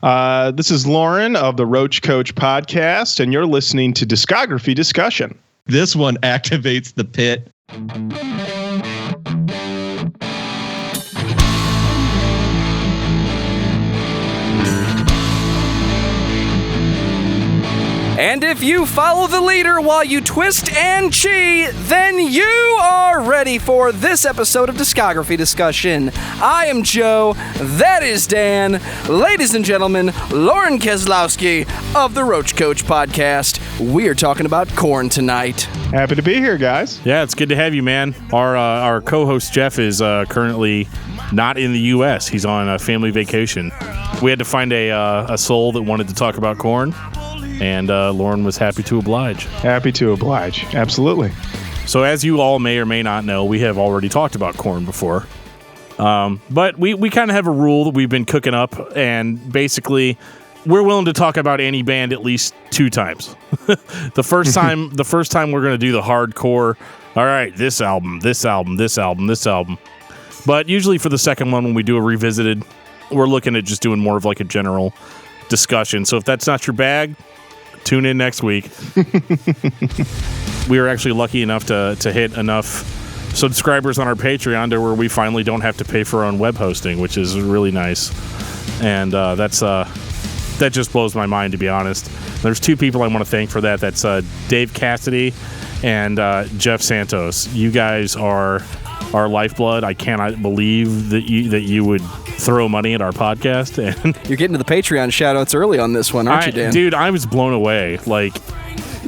This is Lorin of the Roach Koach podcast, and you're listening to Discography Discussion. This one activates the pit. And if you follow the leader while you twist and cheat, then you are ready for this episode of Discography Discussion. I am Joe, that is Dan. Ladies and gentlemen, Lorin Kozlowski of the Roach Koach podcast. We are talking about Korn tonight. Happy to be here, guys. Yeah, it's good to have you, man. Our co-host Jeff is currently not in the U.S. He's on a family vacation. We had to find a soul that wanted to talk about Korn. And Lorin was happy to oblige. Happy to oblige. Absolutely. So as you all may or may not know, we have already talked about Korn before. But we kind of have a rule that we've been cooking up, and basically we're willing to talk about any band at least 2 times. The first time we're going to do the hardcore, all right, this album. But usually for the second one, when we do a revisited, we're looking at just doing more of like a general discussion. So if that's not your bag, tune in next week. We were actually lucky enough to hit enough subscribers on our Patreon to where we finally don't have to pay for our own web hosting, which is really nice. And that just blows my mind, to be honest. There's 2 people I want to thank for that. That's Dave Cassidy and Jeff Santos. You guys are our lifeblood. I cannot believe that you would throw money at our podcast. And you're getting to the Patreon shout-outs early on this one, aren't you, Dan? Dude, I was blown away, like,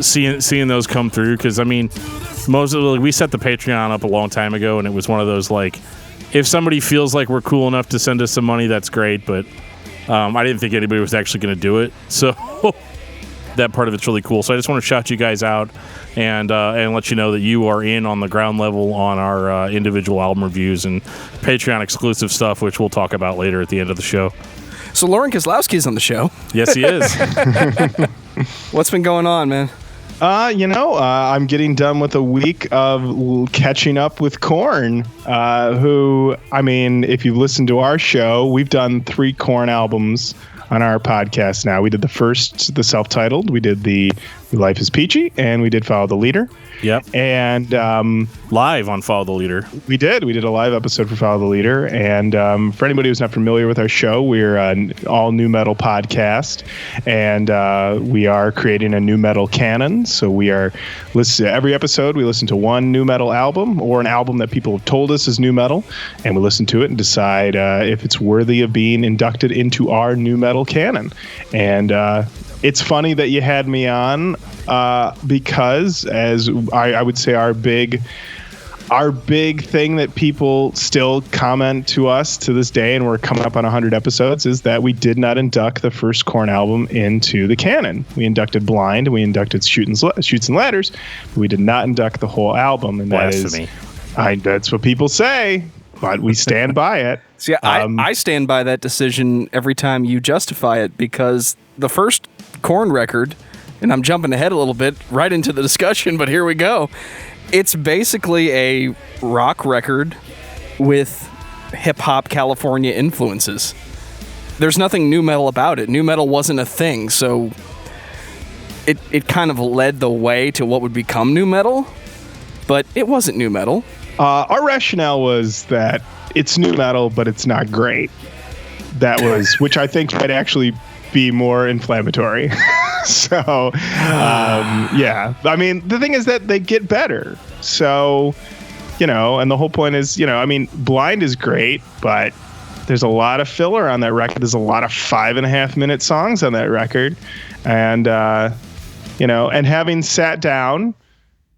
seeing those come through, because, I mean, we set the Patreon up a long time ago, and it was one of those, like, if somebody feels like we're cool enough to send us some money, that's great, but I didn't think anybody was actually going to do it, so that part of it's really cool. So I just want to shout you guys out and let you know that you are in on the ground level on our individual album reviews and Patreon exclusive stuff, which we'll talk about later at the end of the show. So Lorin Kozlowski is on the show. Yes, he is. What's been going on, man? I'm getting done with a week of catching up with Korn, who, I mean, if you've listened to our show, we've done 3 Korn albums on our podcast now. We did the self-titled, we did the Life is Peachy, and we did Follow the Leader. Yep. And live on Follow the Leader. We did a live episode for Follow the Leader. And for anybody who's not familiar with our show, we're an all new metal podcast, and we are creating a new metal canon. So we are every episode we listen to one new metal album or an album that people have told us is new metal, and we listen to it and decide if it's worthy of being inducted into our new metal canon. And it's funny that you had me on because, as I would say, our big thing that people still comment to us to this day, and we're coming up on 100 episodes, is that we did not induct the first Korn album into the canon. We inducted Blind, and we inducted Shoots and Ladders, but we did not induct the whole album. And Blasphemy. That's what people say, but we stand by it. See, I stand by that decision every time you justify it, because the first Korn record, and I'm jumping ahead a little bit right into the discussion, but here we go. It's basically a rock record with hip-hop California influences. There's nothing new metal about it. New metal wasn't a thing, so it kind of led the way to what would become new metal, but it wasn't new metal. Our rationale was that it's new metal, but it's not great. That was, which I think might actually be more inflammatory. So, yeah. I mean, the thing is that they get better. So, and the whole point is, Blind is great, but there's a lot of filler on that record. There's a lot of 5.5-minute songs on that record. And, and having sat down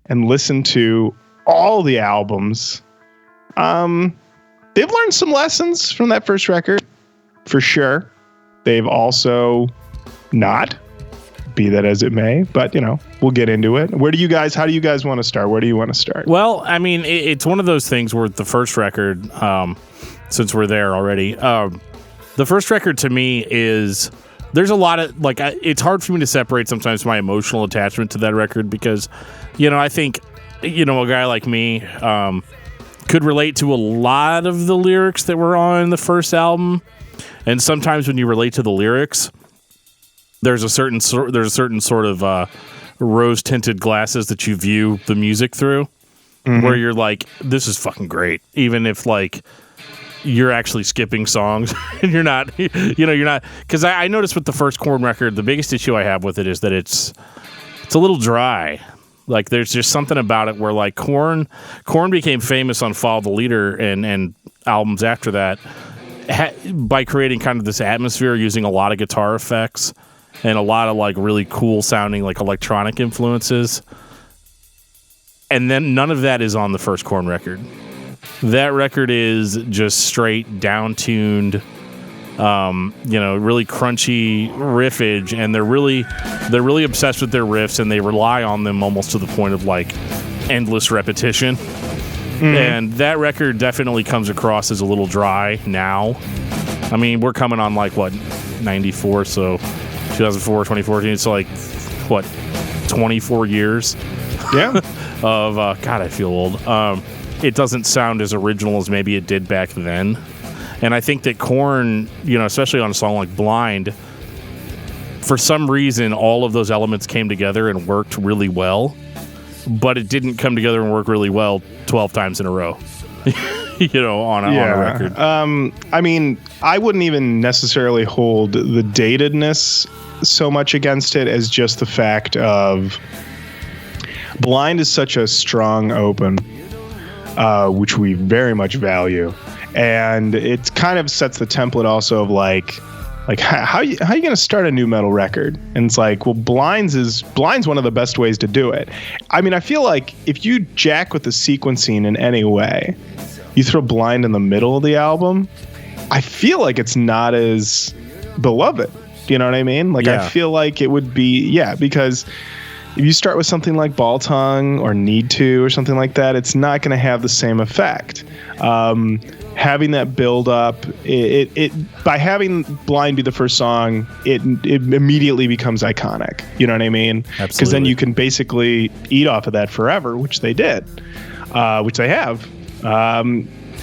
and listened to all the albums, they've learned some lessons from that first record, for sure. They've also not, be that as it may, but we'll get into it. How do you guys want to start? Where do you want to start? Well, I mean, it's one of those things where the first record, since we're there already, the first record to me is, there's a lot of, it's hard for me to separate sometimes my emotional attachment to that record, because, I think, a guy like me could relate to a lot of the lyrics that were on the first album. And sometimes when you relate to the lyrics, there's a certain sort of rose tinted glasses that you view the music through, where you're like, this is fucking great, even if like you're actually skipping songs and you're not, because I noticed with the first Korn record, the biggest issue I have with it is that it's a little dry. Like there's just something about it where like Korn became famous on Follow the Leader and albums after that by creating kind of this atmosphere using a lot of guitar effects and a lot of like really cool sounding like electronic influences. And then none of that is on the first Korn record. That record is just straight down-tuned, really crunchy riffage, and they're really obsessed with their riffs, and they rely on them almost to the point of like endless repetition. And that record definitely comes across as a little dry now. I mean, we're coming on like what, 94, so 2004, 2014, so like what, 24 years? Yeah. of God, I feel old. It doesn't sound as original as maybe it did back then. And I think that Korn, especially on a song like Blind, for some reason, all of those elements came together and worked really well, but it didn't come together and work really well 12 times in a row, on a record. I mean, I wouldn't even necessarily hold the datedness so much against it as just the fact of Blind is such a strong open, which we very much value. And it kind of sets the template also of like how you going to start a new metal record? And it's like, well, Blind's one of the best ways to do it. I mean, I feel like if you jack with the sequencing in any way, you throw Blind in the middle of the album, I feel like it's not as beloved. You know what I mean? Like, I feel like it would be, because if you start with something like Ball Tongue or Need To or something like that, it's not going to have the same effect. Having that build up, it by having Blind be the first song, it immediately becomes iconic. You know what I mean? Absolutely. Because then you can basically eat off of that forever, which they did, which they have.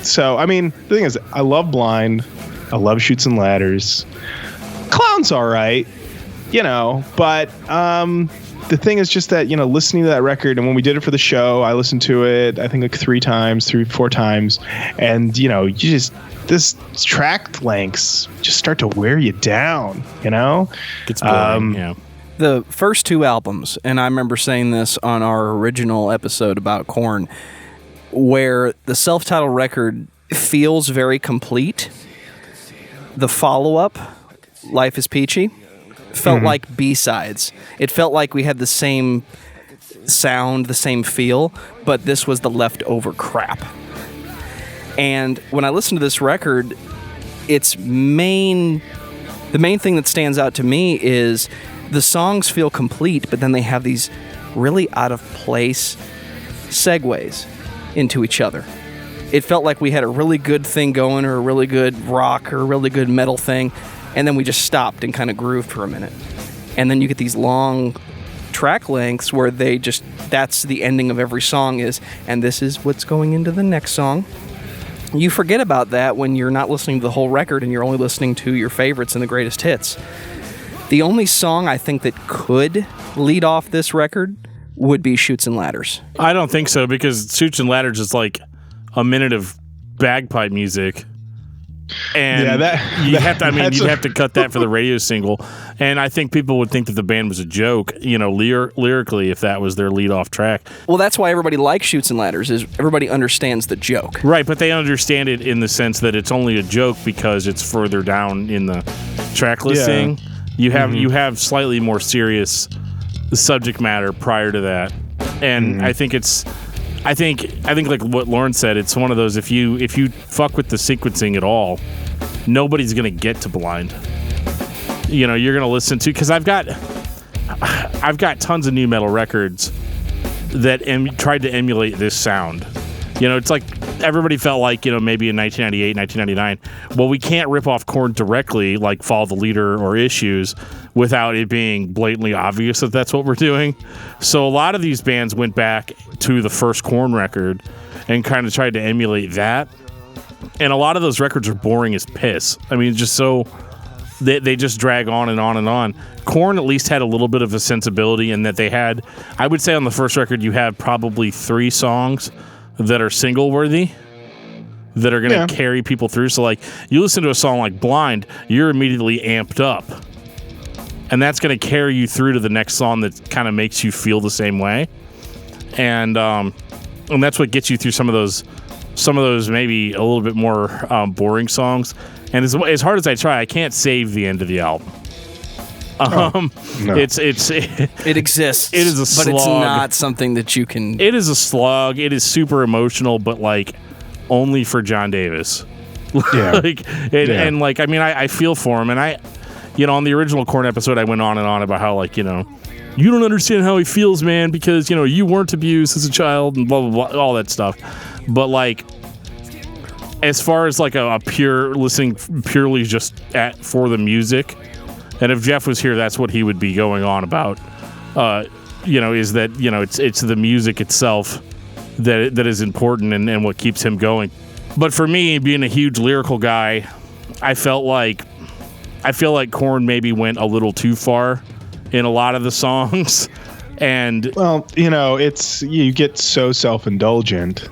So, I mean, the thing is, I love Blind. I love Chutes and Ladders. Clown's all right, but the thing is just that, listening to that record, and when we did it for the show, I listened to it, I think like 4 times. And, this track lengths just start to wear you down, Gets boring, The first two albums, and I remember saying this on our original episode about Korn, where the self-titled record feels very complete. The follow-up, Life is Peachy, felt like B-sides. It felt like we had the same sound, the same feel, but this was the leftover crap. And when I listen to this record, the main thing that stands out to me is the songs feel complete, but then they have these really out of place segues into each other. It felt like we had a really good thing going, or a really good rock, or a really good metal thing, and then we just stopped and kind of grooved for a minute. And then you get these long track lengths where that's the ending of every song and this is what's going into the next song. You forget about that when you're not listening to the whole record and you're only listening to your favorites and the greatest hits. The only song I think that could lead off this record would be Chutes and Ladders. I don't think so, because Chutes and Ladders is like a minute of bagpipe music. And you'd have to cut that for the radio single. And I think people would think that the band was a joke, lyrically, if that was their lead-off track. Well, that's why everybody likes Chutes and Ladders, is everybody understands the joke. Right, but they understand it in the sense that it's only a joke because it's further down in the track listing. Yeah. You have slightly more serious subject matter prior to that. And I think like what Lorin said, it's one of those, if you fuck with the sequencing at all, nobody's going to get to Blind. You're going to listen to, because I've got tons of new metal records that tried to emulate this sound. It's like everybody felt like, maybe in 1998, 1999, well, we can't rip off Korn directly like Follow the Leader or Issues without it being blatantly obvious that that's what we're doing. So a lot of these bands went back to the first Korn record and kind of tried to emulate that. And a lot of those records are boring as piss. I mean, just so they just drag on and on and on. Korn at least had a little bit of a sensibility in that they had, I would say on the first record, you have probably 3 songs that are single worthy, that are going to carry people through. So like you listen to a song like Blind, you're immediately amped up. And that's going to carry you through to the next song that kind of makes you feel the same way. And that's what gets you through some of those maybe a little bit more boring songs. And as hard as I try, I can't save the end of the album. No. It exists. It is a slog. But it's not something that you can. It is a slog. It is super emotional, but like only for John Davis. Yeah. And like, I mean, I feel for him. And on the original Korn episode, I went on and on about how like, you don't understand how he feels, man, because, you weren't abused as a child and blah, blah, blah, all that stuff. But like, as far as like a pure listening purely just for the music, and if Jeff was here, that's what he would be going on about. Is that it's the music itself that is important and what keeps him going. But for me, being a huge lyrical guy, I feel like Korn maybe went a little too far in a lot of the songs, and it's you get so self-indulgent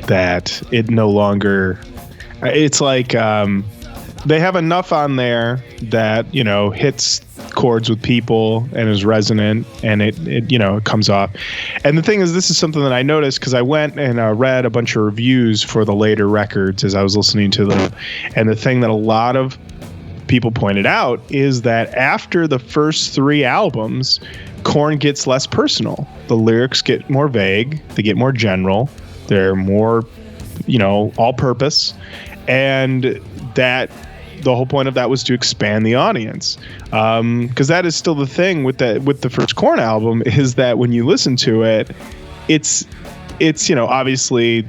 that it no longer. It's like they have enough on there that hits chords with people and is resonant, and it comes off. And the thing is, this is something that I noticed because I went and read a bunch of reviews for the later records as I was listening to them, and the thing that a lot of people pointed out is that after the first 3 albums, Korn gets less personal. The lyrics get more vague, they get more general, they're more all-purpose, and that the whole point of that was to expand the audience, because that is still the thing with the first Korn album, is that when you listen to it, it's obviously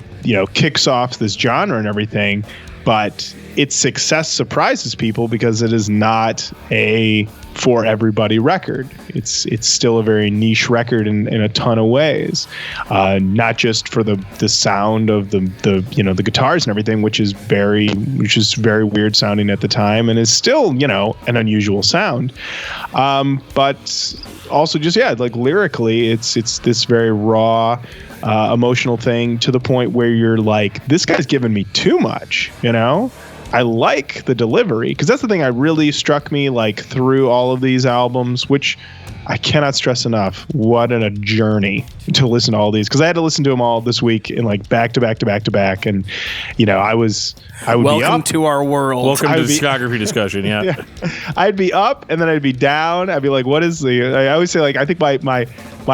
kicks off this genre and everything, but its success surprises people because it is not a for everybody record. It's still a very niche record in a ton of ways, not just for the sound of the guitars and everything, which is very weird sounding at the time and is still an unusual sound, but also just like lyrically, it's this very raw, emotional thing to the point where you're like, this guy's giving me too much, I like the delivery, because that's the thing that really struck me like through all of these albums, which I cannot stress enough. What a journey to listen to all these, because I had to listen to them all this week in like back to back to back to back, and I would welcome be up. to our world. Welcome to Discography Discussion. Yeah. I'd be up and then I'd be down. I'd be like, what is I always say, like, I think my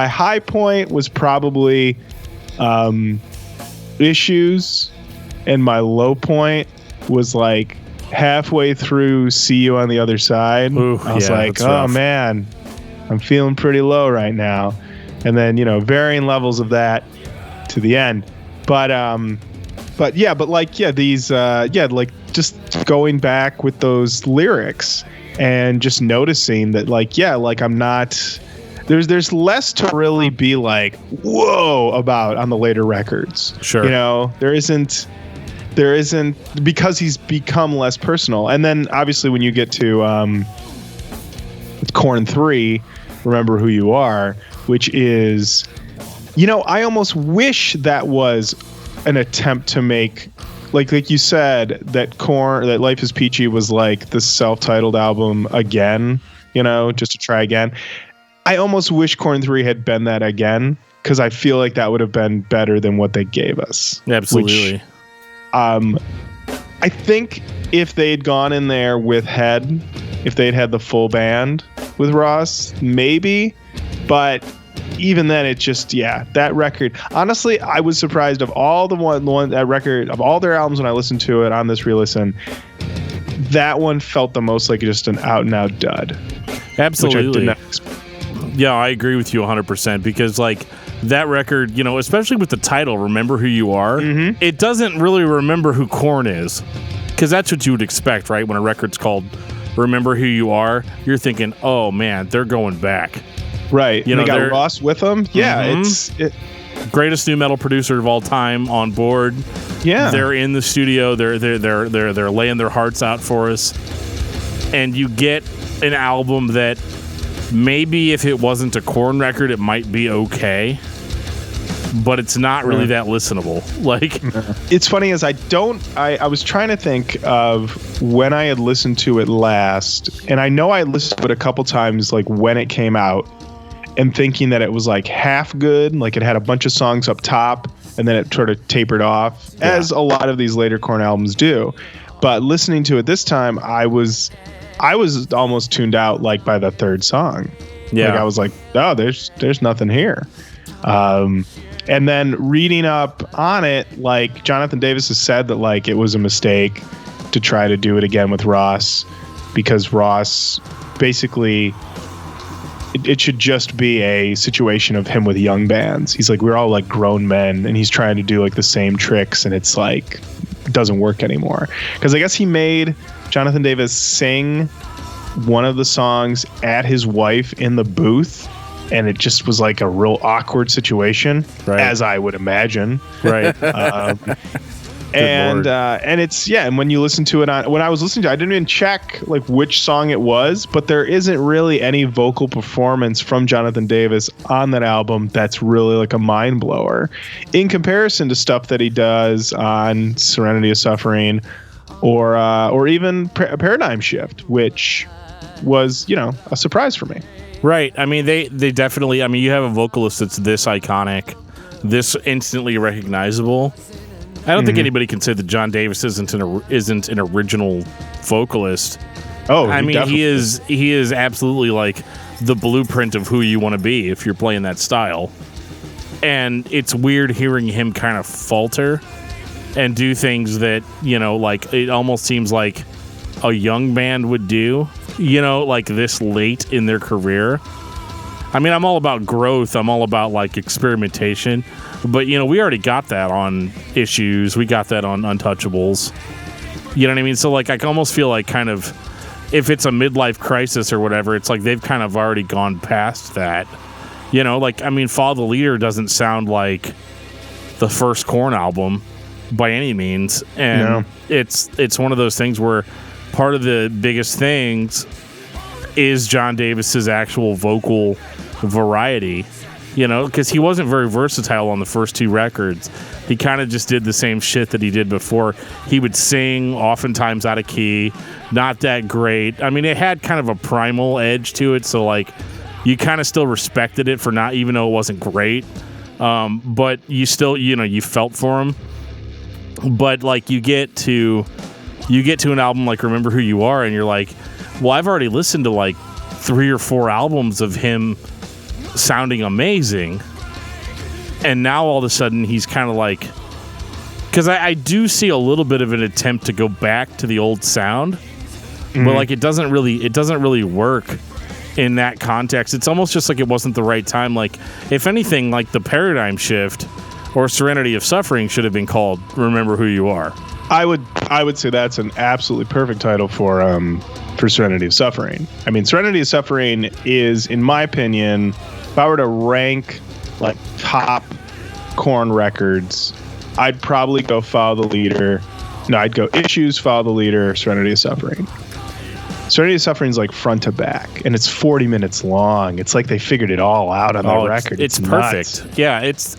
high point was probably Issues, and my low point was like halfway through See You on the Other Side. Ooh, I was like, oh man, I'm feeling pretty low right now. And then, varying levels of that to the end. But these just going back with those lyrics and just noticing that I'm not, there's less to really be like, whoa, about on the later records. Sure. There isn't, because he's become less personal. And then obviously when you get to Korn 3, Remember Who You Are, which is, I almost wish that was an attempt to make, like you said, that Life is Peachy was like the self-titled album again, just to try again. I almost wish Korn 3 had been that again, because I feel like that would have been better than what they gave us. Absolutely. Which, I think if they'd gone in there with Head, if they'd had the full band with Ross, maybe. But even then, it just, that record. Honestly, I was surprised of all that record, of all their albums when I listened to it on this re-listen, that one felt the most like just an out-and-out dud. Absolutely. Which I did not expect. Yeah, I agree with you 100%, because like that record, especially with the title, Remember Who You Are, it doesn't really remember who Korn is, because that's what you would expect, right? When a record's called Remember Who You Are, you're thinking, oh man, they're going back. Right. They got Ross with them. Yeah, greatest new metal producer of all time on board. Yeah. They're in the studio. They're laying their hearts out for us. And you get an album that maybe if it wasn't a Korn record, it might be okay. But it's not really that listenable. Like, it's funny as I was trying to think of when I had listened to it last, and I know I listened to it a couple times, like when it came out, and thinking that it was like half good, like it had a bunch of songs up top, and then it sort of tapered off, as a lot of these later Korn albums do. But listening to it this time, I was almost tuned out like by the third song. Yeah, like I was like, oh, there's nothing here. And then reading up on it, like Jonathan Davis has said that like it was a mistake to try to do it again with Ross, because Ross basically it should just be a situation of him with young bands. He's like, we're all like grown men, and he's trying to do like the same tricks, and it's like doesn't work anymore. Because I guess he made Jonathan Davis sing one of the songs at his wife in the booth, and it just was like a real awkward situation, as I would imagine. Right. And it's, and when you listen to it when I was listening to it, I didn't even check like which song it was, but there isn't really any vocal performance from Jonathan Davis on that album that's really like a mind blower in comparison to stuff that he does on Serenity of Suffering or even Paradigm Shift, which was, a surprise for me. Right. I mean, they definitely, I mean, you have a vocalist that's this iconic, this instantly recognizable. I don't think anybody can say that John Davis isn't an original vocalist. Oh, I mean, he is absolutely like the blueprint of who you want to be if you're playing that style. And it's weird hearing him kind of falter and do things that, like it almost seems like a young band would do, like this late in their career. I mean, I'm all about growth. I'm all about like experimentation. But, we already got that on Issues. We got that on Untouchables. You know what I mean? So, like, I almost feel like kind of, if it's a midlife crisis or whatever, it's like they've kind of already gone past that. Like, I mean, Follow the Leader doesn't sound like the first Korn album by any means. And it's one of those things where part of the biggest things is John Davis's actual vocal variety. Because he wasn't very versatile on the first two records. He kind of just did the same shit that he did before. He would sing, oftentimes out of key, not that great. I mean, it had kind of a primal edge to it, so, like, you kind of still respected it for not, even though it wasn't great. But you still, you felt for him. But, like, you get to an album like Remember Who You Are, and you're like, well, I've already listened to, like, 3 or 4 albums of him sounding amazing, and now all of a sudden he's kind of like, because I do see a little bit of an attempt to go back to the old sound, but like it doesn't really work in that context. It's almost just like it wasn't the right time. Like, if anything, like the Paradigm Shift or Serenity of Suffering should have been called Remember Who You Are. I would say that's an absolutely perfect title for Serenity of Suffering. I mean, Serenity of Suffering is, in my opinion, if I were to rank like top Korn records, I'd probably go Follow the Leader. No, I'd go Issues, Follow the Leader, Serenity of Suffering. Serenity of Suffering is like front to back, and it's 40 minutes long. It's like they figured it all out on the record. It's perfect. Nuts. Yeah, it's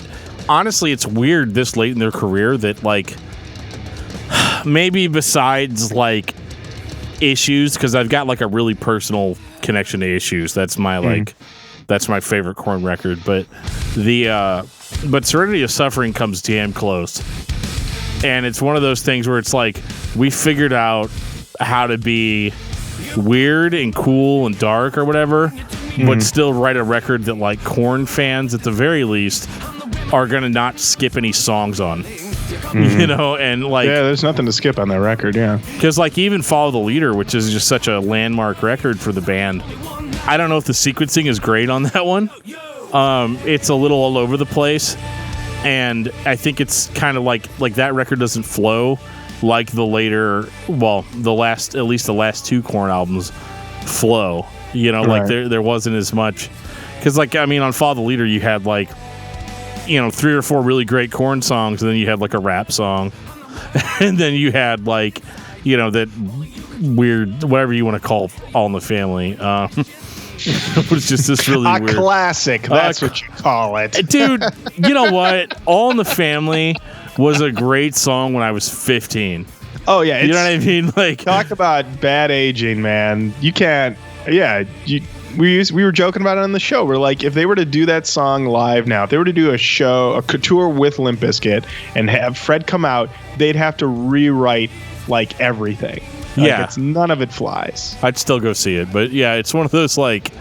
honestly, it's weird this late in their career that, like, maybe besides like Issues, because I've got like a really personal connection to Issues. That's my like. That's my favorite Korn record, but but Serenity of Suffering comes damn close. And it's one of those things where it's like we figured out how to be weird and cool and dark or whatever, but still write a record that like Korn fans at the very least are going to not skip any songs on. And like, yeah, there's nothing to skip on that record. Yeah, because like even Follow the Leader, which is just such a landmark record for the band, I don't know if the sequencing is great on that one. It's a little all over the place, and I think it's kind of like that record doesn't flow like the later, well, at least the last 2 Korn albums flow. Like there wasn't as much, because like, I mean, on Follow the Leader you had like 3 or 4 really great Korn songs, and then you had like a rap song, and then you had like, that weird, whatever you want to call All in the Family. It was just this really weird classic. That's what you call it, dude. You know what? All in the Family was a great song when I was 15. Oh yeah, you know what I mean? Like, talk about bad aging, man. You can't. Yeah, we were joking about it on the show. We're like, if they were to do that song live now, if they were to do a tour with Limp Bizkit and have Fred come out, they'd have to rewrite like everything. Like, none of it flies. I'd still go see it, but yeah, it's one of those like,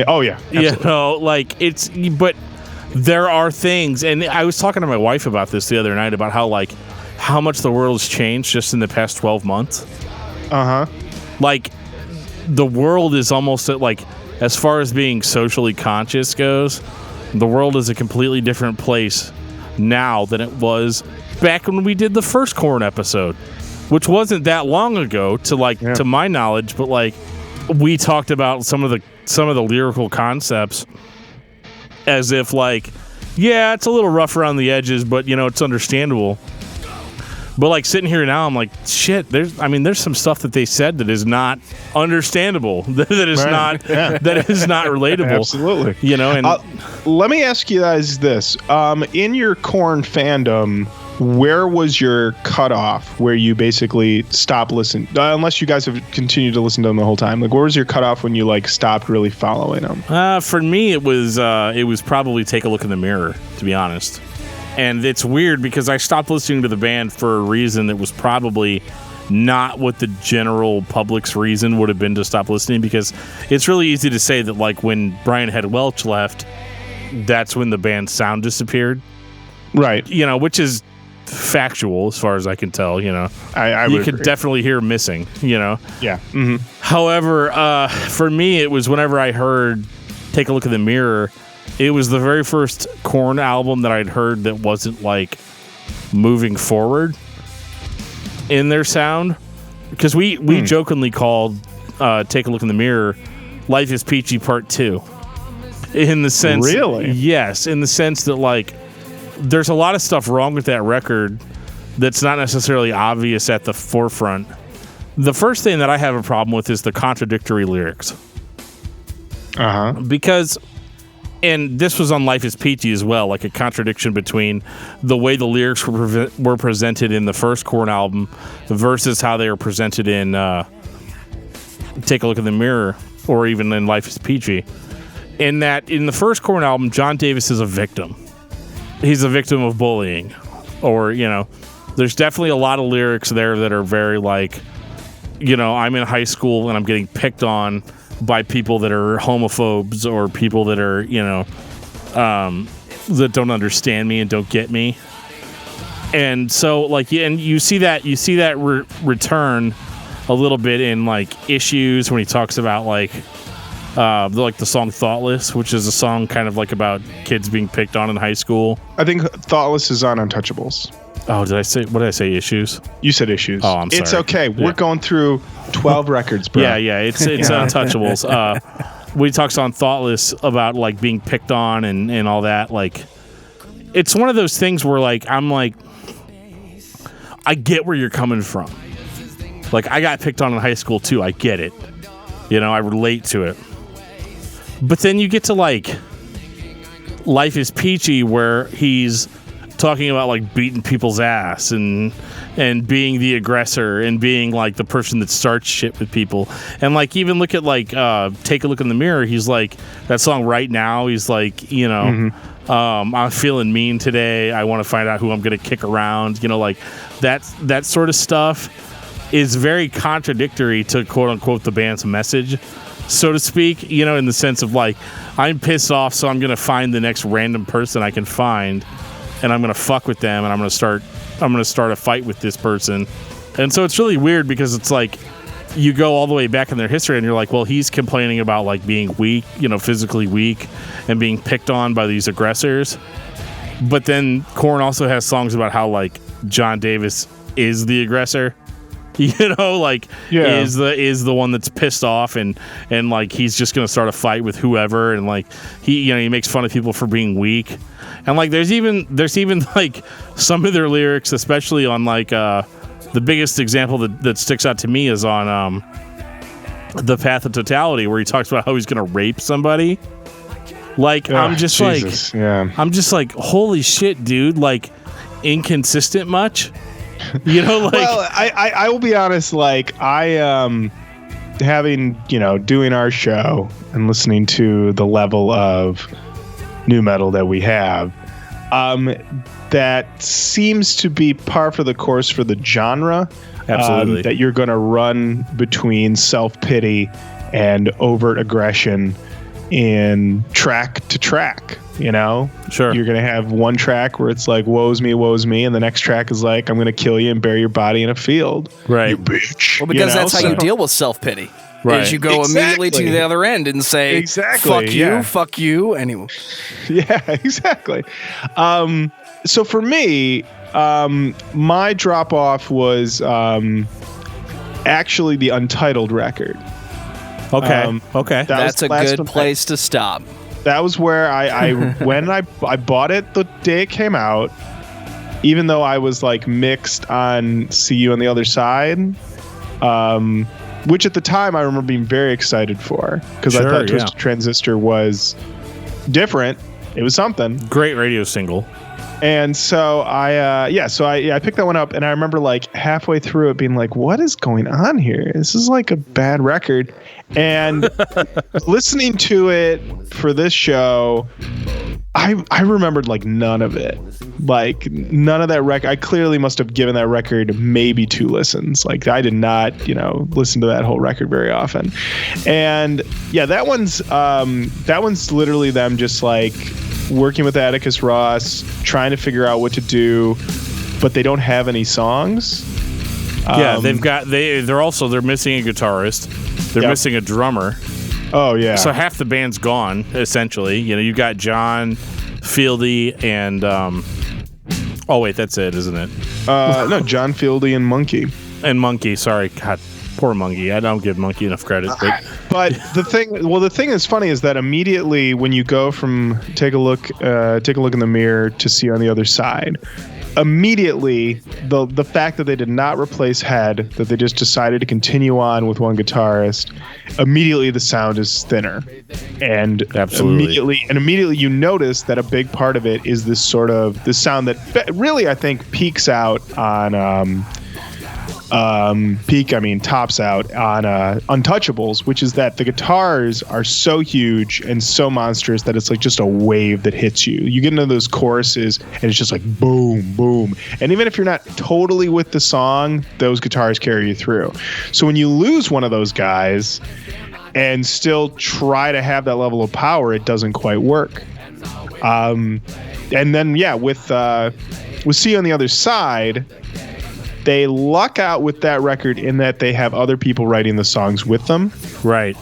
oh yeah, absolutely. but there are things, and I was talking to my wife about this the other night about how much the world has changed just in the past 12 months. Like, the world is almost like, as far as being socially conscious goes, the world is a completely different place now than it was back when we did the first Korn episode, which wasn't that long ago to my knowledge, but like, we talked about some of the lyrical concepts as if like, yeah, it's a little rough around the edges, but it's understandable. But like, sitting here now, I'm like, shit, there's some stuff that they said that is not understandable, that is not relatable. Absolutely. And let me ask you guys this. In your Korn fandom, where was your cutoff where you basically stopped listening? Unless you guys have continued to listen to them the whole time. Like, where was your cutoff when you like stopped really following them? For me, it was probably Take a Look in the Mirror, to be honest. And it's weird because I stopped listening to the band for a reason that was probably not what the general public's reason would have been to stop listening, because it's really easy to say that like when Brian Head Welch left, that's when the band's sound disappeared. Right. Which is factual as far as I can tell. I you could agree. definitely hear missing. Yeah. Mm-hmm. However, for me, it was whenever I heard Take a Look in the Mirror, it was the very first Korn album that I'd heard that wasn't like moving forward in their sound, because we jokingly called Take a Look in the Mirror Life is Peachy Part 2, in the sense, really, yes, in the sense that like there's a lot of stuff wrong with that record that's not necessarily obvious at the forefront. The first thing that I have a problem with is the contradictory lyrics. Because, and this was on Life is Peachy as well, like a contradiction between the way the lyrics were presented in the first Korn album versus how they were presented in Take a Look in the Mirror, or even in Life is Peachy. In that, in the first Korn album, John Davis is a victim. He's a victim of bullying. Or, there's definitely a lot of lyrics there that are very like, I'm in high school and I'm getting picked on by people that are homophobes or people that are, that don't understand me and don't get me. And so like, and you see that return a little bit in like Issues, when he talks about like the song Thoughtless, which is a song kind of like about kids being picked on in high school. I think Thoughtless is on Untouchables. Oh, what did I say? Issues? You said Issues. Oh, I'm sorry. It's okay. Yeah. We're going through 12 records, bro. Yeah, it's Untouchables. When he talks on Thoughtless about like being picked on and all that, like, it's one of those things where like I'm like, I get where you're coming from. Like, I got picked on in high school too. I get it. I relate to it. But then you get to like Life is Peachy, where he's talking about like beating people's ass and being the aggressor and being like the person that starts shit with people. And like, even look at like Take a Look in the Mirror. He's like, that song Right Now, he's like, I'm feeling mean today. I want to find out who I'm going to kick around. Like that sort of stuff is very contradictory to quote unquote the band's message, so to speak, in the sense of like, I'm pissed off, so I'm going to find the next random person I can find, and I'm going to fuck with them, and I'm going to start a fight with this person. And so it's really weird, because it's like, you go all the way back in their history and you're like, well, he's complaining about like being weak, physically weak and being picked on by these aggressors. But then Korn also has songs about how like John Davis is the aggressor. You know, like Yeah. is the one that's pissed off and like he's just gonna start a fight with whoever, and like he makes fun of people for being weak, and like there's even like some of their lyrics, especially on like the biggest example that sticks out to me is on The Path of Totality, where he talks about how he's gonna rape somebody. Like I'm just Jesus. I'm just like, holy shit, dude, like inconsistent much. You know, like, well, I will be honest. Like, having doing our show and listening to the level of new metal that we have, that seems to be par for the course for the genre. Absolutely, that you're going to run between self-pity and overt aggression in track to track. Sure. You're going to have one track where it's like, woe's me, and the next track is like, I'm going to kill you and bury your body in a field. Right. You bitch. Well, because that's how you deal with self-pity. Right. Is you go immediately to the other end and say, exactly, fuck you, anyway. Yeah, exactly. So for me, my drop-off was actually the Untitled record. Okay. Okay. That's a good place to stop. That was where I when I bought it the day it came out, even though I was like mixed on See You on the Other Side, which at the time I remember being very excited for, because I thought Twisted Transistor was different. It was something. Great radio single. And so I picked that one up, and I remember like halfway through it being like, what is going on here? This is like a bad record. And listening to it for this show, I remembered like none of it. Like none of that record. I clearly must have given that record maybe 2 listens. Like I did not, listen to that whole record very often. And yeah, that one's literally them just like working with Atticus Ross, trying to figure out what to do, but they don't have any songs. Yeah, they're missing a guitarist. They're missing a drummer. Oh yeah. So half the band's gone essentially. You got John, Fieldy, and oh wait, that's it, isn't it? No, John Fieldy and Monkey. And Monkey, sorry, God, poor Monkey. I don't give Monkey enough credit. But the thing that's funny is that immediately when you go from take a look in the mirror to See On the Other Side, immediately the fact that they did not replace Head, that they just decided to continue on with one guitarist, immediately the sound is thinner, and absolutely immediately you notice that a big part of it is this sound that really I think peaks out on tops out on Untouchables, which is that the guitars are so huge and so monstrous that it's like just a wave that hits you. You get into those choruses and it's just like boom, boom. And even if you're not totally with the song, those guitars carry you through. So when you lose one of those guys and still try to have that level of power, it doesn't quite work. And then, with See On the Other Side, they luck out with that record in that they have other people writing the songs with them. Right.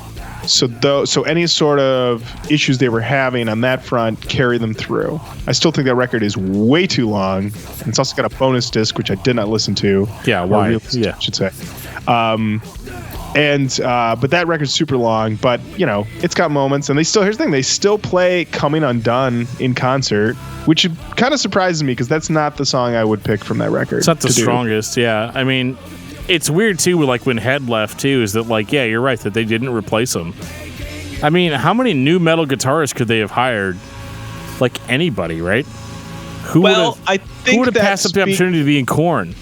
So any sort of issues they were having on that front carry them through. I still think that record is way too long. And it's also got a bonus disc, which I did not listen to. Yeah, why? I should say. But that record's super long, but it's got moments, and here's the thing, they still play Coming Undone in concert, which kind of surprises me because that's not the song I would pick from that record. It's not the strongest, yeah. I mean, it's weird too, like when Head left too, is that like, yeah, you're right that they didn't replace him. I mean, how many new metal guitarists could they have hired? Like anybody, right? Who would have passed up the opportunity to be in Korn?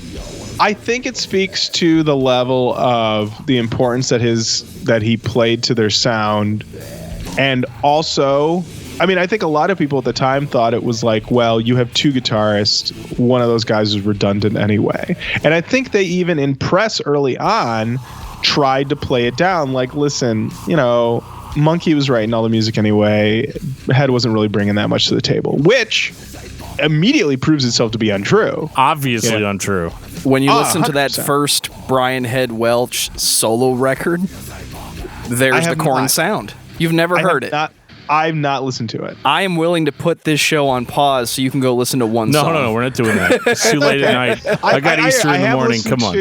I think it speaks to the level of the importance that he played to their sound. And also, I mean, I think a lot of people at the time thought it was like, well, you have 2 guitarists. One of those guys is redundant anyway. And I think they even in press early on tried to play it down. Like, listen, Monkey was writing all the music anyway. Head wasn't really bringing that much to the table, which immediately proves itself to be untrue. Obviously untrue. When you listen 100%. to that first Brian Head Welch solo record, there's the Korn sound. You've never heard it. I've not listened to it. I am willing to put this show on pause so you can go listen to one song. No, we're not doing that. It's too late at night. I got Easter in the morning. Come on.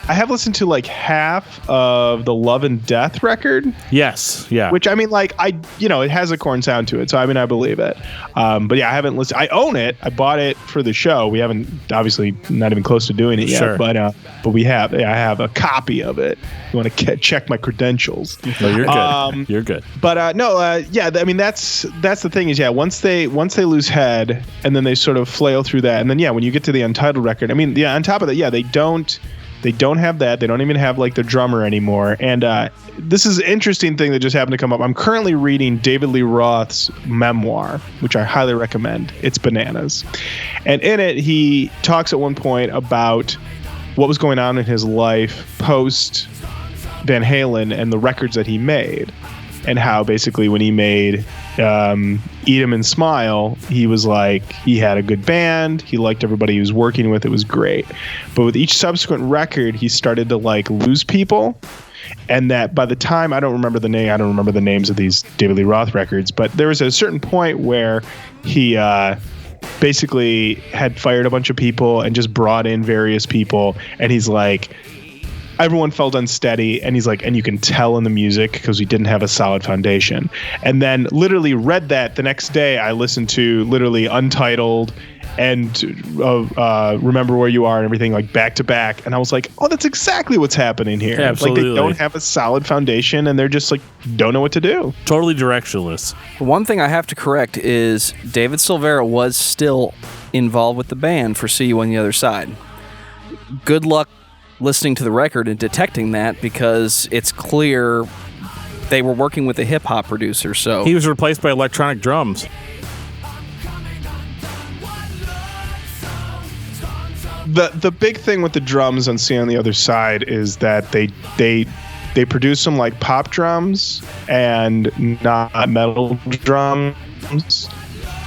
I have listened to like half of the Love and Death record. Yes, yeah. Which I mean, like it has a Korn sound to it, so I mean, I believe it. But yeah, I haven't listened. I own it. I bought it for the show. We haven't, obviously, not even close to doing it yet. Sure. But we have. Yeah, I have a copy of it. You want to check my credentials? No, you're good. You're good. But yeah. I mean, that's the thing is, yeah. Once they lose head, and then they sort of flail through that, and then yeah, when you get to the Untitled record, I mean, yeah. On top of that, yeah, they don't have that. They don't even have like their drummer anymore. And this is an interesting thing that just happened to come up. I'm currently reading David Lee Roth's memoir, which I highly recommend. It's bananas. And in it, he talks at one point about what was going on in his life post Van Halen and the records that he made. And how basically when he made Eat 'Em and Smile, he was like, he had a good band, he liked everybody he was working with, it was great. But with each subsequent record, he started to like lose people. And that by the time, I don't remember the names of these David Lee Roth records, but there was a certain point where he basically had fired a bunch of people and just brought in various people. And he's like, everyone felt unsteady, and he's like, and you can tell in the music because we didn't have a solid foundation. And then literally read that the next day. I listened to literally Untitled and Remember Where You Are and everything like back to back, and I was like, oh, that's exactly what's happening here. Yeah, absolutely. Like they don't have a solid foundation, and they're just like don't know what to do. Totally directionless. One thing I have to correct is David Silvera was still involved with the band for See You on the Other Side. Good luck listening to the record and detecting that, because it's clear they were working with a hip-hop producer. So he was replaced by electronic drums. The big thing with the drums on See on the Other Side is that they produce them like pop drums and not metal drums.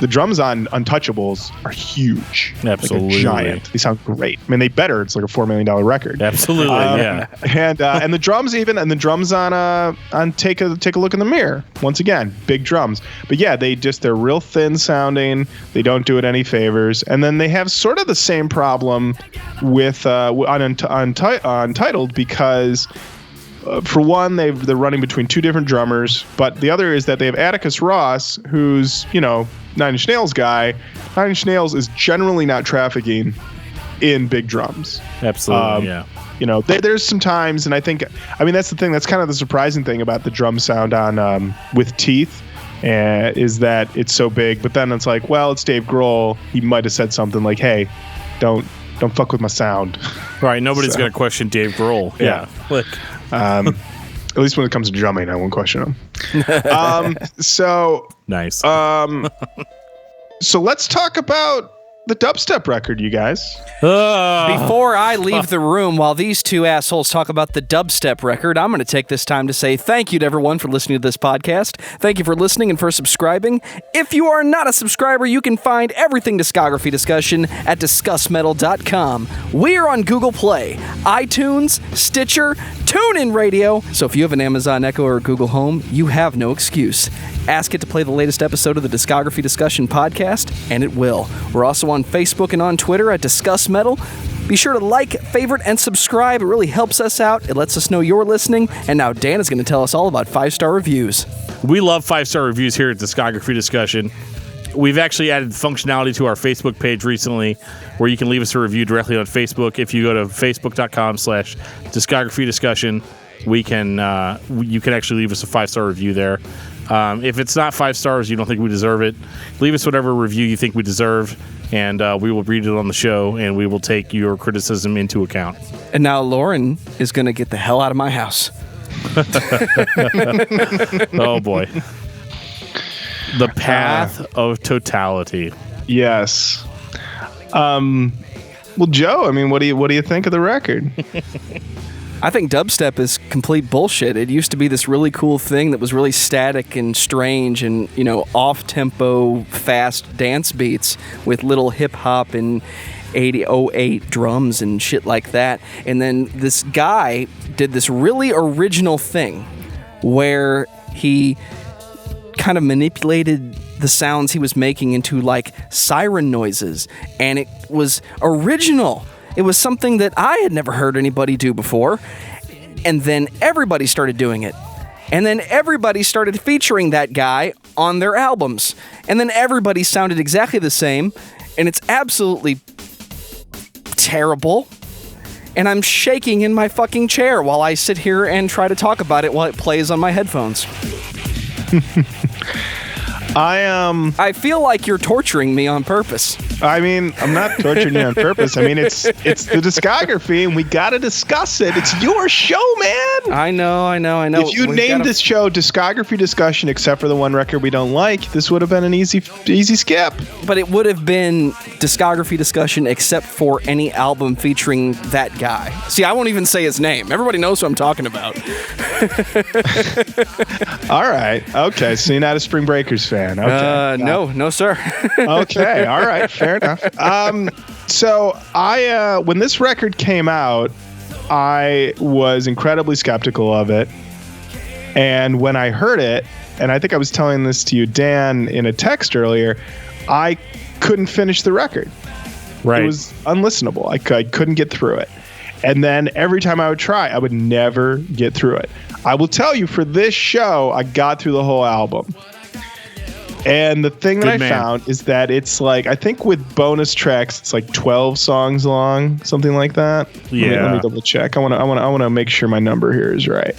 The drums on Untouchables are huge. Absolutely. Like giant. They sound great. I mean, they better. It's like a $4 million record. Absolutely, yeah. And the drums on Take a Look in the Mirror. Once again, big drums. But yeah, they're real thin sounding. They don't do it any favors. And then they have sort of the same problem with Untitled, because for one, they're running between two different drummers, but the other is that they have Atticus Ross, who's, Nine Inch Nails guy. Nine Inch Nails is generally not trafficking in big drums. Absolutely, yeah. There's some times, and that's the thing. That's kind of the surprising thing about the drum sound on With Teeth, is that it's so big. But then it's like, well, it's Dave Grohl. He might have said something like, "Hey, don't fuck with my sound." Right. Nobody's gonna question Dave Grohl. Yeah. At least when it comes to drumming, I won't question him. So nice. So let's talk about the dubstep record, you guys. Before I leave the room while these two assholes talk about the dubstep record, I'm going to take this time to say thank you to everyone for listening to this podcast. Thank you for listening and for subscribing. If you are not a subscriber, you can find everything Discography Discussion at discussmetal.com. We are on Google Play, iTunes, Stitcher, TuneIn Radio, so if you have an Amazon Echo or Google Home, you have no excuse. Ask it to play the latest episode of the Discography Discussion podcast, and it will. We're also on Facebook and on Twitter at Discuss Metal. Be sure to like, favorite, and subscribe. It really helps us out. It lets us know you're listening. And now Dan is going to tell us all about 5-star reviews. We love 5-star reviews here at Discography Discussion. We've actually added functionality to our Facebook page recently where you can leave us a review directly on Facebook. If you go to facebook.com/Discography Discussion, you can actually leave us a 5-star review there. If it's not 5 stars, you don't think we deserve it, leave us whatever review you think we deserve, and we will read it on the show, and we will take your criticism into account. And now Lorin is going to get the hell out of my house. Oh, boy. The path of totality. Yes. Well, Joe, I mean, what do you think of the record? I think dubstep is complete bullshit. It used to be this really cool thing that was really static and strange and, off-tempo, fast dance beats with little hip-hop and 808 drums and shit like that. And then this guy did this really original thing where he kind of manipulated the sounds he was making into like siren noises, and it was original. It was something that I had never heard anybody do before. And then everybody started doing it. And then everybody started featuring that guy on their albums. And then everybody sounded exactly the same. And it's absolutely terrible. And I'm shaking in my fucking chair while I sit here and try to talk about it while it plays on my headphones. I feel like you're torturing me on purpose. I mean, I'm not torturing you on purpose. I mean, it's the discography, and we got to discuss it. It's your show, man. I know. If you named this show Discography Discussion, except for the one record we don't like, this would have been an easy skip. But it would have been Discography Discussion except for any album featuring that guy. See, I won't even say his name. Everybody knows who I'm talking about. All right. Okay. So you're not a Spring Breakers fan. Okay. No, sir. Okay. All right. Fair enough. So I, when this record came out, I was incredibly skeptical of it. And when I heard it, and I think I was telling this to you, Dan, in a text earlier, I couldn't finish the record. Right. It was unlistenable. I couldn't get through it. And then every time I would try, I would never get through it. I will tell you, for this show, I got through the whole album. And the thing that I found is that it's like, I think with bonus tracks, it's like 12 songs long, something like that. Yeah. Let me double check. I want to make sure my number here is right.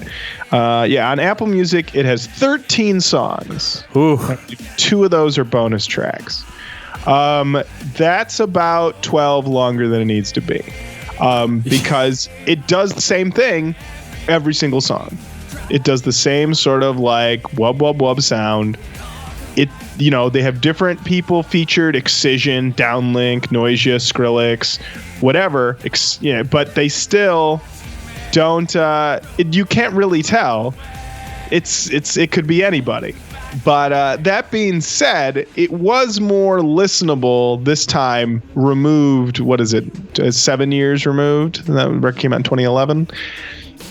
Yeah, on Apple Music, it has 13 songs. Ooh. 2 of those are bonus tracks. That's about 12 longer than it needs to be. Because it does the same thing every single song. It does the same sort of like wub wub wub sound. They have different people featured: Excision, Downlink, Noisia, Skrillex, whatever. But they still don't. You can't really tell. It could be anybody. But that being said, it was more listenable this time. Removed, what is it? 7 years removed. That record came out in 2011.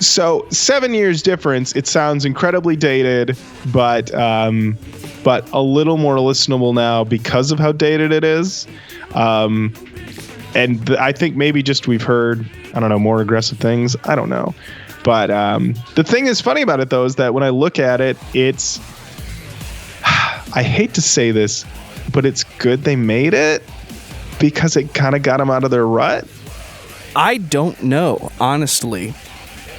So 7 years difference. It sounds incredibly dated, but a little more listenable now because of how dated it is. I think maybe just we've heard, I don't know, more aggressive things. I don't know. But the thing is funny about it, though, is that when I look at it, it's, I hate to say this, but it's good they made it because it kind of got them out of their rut. I don't know, honestly,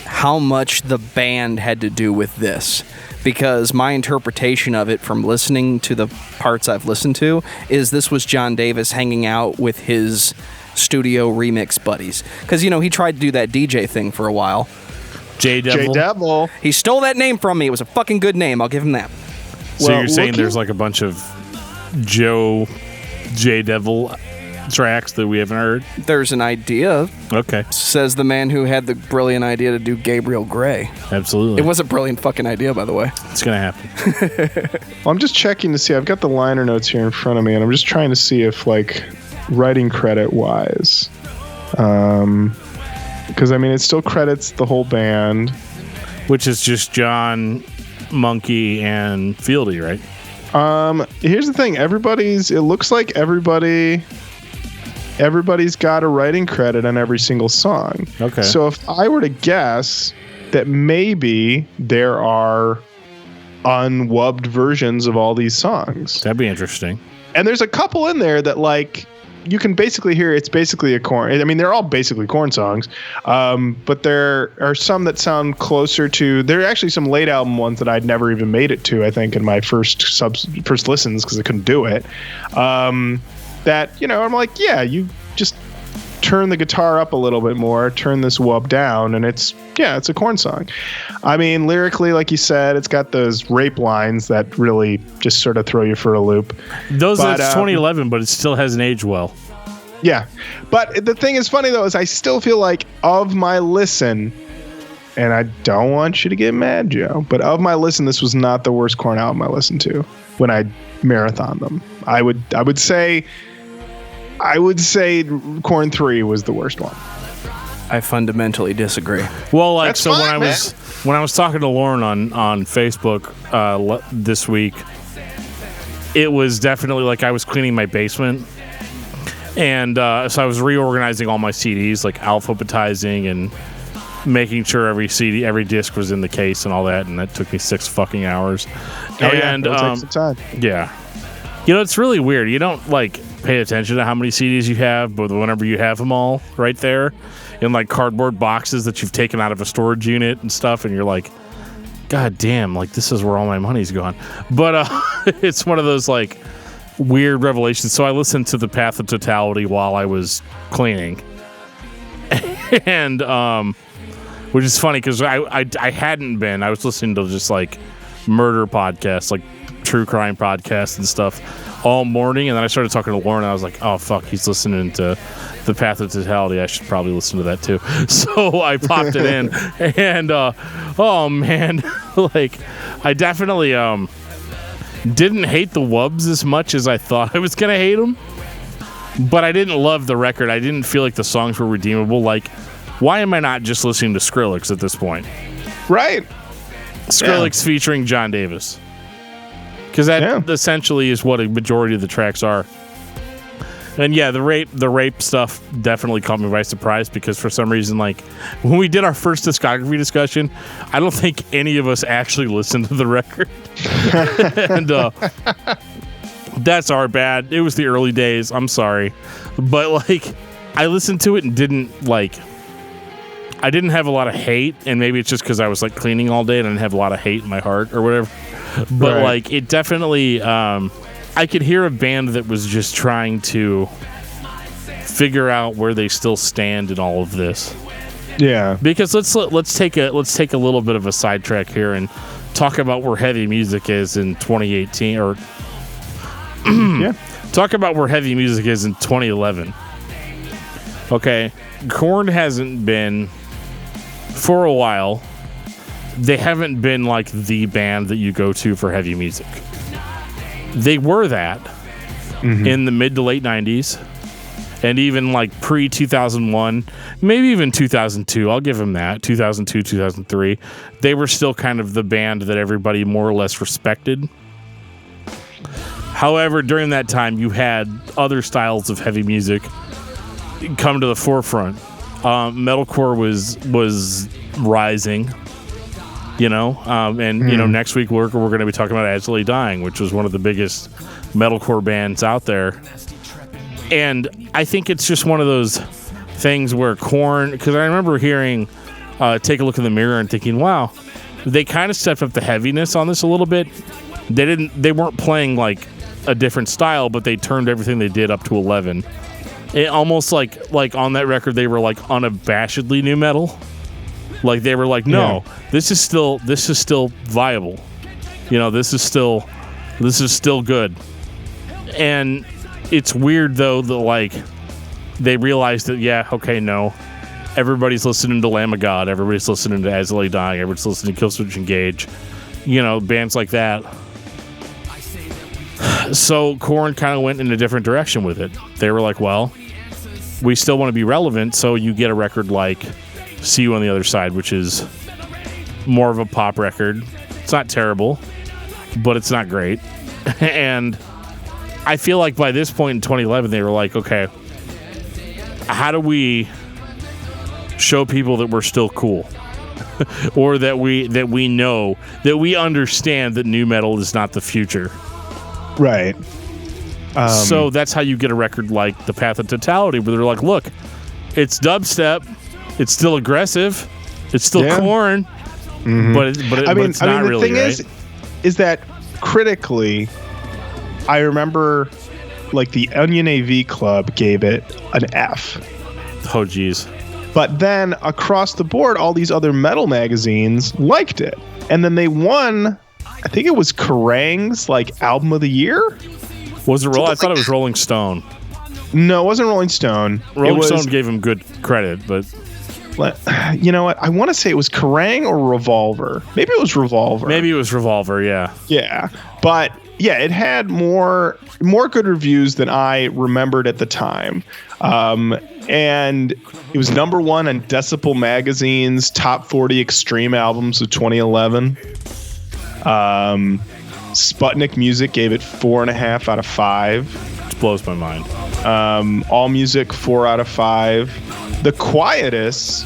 how much the band had to do with this, because my interpretation of it from listening to the parts I've listened to is this was John Davis hanging out with his studio remix buddies, because he tried to do that DJ thing for a while. J-Devil. He stole that name from me. It was a fucking good name, I'll give him that. So you're saying there's like a bunch of J-Devil tracks that we haven't heard? There's an idea. Okay. Says the man who had the brilliant idea to do Gabriel Gray. Absolutely. It was a brilliant fucking idea, by the way. It's going to happen. Well, I'm just checking to see. I've got the liner notes here in front of me, and I'm just trying to see if, like, writing credit-wise. Because, I mean, it still credits the whole band. Which is just John, Monkey, and Fieldy, right? Here's the thing. It looks like everybody's got a writing credit on every single song. Okay. So if I were to guess that maybe there are unwubbed versions of all these songs. That'd be interesting. And there's a couple in there that, like, you can basically hear it's basically a Korn. I mean, they're all basically Korn songs. But there are some that sound closer to, there are actually some late album ones that I'd never even made it to, I think, in my first listens because I couldn't do it. That, I'm like, yeah, you just turn the guitar up a little bit more, turn this wub down, and it's a Korn song. I mean, lyrically, like you said, it's got those rape lines that really just sort of throw you for a loop. It's 2011, but it still hasn't aged well. Yeah. But the thing is funny, though, is I still feel like of my listen, and I don't want you to get mad, Joe, but of my listen, this was not the worst Korn album I listened to when I marathoned them. I would say Korn 3 was the worst one. I fundamentally disagree. Well, like, That's so fine, when I was talking to Lorin on Facebook this week, it was definitely like I was cleaning my basement, And so I was reorganizing all my CDs, like alphabetizing and making sure every CD, every disc was in the case and all that, and that took me 6 fucking hours. And it'll take some time. Yeah. You know, it's really weird. You don't, like, pay attention to how many CDs you have, but whenever you have them all right there in, like, cardboard boxes that you've taken out of a storage unit and stuff, and you're like, God damn, like, this is where all my money's gone. But it's one of those, like, weird revelations. So I listened to The Path of Totality while I was cleaning. And, which is funny because I hadn't been. I was listening to just like murder podcasts, like true crime podcasts and stuff all morning. And then I started talking to Lorin and I was like, oh, fuck, he's listening to The Path of Totality. I should probably listen to that too. So I popped it in and, oh man, like I definitely didn't hate the Wubs as much as I thought I was going to hate them. But I didn't love the record. I didn't feel like the songs were redeemable. Like, why am I not just listening to Skrillex at this point? Right. Skrillex featuring John Davis. Because that essentially is what a majority of the tracks are. And yeah, the rape stuff definitely caught me by surprise because for some reason, like, when we did our first discography discussion, I don't think any of us actually listened to the record. And that's our bad. It was the early days. I'm sorry. But, like, I listened to it and didn't, like... I didn't have a lot of hate, and maybe it's just because I was like cleaning all day and I didn't have a lot of hate in my heart or whatever. But like, it definitely, I could hear a band that was just trying to figure out where they still stand in all of this. Yeah. Because let's take a little bit of a sidetrack here and talk about where heavy music is in 2018, or talk about where heavy music is in 2011. Okay, Korn hasn't been. For a while, they haven't been like the band that you go to for heavy music. They were that in the mid to late 90s and even like pre-2001, maybe even 2002. I'll give them that. 2002, 2003. They were still kind of the band that everybody more or less respected. However, during that time, you had other styles of heavy music come to the forefront. Metalcore was rising, you know, and you know, next week we're going to be talking about As I Lay Dying, which was one of the biggest metalcore bands out there. And I think it's just one of those things where Korn, because I remember hearing Take a Look in the Mirror and thinking, wow, they kind of stepped up the heaviness on this a little bit. They weren't playing like a different style, but they turned everything they did up to 11. It almost like on that record they were like unabashedly new metal. Like they were like, no, this is still viable. You know, this is still good. And it's weird though that like they realized that no, everybody's listening to Lamb of God, everybody's listening to As I Lay Dying, everybody's listening to Killswitch Engage, you know, bands like that. So Korn kind of went in a different direction with it. They were like, well, we still want to be relevant, so you get a record like See You on the Other Side, which is more of a pop record. It's not terrible, but it's not great. And I feel like by this point in 2011, they were like, okay, how do we show people that we're still cool? Or that we know, that we understand that nu metal is not the future. Right. So that's how you get a record like The Path of Totality, where they're like, look, it's dubstep, it's still aggressive, it's still Korn, but it's not really, right? The thing is that critically, I remember like the Onion AV Club gave it an F. Oh, geez. But then across the board, all these other metal magazines liked it. And then they won... I think it was Kerrang's like album of the year. Was it I thought it was Rolling Stone. No, it wasn't Rolling Stone. Rolling Stone gave him good credit, but you know what? I want to say it was Kerrang or Revolver. Maybe it was Revolver. Yeah. Yeah, but yeah, it had more good reviews than I remembered at the time. And it was number one on Decibel Magazine's Top 40 Extreme Albums of 2011. Sputnik Music gave it 4.5 out of 5. Which blows my mind. All Music 4 out of 5. The Quietus,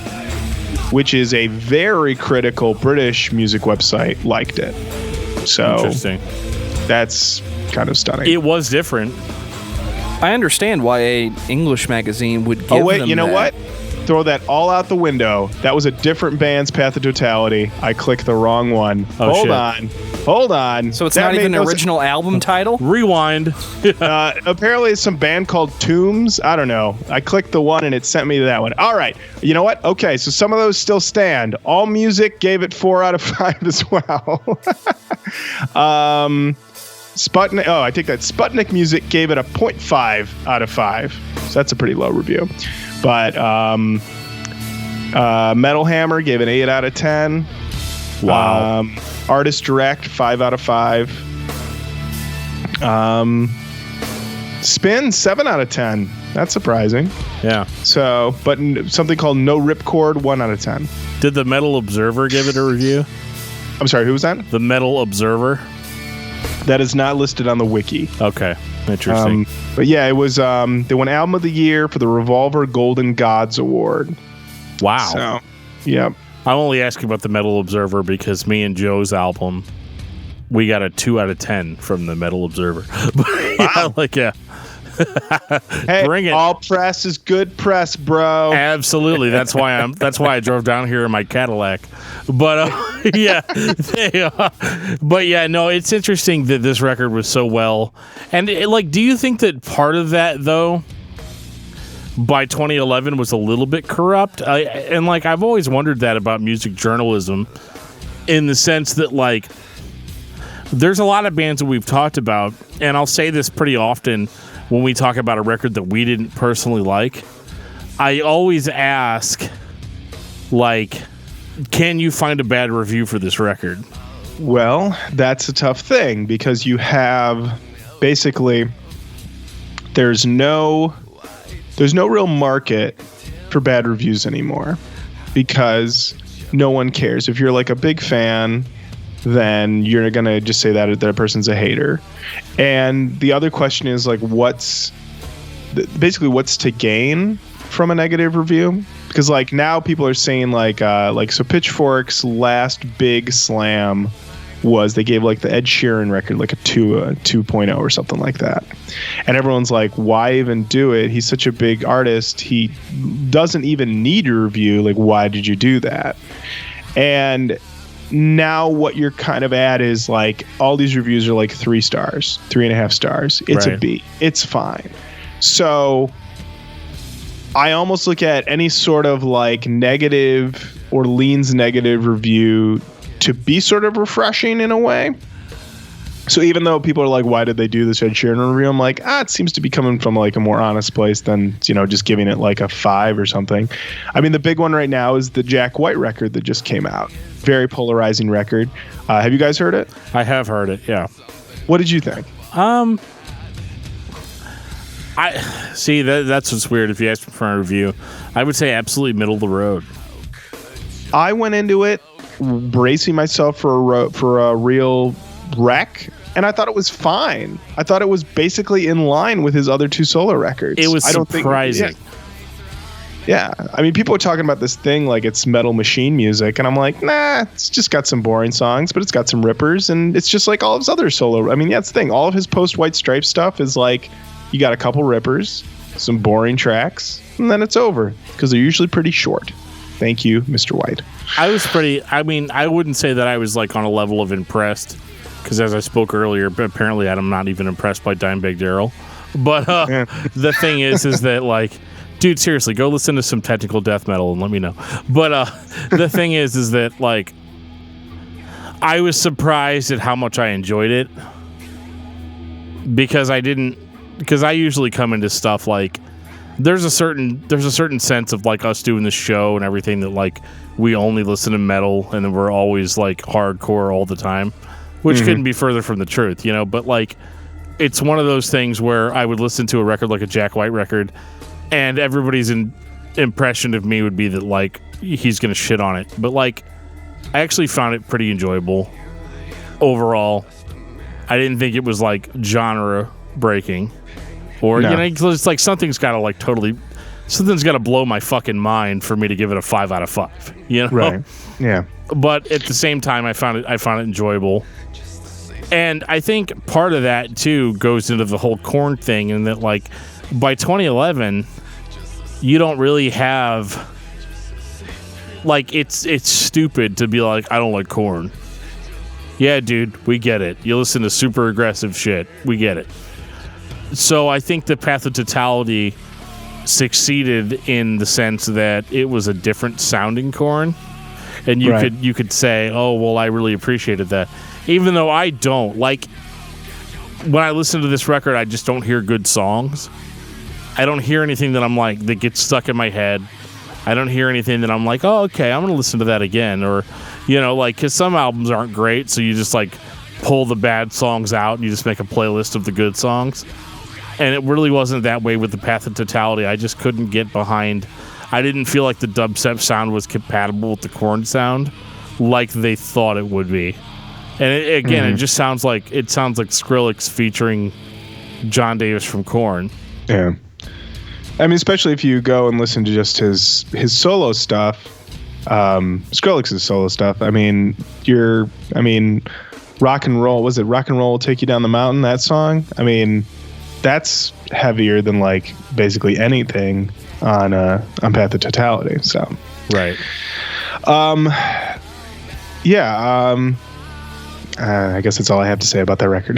which is a very critical British music website, liked it. So Interesting. That's kind of stunning. It was different. I understand why a English magazine would give them you know that. what? Throw that all out the window. That was a different band's Path of Totality. I clicked the wrong one. Hold on. So it's That not made even no an original album title? Rewind. Apparently it's some band called Tombs. I don't know. I clicked the one and it sent me to that one. All right. You know what? Okay, so some of those still stand. All Music gave it 4 out of 5 as well. Sputnik. Oh, I take that. Sputnik Music gave it a 0.5 out of 5. So that's a pretty low review. But Metal Hammer gave it 8 out of 10. Wow. Artist Direct 5 out of 5. Spin 7 out of 10. That's surprising. Yeah. So, but something called No Ripcord 1 out of 10. Did the Metal Observer give it a review? I'm sorry, who was that? The Metal Observer? That is not listed on the wiki. Okay. Interesting. But yeah, it was they won Album of the Year for the Revolver Golden Gods Award. Wow. So, yeah. I'm only asking about the Metal Observer because me and Joe's album, we got a 2 out of 10 from the Metal Observer. Yeah. Hey, Bring it. All press is good press, bro. Absolutely. That's why I drove down here in my Cadillac. But yeah. But yeah, no, it's interesting that this record was so well. And do you think that part of that though by 2011 was a little bit corrupt? I've always wondered that about music journalism in the sense that there's a lot of bands that we've talked about, and I'll say this pretty often when we talk about a record that we didn't personally like. I always ask, can you find a bad review for this record? Well, that's a tough thing because you have basically there's no real market for bad reviews anymore because no one cares. If you're a big fan, then you're going to just say that a person's a hater. And the other question is what's to gain from a negative review? Because now people are saying so Pitchfork's last big slam was they gave the Ed Sheeran record a 2.0 or something like that. And everyone's why even do it? He's such a big artist. He doesn't even need a review. Why did you do that? And now what you're kind of at is all these reviews are 3 stars, 3.5 stars. It's right. A B. It's fine. So I almost look at any sort of negative or leans negative review to be sort of refreshing in a way. So even though people are why did they do this Ed Sheeran review? I'm it seems to be coming from a more honest place than, just giving it a 5 or something. I mean, the big one right now is the Jack White record that just came out. Very polarizing record. Have you guys heard it? I have heard it, yeah. What did you think? I see that's what's weird. If you ask me for a review, I would say absolutely middle of the road. I went into it bracing myself for a real wreck, and I thought it was fine. I thought it was basically in line with his other 2 solo records. It was surprising. Yeah. I mean, people are talking about this thing it's Metal Machine music, and I'm nah, it's just got some boring songs, but it's got some rippers, and it's just all of his other solo. I mean, that's the thing. All of his post-White Stripes stuff is you got a couple rippers, some boring tracks, and then it's over, because they're usually pretty short. Thank you, Mr. White. I wouldn't say that I was on a level of impressed, because as I spoke earlier, apparently I'm not even impressed by Dimebag Darrell. But the thing is that dude, seriously, go listen to some technical death metal and let me know. But the thing is that I was surprised at how much I enjoyed it, because I usually come into stuff there's a certain sense of us doing this show and everything that we only listen to metal and then we're always hardcore all the time, which couldn't be further from the truth, but it's one of those things where I would listen to a record like a Jack White record and everybody's impression of me would be that he's gonna shit on it, but I actually found it pretty enjoyable overall. I didn't think it was genre breaking. Or, No. it's like something's got to blow my fucking mind for me to give it a 5 out of 5. Right. Yeah. But at the same time, I found it enjoyable. And I think part of that too goes into the whole Korn thing, and that like by 2011, you don't really have like it's stupid to be like, I don't like Korn. Yeah, dude, we get it. You listen to super aggressive shit. We get it. So I think the Path of Totality succeeded in the sense that it was a different sounding Korn, and you could say, oh well, I really appreciated that, even though I don't. Like when I listen to this record, I just don't hear good songs. I don't hear anything that I'm like that gets stuck in my head. I don't hear anything that I'm like, oh okay, I'm gonna listen to that again, or like because some albums aren't great, so you just like pull the bad songs out and you just make a playlist of the good songs. And it really wasn't that way with the Path of Totality. I just couldn't get behind. I didn't feel like the dubstep sound was compatible with the Korn sound like they thought it would be. And it just sounds like Skrillex featuring John Davis from Korn. Yeah. I mean, especially if you go and listen to just his solo stuff, Skrillex's solo stuff. I mean, Rock and Roll, was it Rock and Roll Will Take You Down the Mountain, that song? I mean, that's heavier than like basically anything on Path of Totality. So right. I guess that's all I have to say about that record.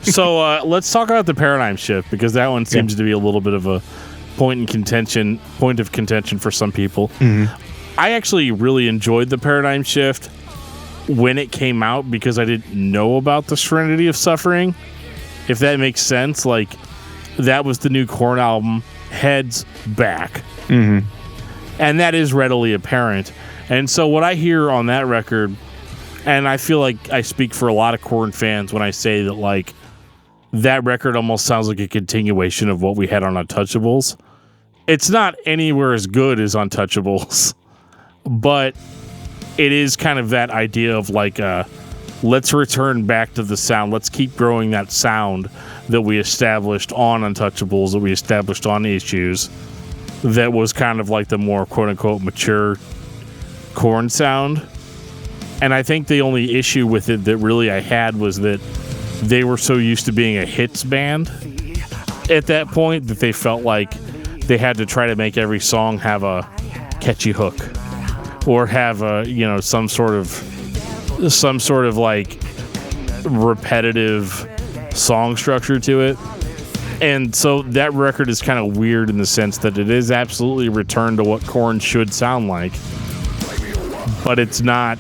So let's talk about the paradigm shift, because that one seems to be a little bit of a point of contention for some people. Mm-hmm. I actually really enjoyed the paradigm shift when it came out because I didn't know about the Serenity of Suffering. If that makes sense, like that was the new Korn album, Head's back. Mm-hmm. And that is readily apparent. And so what I hear on that record, and I feel like I speak for a lot of Korn fans when I say that like that record almost sounds like a continuation of what we had on Untouchables. It's not anywhere as good as Untouchables, but it is kind of that idea of like let's return back to the sound. Let's keep growing that sound that we established on Untouchables, that we established on Issues, that was kind of like the more quote-unquote mature Korn sound. And I think the only issue with it that really I had was that they were so used to being a hits band at that point that they felt like they had to try to make every song have a catchy hook or have a, some sort of like repetitive song structure to it. And so that record is kind of weird in the sense that it is absolutely a return to what Korn should sound like, but it's not.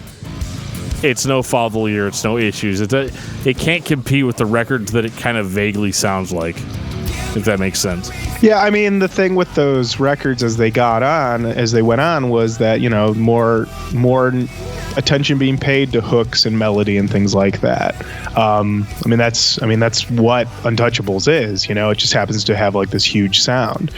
It's no Follow the Leader. It's no Issues. It can't compete with the records that it kind of vaguely sounds like, if that makes sense. Yeah, I mean, the thing with those records as they went on, was that, more attention being paid to hooks and melody and things like that. That's what Untouchables is. It just happens to have like this huge sound.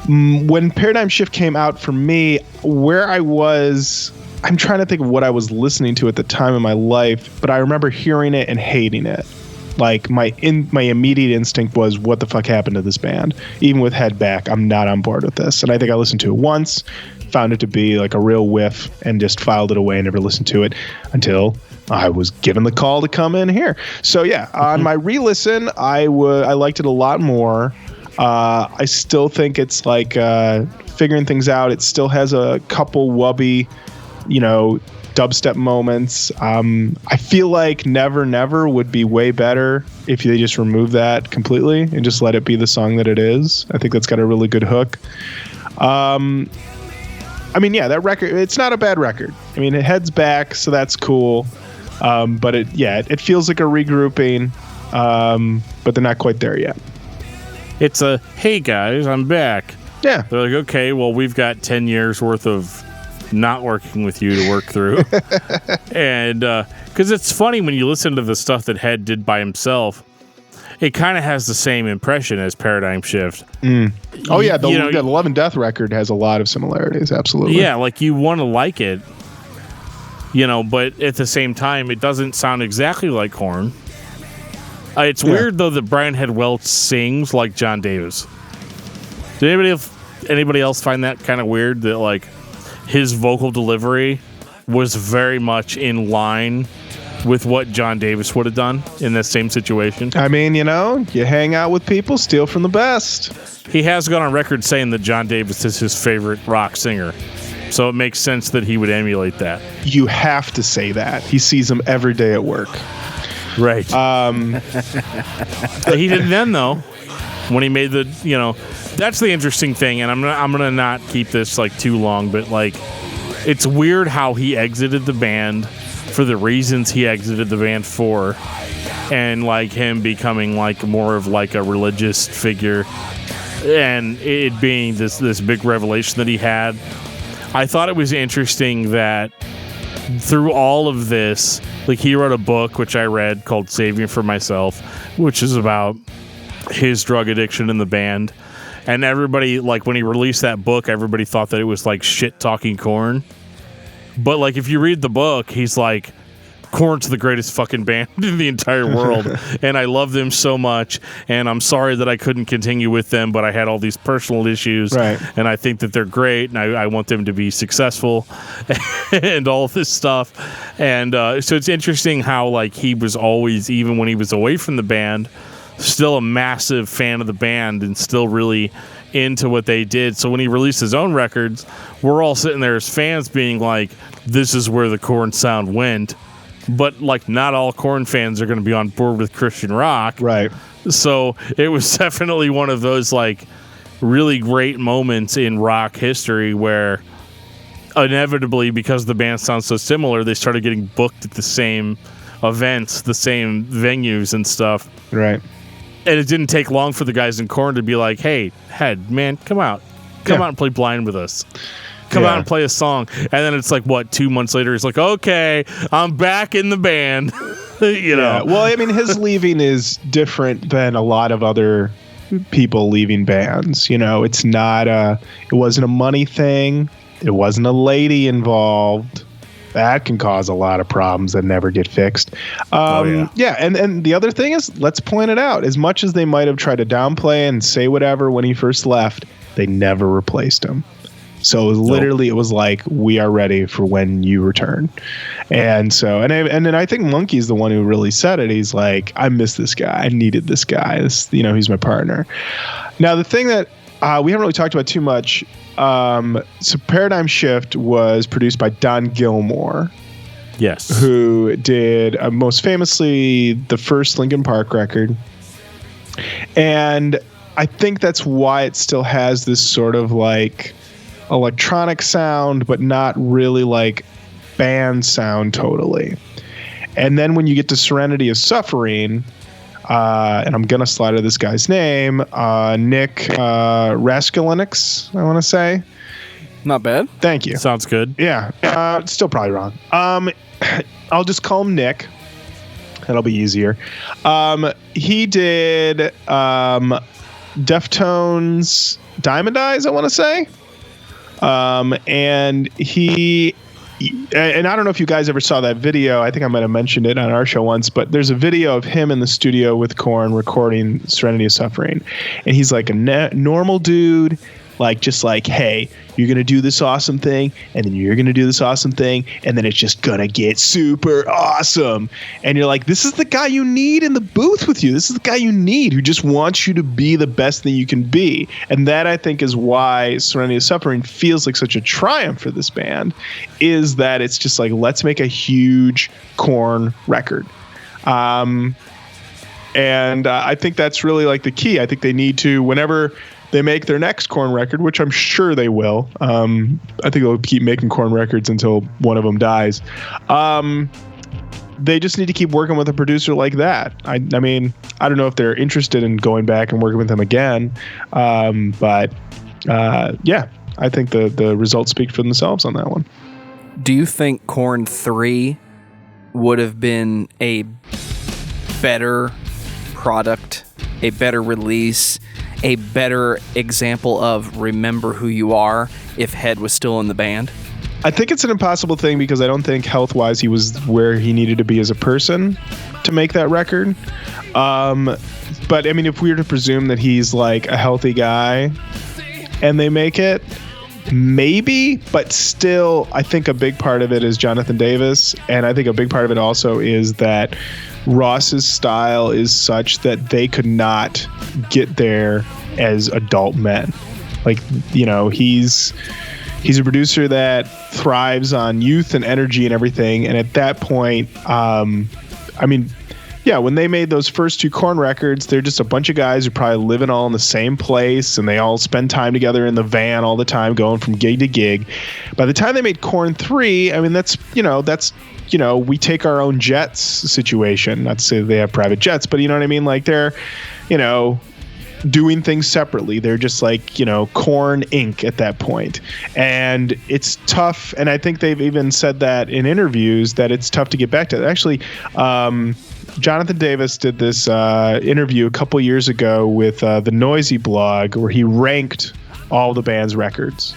When Paradigm Shift came out for me, where I was, I'm trying to think of what I was listening to at the time in my life, but I remember hearing it and hating it. Like my immediate instinct was, what the fuck happened to this band? Even with Head back, I'm not on board with this. And I think I listened to it once, found it to be like a real whiff, and just filed it away and never listened to it until I was given the call to come in here. So yeah, on my re-listen, I liked it a lot more. I still think it's like figuring things out. It still has a couple wubby, dubstep moments. I feel like Never Never would be way better if they just remove that completely and just let it be the song that it is. I think that's got a really good hook. That record, it's not a bad record. I mean, it Heads back, so that's cool. But it feels like a regrouping, but they're not quite there yet. It's a, hey guys, I'm back. Yeah. They're like, okay, well, we've got 10 years worth of not working with you to work through. And because it's funny when you listen to the stuff that Head did by himself, it kind of has the same impression as Paradigm Shift. Oh yeah, the Love and Death record has a lot of similarities. Absolutely. Yeah, like you want to like it, but at the same time, it doesn't sound exactly like Korn. It's weird though that Brian Head Welch sings like John Davis. Did anybody else find that kind of weird that like his vocal delivery was very much in line with what John Davis would have done in that same situation? I mean, you hang out with people, steal from the best. He has gone on record saying that John Davis is his favorite rock singer. So it makes sense that he would emulate that. You have to say that. He sees him every day at work. Right. He didn't then, though, when he made the, that's the interesting thing. And I'm gonna not keep this like too long, but like, it's weird how he exited the band for the reasons he exited the band for, and like him becoming like more of like a religious figure, and it being this big revelation that he had. I thought it was interesting that through all of this, like he wrote a book, which I read, called Saving for Myself, which is about his drug addiction in the band. And everybody, like when he released that book, everybody thought that it was like shit talking Korn. But like if you read the book, he's like, Korn's the greatest fucking band in the entire world, and I love them so much, and I'm sorry that I couldn't continue with them, but I had all these personal issues, right. And I think that they're great, and I want them to be successful, and all this stuff. And so it's interesting how like he was always, even when he was away from the band, still a massive fan of the band and still really into what they did. So when he released his own records, we're all sitting there as fans being like, this is where the Korn sound went. But like not all Korn fans are going to be on board with Christian rock. Right. So it was definitely one of those like really great moments in rock history where inevitably, because the band sounds so similar, they started getting booked at the same events, the same venues and stuff. Right. And it didn't take long for the guys in Korn to be like, hey, Head, man, come out and play Blind with us. Come out and play a song. And then it's like, 2 months later, he's like, okay, I'm back in the band. Yeah. Well, I mean, his leaving is different than a lot of other people leaving bands. It's not it wasn't a money thing. It wasn't a lady involved. That can cause a lot of problems that never get fixed. Yeah. And the other thing is, let's point it out. As much as they might have tried to downplay and say whatever when he first left, they never replaced him. So it was literally, it was like, we are ready for when you return. And so, and then I think Monkey's the one who really said it. He's like, I miss this guy. I needed this guy. He's my partner. Now, the thing that we haven't really talked about too much. So Paradigm Shift was produced by Don Gilmore. Yes. Who did most famously the first Linkin Park record. And I think that's why it still has this sort of like electronic sound, but not really like band sound totally. And then when you get to Serenity of Suffering, and I'm going to slaughter this guy's name, Nick Raskulinix, I want to say. Not bad. Thank you. Sounds good. Yeah. Still probably wrong. I'll just call him Nick. That'll be easier. He did Deftones Diamond Eyes, I want to say. And I don't know if you guys ever saw that video. I think I might have mentioned it on our show once, but there's a video of him in the studio with Korn recording Serenity of Suffering. And he's like a normal dude, like just like, hey, you're going to do this awesome thing, and then you're going to do this awesome thing, and then it's just going to get super awesome. And you're like, this is the guy you need in the booth with you. This is the guy you need who just wants you to be the best thing you can be. And that, I think, is why Serenity of Suffering feels like such a triumph for this band, is that it's just like, let's make a huge Korn record. And I think that's really like the key. I think they need to, whenever they make their next Korn record, which I'm sure they will. I think they'll keep making Korn records until one of them dies. They just need to keep working with a producer like that. I mean, I don't know if they're interested in going back and working with him again. But I think the results speak for themselves on that one. Do you think Korn 3 would have been a better product, a better release, a better example of remember who you are if Head was still in the band? I think it's an impossible thing because I don't think health-wise he was where he needed to be as a person. to make that record. But I mean, if we were to presume that he's like a healthy guy and they make it, maybe, but still, I think a big part of it is Jonathan Davis. And I think a big part of it also is that Ross's style is such that they could not get there as adult men. Like, you know, he's a producer that thrives on youth and energy and everything. And at that point, I mean, yeah, when they made those first two Korn records, they're just a bunch of guys who probably living all in the same place, and they all spend time together in the van all the time, going from gig to gig. By the time they made Korn 3, I mean, that's we take our own jets situation. Not to say that they have private jets, but you know what I mean? Like, they're, you know, doing things separately. They're just like, you know, Korn Inc. at that point. And it's tough. And I think they've even said that in interviews, that it's tough to get back to that. Actually, Jonathan Davis did this interview a couple years ago with the Noisy blog, where he ranked all the band's records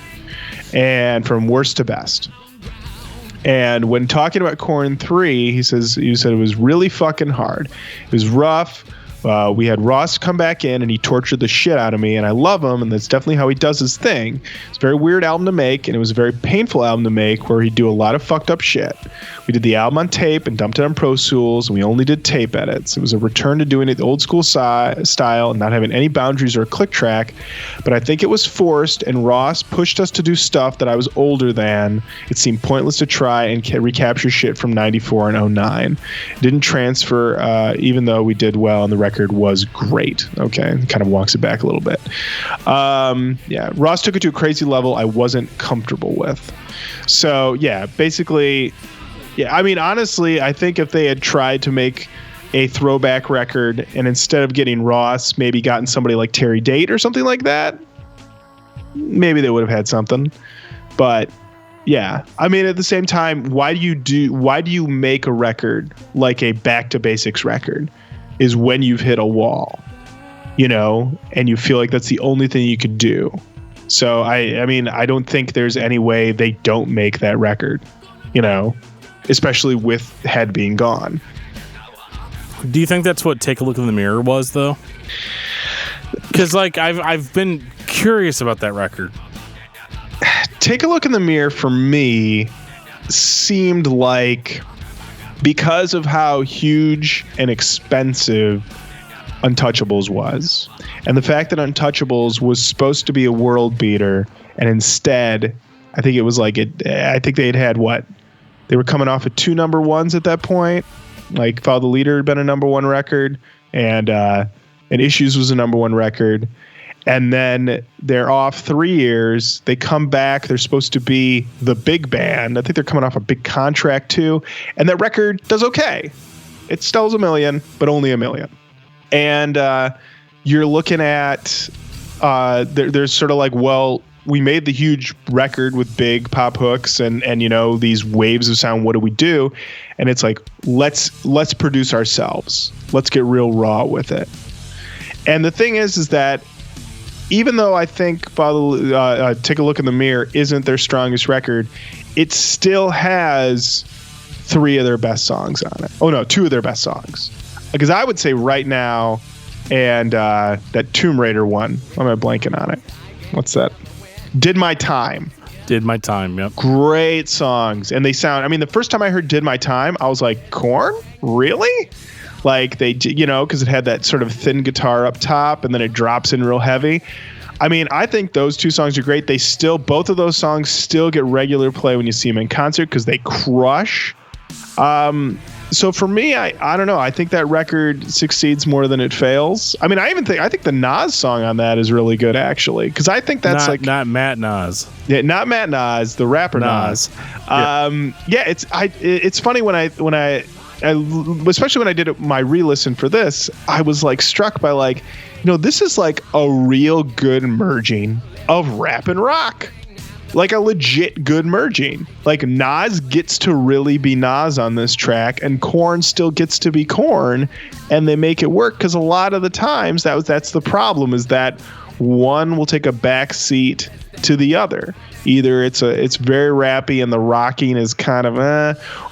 and from worst to best. And when talking about Korn 3, he said it was really fucking hard. It was rough. We had Ross come back in and he tortured the shit out of me, and I love him, and that's definitely how he does his thing. It's a very weird album to make, and it was a very painful album to make, where he'd do a lot of fucked up shit. We did the album on tape and dumped it on Pro Tools, and we only did tape edits. It was a return to doing it the old school style and not having any boundaries or a click track, but I think it was forced, and Ross pushed us to do stuff that I was older than. It seemed pointless to try and recapture shit from 94 and 09. It didn't transfer, even though we did well, and the record was great. Okay, kind of walks it back a little bit. Yeah, Ross took it to a crazy level I wasn't comfortable with. So yeah, basically, yeah, I mean, honestly, I think if they had tried to make a throwback record, and instead of getting Ross, maybe gotten somebody like Terry Date or something like that, maybe they would have had something. But yeah, I mean, at the same time, why do you make a record like a Back to Basics record? Is when you've hit a wall, you know, and you feel like that's the only thing you could do. So I mean, I don't think there's any way they don't make that record, you know, especially with Head being gone. Do you think that's what Take a Look in the Mirror was, though? Because like I've been curious about that record. Take a Look in the Mirror for me seemed like, because of how huge and expensive Untouchables was, and the fact that Untouchables was supposed to be a world beater, and instead, I think it was like I think they had what? They were coming off of 2 number ones at that point. Like Follow the Leader had been a number 1 record, and Issues was a number 1 record. And then they're off 3 years. They come back. They're supposed to be the big band. I think they're coming off a big contract too. And that record does okay. It sells 1 million, but only 1 million. And you're looking at there's sort of like, well, we made the huge record with big pop hooks and you know, these waves of sound. What do we do? And it's like, let's produce ourselves. Let's get real raw with it. And the thing is that, even though I think Take a Look in the Mirror isn't their strongest record, it still has 3 of their best songs on it. Oh, no, 2 of their best songs. Because I would say Right Now and that Tomb Raider one. Why am I blanking on it? What's that? Did My Time. Did My Time, yep. Great songs. And they sound, I mean, the first time I heard Did My Time, I was like, Korn? Really? Like they, you know, because it had that sort of thin guitar up top and then it drops in real heavy. I mean, I think those 2 songs are great. Both of those songs still get regular play when you see them in concert because they crush. So for me, I don't know. I think that record succeeds more than it fails. I mean, I think the Naas song on that is really good actually, because I think that's not Matt Naas. Yeah, not Matt Naas, the rapper Naas. Yeah, it's funny when I especially when I did my re-listen for this, I was like struck by like, you know, this is like a real good merging of rap and rock, like a legit good merging. Like Nas gets to really be Nas on this track, and Korn still gets to be Korn, and they make it work. Because a lot of the times that's the problem, is that one will take a back seat to the other. Either it's very rappy and the rocking is kind of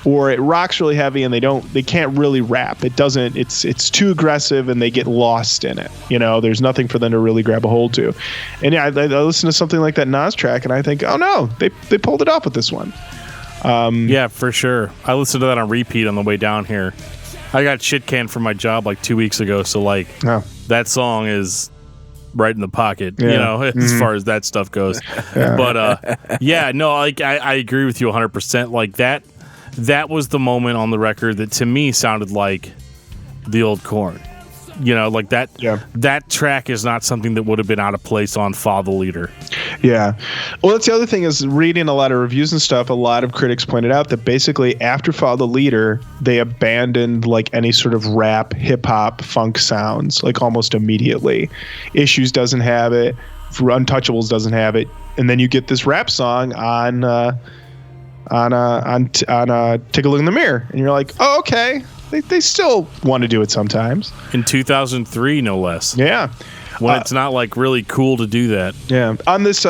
or it rocks really heavy and they can't really rap. It's too aggressive and they get lost in it. There's nothing for them to really grab a hold to. And yeah, I listen to something like that Naas track and I think, oh no, they pulled it off with this one. Yeah, for sure. I listened to that on repeat on the way down here. I got shit canned from my job like 2 weeks ago, so that song is right in the pocket, as far as that stuff goes. Yeah. But I agree with you 100%. Like that was the moment on the record that to me sounded like the old Korn. Like that. Yeah. That track is not something that would have been out of place on Follow the Leader. Yeah. Well, that's the other thing is reading a lot of reviews and stuff. A lot of critics pointed out that basically after Follow the Leader, they abandoned like any sort of rap, hip hop, funk sounds like almost immediately. Issues doesn't have it. Untouchables doesn't have it. And then you get this rap song on Take a Look in the Mirror, and you're like, oh, okay. They still want to do it sometimes. In 2003, no less. Yeah. When it's not like really cool to do that. Yeah. On this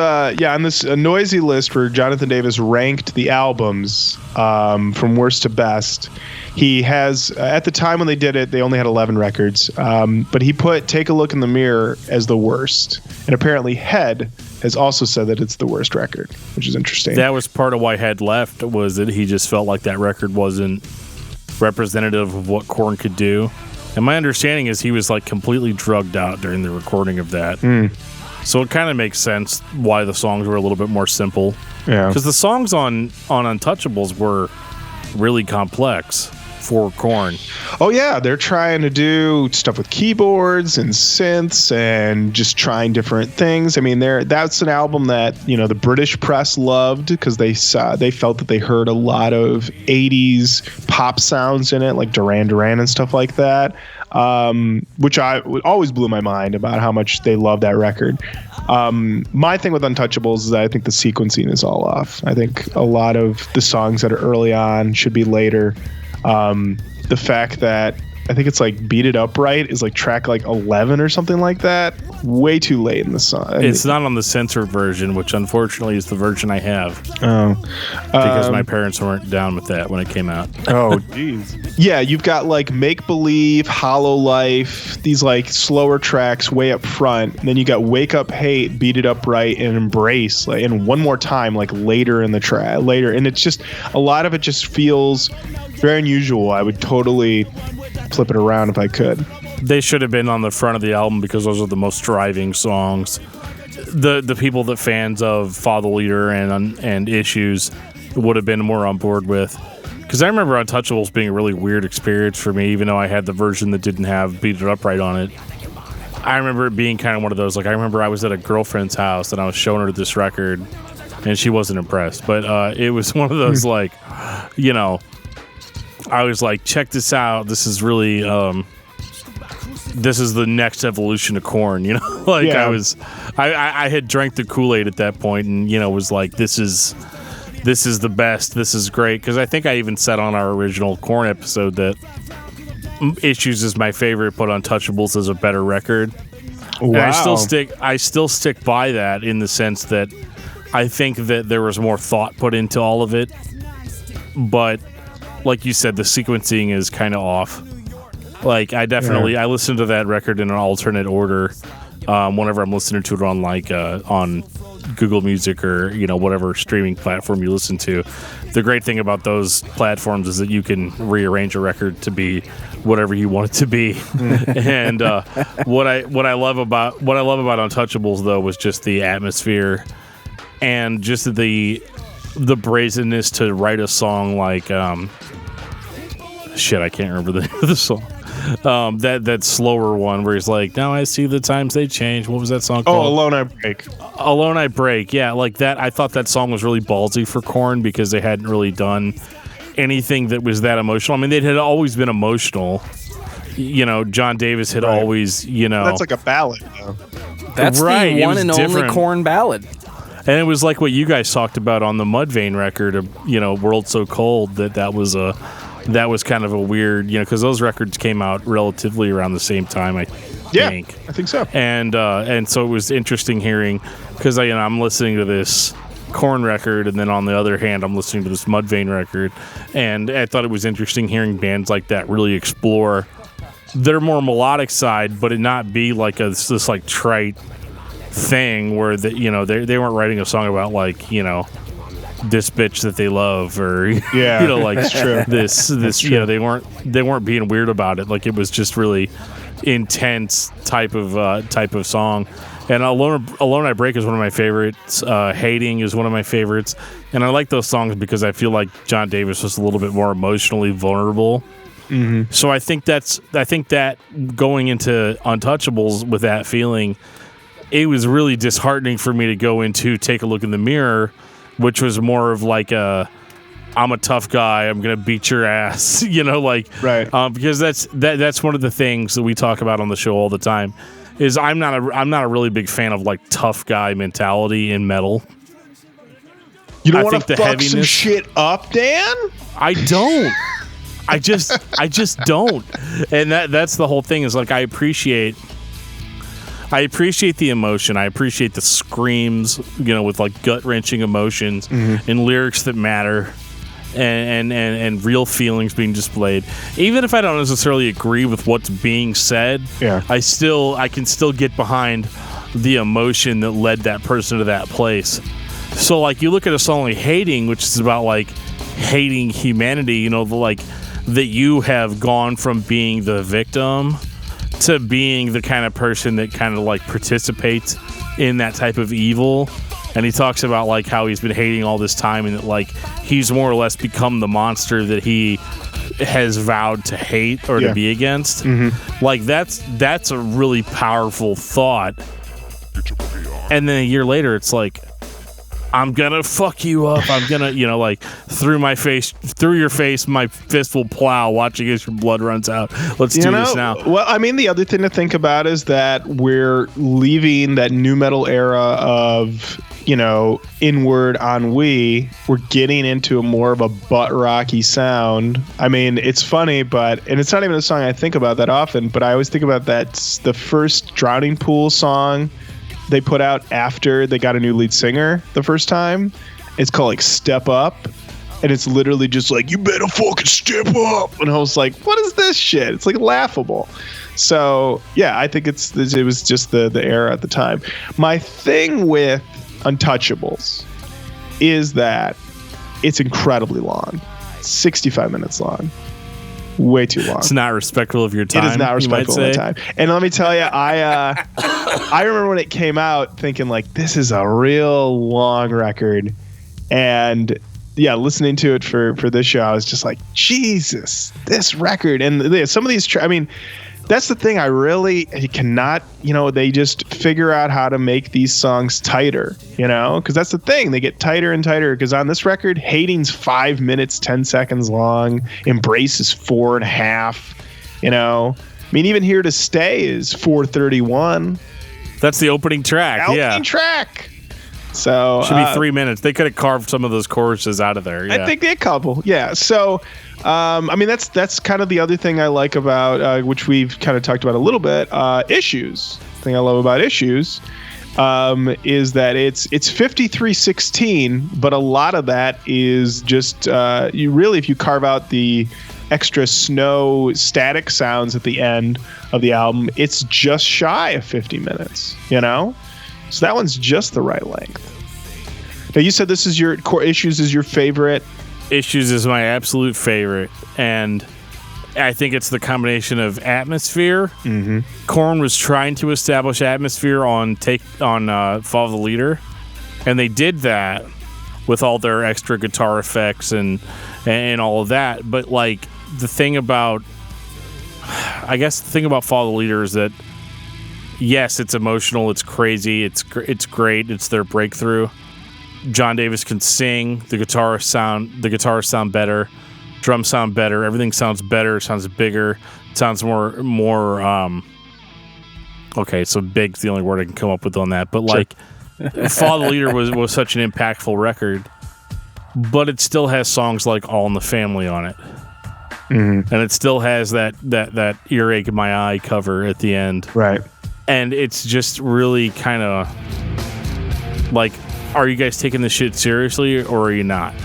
noisy list where Jonathan Davis ranked the albums from worst to best, he has at the time when they did it, they only had 11 records. But he put Take a Look in the Mirror as the worst, and apparently Head has also said that it's the worst record, which is interesting. That was part of why Head left, was that he just felt like that record wasn't representative of what Korn could do. And my understanding is he was like completely drugged out during the recording of that. So it kind of makes sense why the songs were a little bit more simple. Yeah. Because the songs on Untouchables were really complex for Korn. Oh yeah, they're trying to do stuff with keyboards and synths and just trying different things. I mean, that's an album that the British press loved because they felt that they heard a lot of 80s pop sounds in it, like Duran Duran and stuff like that, which always blew my mind about how much they love that record. My thing with Untouchables is that I think the sequencing is all off. I think a lot of the songs that are early on should be later. The fact that I think it's like Beat It Upright is like track like 11 or something like that. Way too late in the song. It's not on the censored version, which unfortunately is the version I have. Oh. Because my parents weren't down with that when it came out. Oh, jeez. Yeah, you've got like Make Believe, Hollow Life, these like slower tracks way up front. And then you got Wake Up Hate, Beat It Upright, and Embrace, like, and One More Time, like later in the track. And it's just, a lot of it just feels very unusual. I would totally flip it around if I could. They should have been on the front of the album because those are the most driving songs. The people that fans of Follow the Leader and Issues would have been more on board with. Because I remember Untouchables being a really weird experience for me, even though I had the version that didn't have Beat It Upright on it. I remember it being kind of one of those, like, I remember I was at a girlfriend's house and I was showing her this record and she wasn't impressed. But it was one of those, like, I was like, check this out. This is really, this is the next evolution of Korn, Like, yeah. I had drank the Kool-Aid at that point and, was like, this is the best. This is great. Because I think I even said on our original Korn episode that Issues is my favorite, but Untouchables is a better record. Wow. And I still stick by that in the sense that I think that there was more thought put into all of it. But like you said, the sequencing is kind of off. Like, I listen to that record in an alternate order whenever I'm listening to it on on Google Music or whatever streaming platform you listen to. The great thing about those platforms is that you can rearrange a record to be whatever you want it to be. And what I love about Untouchables though was just the atmosphere and just the brazenness to write a song like I can't remember the name of the song. That slower one where he's like, now I see the times they change. What was that song called? Oh, Alone I Break. Alone I Break. Yeah, like that. I thought that song was really ballsy for Korn because they hadn't really done anything that was that emotional. I mean, they had always been emotional. John Davis had always, That's like a ballad, though. That's right, the one and only Korn ballad. And it was like what you guys talked about on the Mudvayne record of, World So Cold, that was kind of a weird, because those records came out relatively around the same time. think. I think so. And so it was interesting hearing, because I'm listening to this Korn record, and then on the other hand, I'm listening to this Mudvayne record, and I thought it was interesting hearing bands like that really explore their more melodic side, but it not be like this like trite thing where they weren't writing a song about like this bitch that they love, or like that's true. this they weren't being weird about it. Like, it was just really intense type of song. And Alone I Break is one of my favorites. Hating is one of my favorites, and I like those songs because I feel like John Davis was a little bit more emotionally vulnerable. Mm-hmm. So I think that going into Untouchables with that feeling, it was really disheartening for me to go into Take a Look in the Mirror, which was more of like I'm a tough guy, I'm gonna beat your ass, right. Because that's one of the things that we talk about on the show all the time. Is I'm not a really big fan of like tough guy mentality in metal. You don't want to fuck some shit up, Dan? I don't. I just don't. And that's the whole thing, is like I appreciate the emotion. I appreciate the screams, with like gut-wrenching emotions and lyrics that matter. And real feelings being displayed, even if I don't necessarily agree with what's being said. Yeah, I can still get behind the emotion that led that person to that place. So like you look at a song like Hating, which is about like hating humanity, like that you have gone from being the victim to being the kind of person that kind of like participates in that type of evil. And he talks about like how he's been hating all this time, and that like he's more or less become the monster that he has vowed to hate or to be against. Mm-hmm. Like that's a really powerful thought. And then a year later, it's like, I'm gonna fuck you up. I'm gonna, like through your face, my fist will plow. Watch as your blood runs out. Let's do this now. Well, I mean, the other thing to think about is that we're leaving that nu metal era of, inward ennui. We're getting into a more of a butt rocky sound. I mean, it's funny, and it's not even a song I think about that often, but I always think about the first Drowning Pool song they put out after they got a new lead singer the first time. It's called like Step Up, and it's literally just like, you better fucking step up. And I was like, what is this shit? It's like laughable. So yeah, I think it was just the era at the time. My thing with Untouchables is that it's incredibly long. 65 minutes long. Way too long. It's not respectful of your time. It is not respectful of my time. And let me tell you, I remember when it came out thinking like, this is a real long record. And yeah, listening to it for this show, I was just like, Jesus, this record. And some of these, that's the thing. You cannot, they just figure out how to make these songs tighter, because that's the thing. They get tighter and tighter, because on this record, Hating's 5 minutes, 10 seconds long. Embrace is 4.5, even Here to Stay is 4:31. That's the opening track. Opening track. So should be 3 minutes. They could have carved some of those choruses out of there. Yeah. I think a couple. Yeah. So, that's kind of the other thing I like about, which we've kind of talked about a little bit. Issues. The thing I love about Issues is that it's 53:16, but a lot of that is just if you carve out the extra snow static sounds at the end of the album, it's just shy of 50 minutes. So that one's just the right length. Now, you said this is your core. Issues is your favorite. Issues is my absolute favorite, and I think it's the combination of atmosphere. Mm-hmm. Korn was trying to establish atmosphere on Follow the Leader, and they did that with all their extra guitar effects and all of that. But like the thing about Follow the Leader is that, yes, it's emotional, it's crazy, it's great, it's their breakthrough. John Davis can sing, the guitars sound better, drums sound better, everything sounds better, sounds bigger, sounds more okay, so big's the only word I can come up with on that. But like Follow the Leader was such an impactful record, but it still has songs like All in the Family on it. and it still has that earache in my eye cover at the end. Right. And it's just really kind of like, are you guys taking this shit seriously or are you not?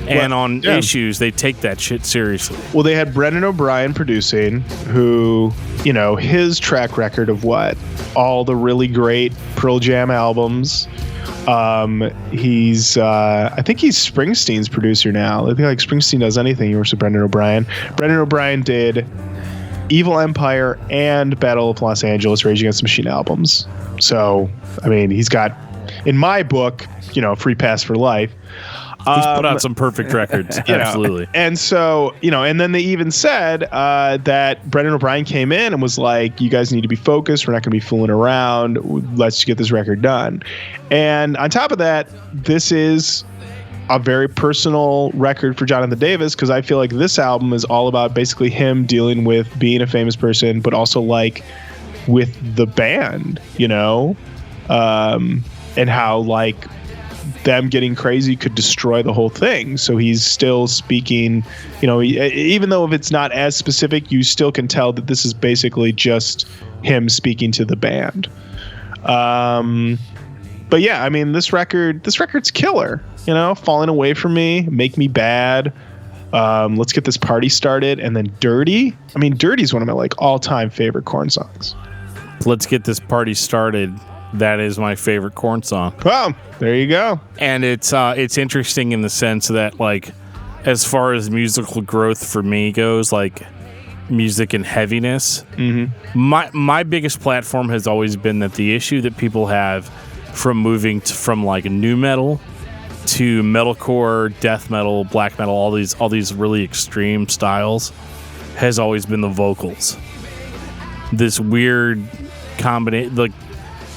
And on Issues, they take that shit seriously. Well, they had Brendan O'Brien producing, who, his track record of all the really great Pearl Jam albums. He's I think he's Springsteen's producer now. I think like Springsteen does anything. He works with Brendan O'Brien. Brendan O'Brien did Evil Empire and Battle of Los Angeles Rage Against the Machine albums. So, I mean, he's got, in my book, free pass for life. He's put out some perfect records. Absolutely. And so, and then they even said that Brendan O'Brien came in and was like, you guys need to be focused. We're not going to be fooling around. Let's just get this record done. And on top of that, this is a very personal record for Jonathan Davis, because I feel like this album is all about basically him dealing with being a famous person, but also like with the band, and how like them getting crazy could destroy the whole thing. So he's still speaking, even though if it's not as specific, you still can tell that this is basically just him speaking to the band. But yeah, I mean, this record's killer, Falling Away From Me, Make Me Bad, Let's Get This Party Started, and then Dirty. I mean, Dirty is one of my like all-time favorite Korn songs. Let's Get This Party Started. That is my favorite Korn song. Well, there you go. And it's interesting in the sense that, like, as far as musical growth for me goes, like music and heaviness, my biggest platform has always been that the issue that people have from moving from like new metal to metalcore, death metal, black metal, all these really extreme styles, has always been the vocals. This weird combination, like,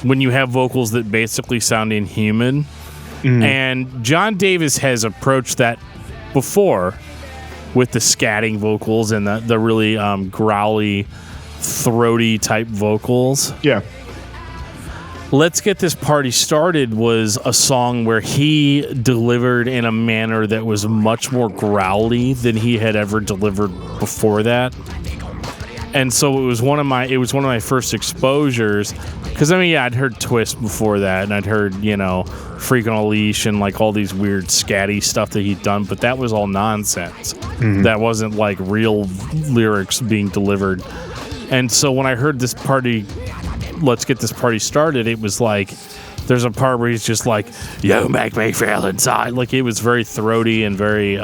when you have vocals that basically sound inhuman. And John Davis has approached that before with the scatting vocals and the really growly, throaty type vocals. Yeah. Let's Get This Party Started was a song where he delivered in a manner that was much more growly than he had ever delivered before that. And so it was one of my first exposures, because I mean, yeah, I'd heard Twist before that, and I'd heard, Freak on a Leash and like all these weird scatty stuff that he'd done, but that was all nonsense. That wasn't like real lyrics being delivered. And so when I heard this party, Let's Get This Party Started, it was like, there's a part where he's just like, you make me feel inside. Like, it was very throaty and very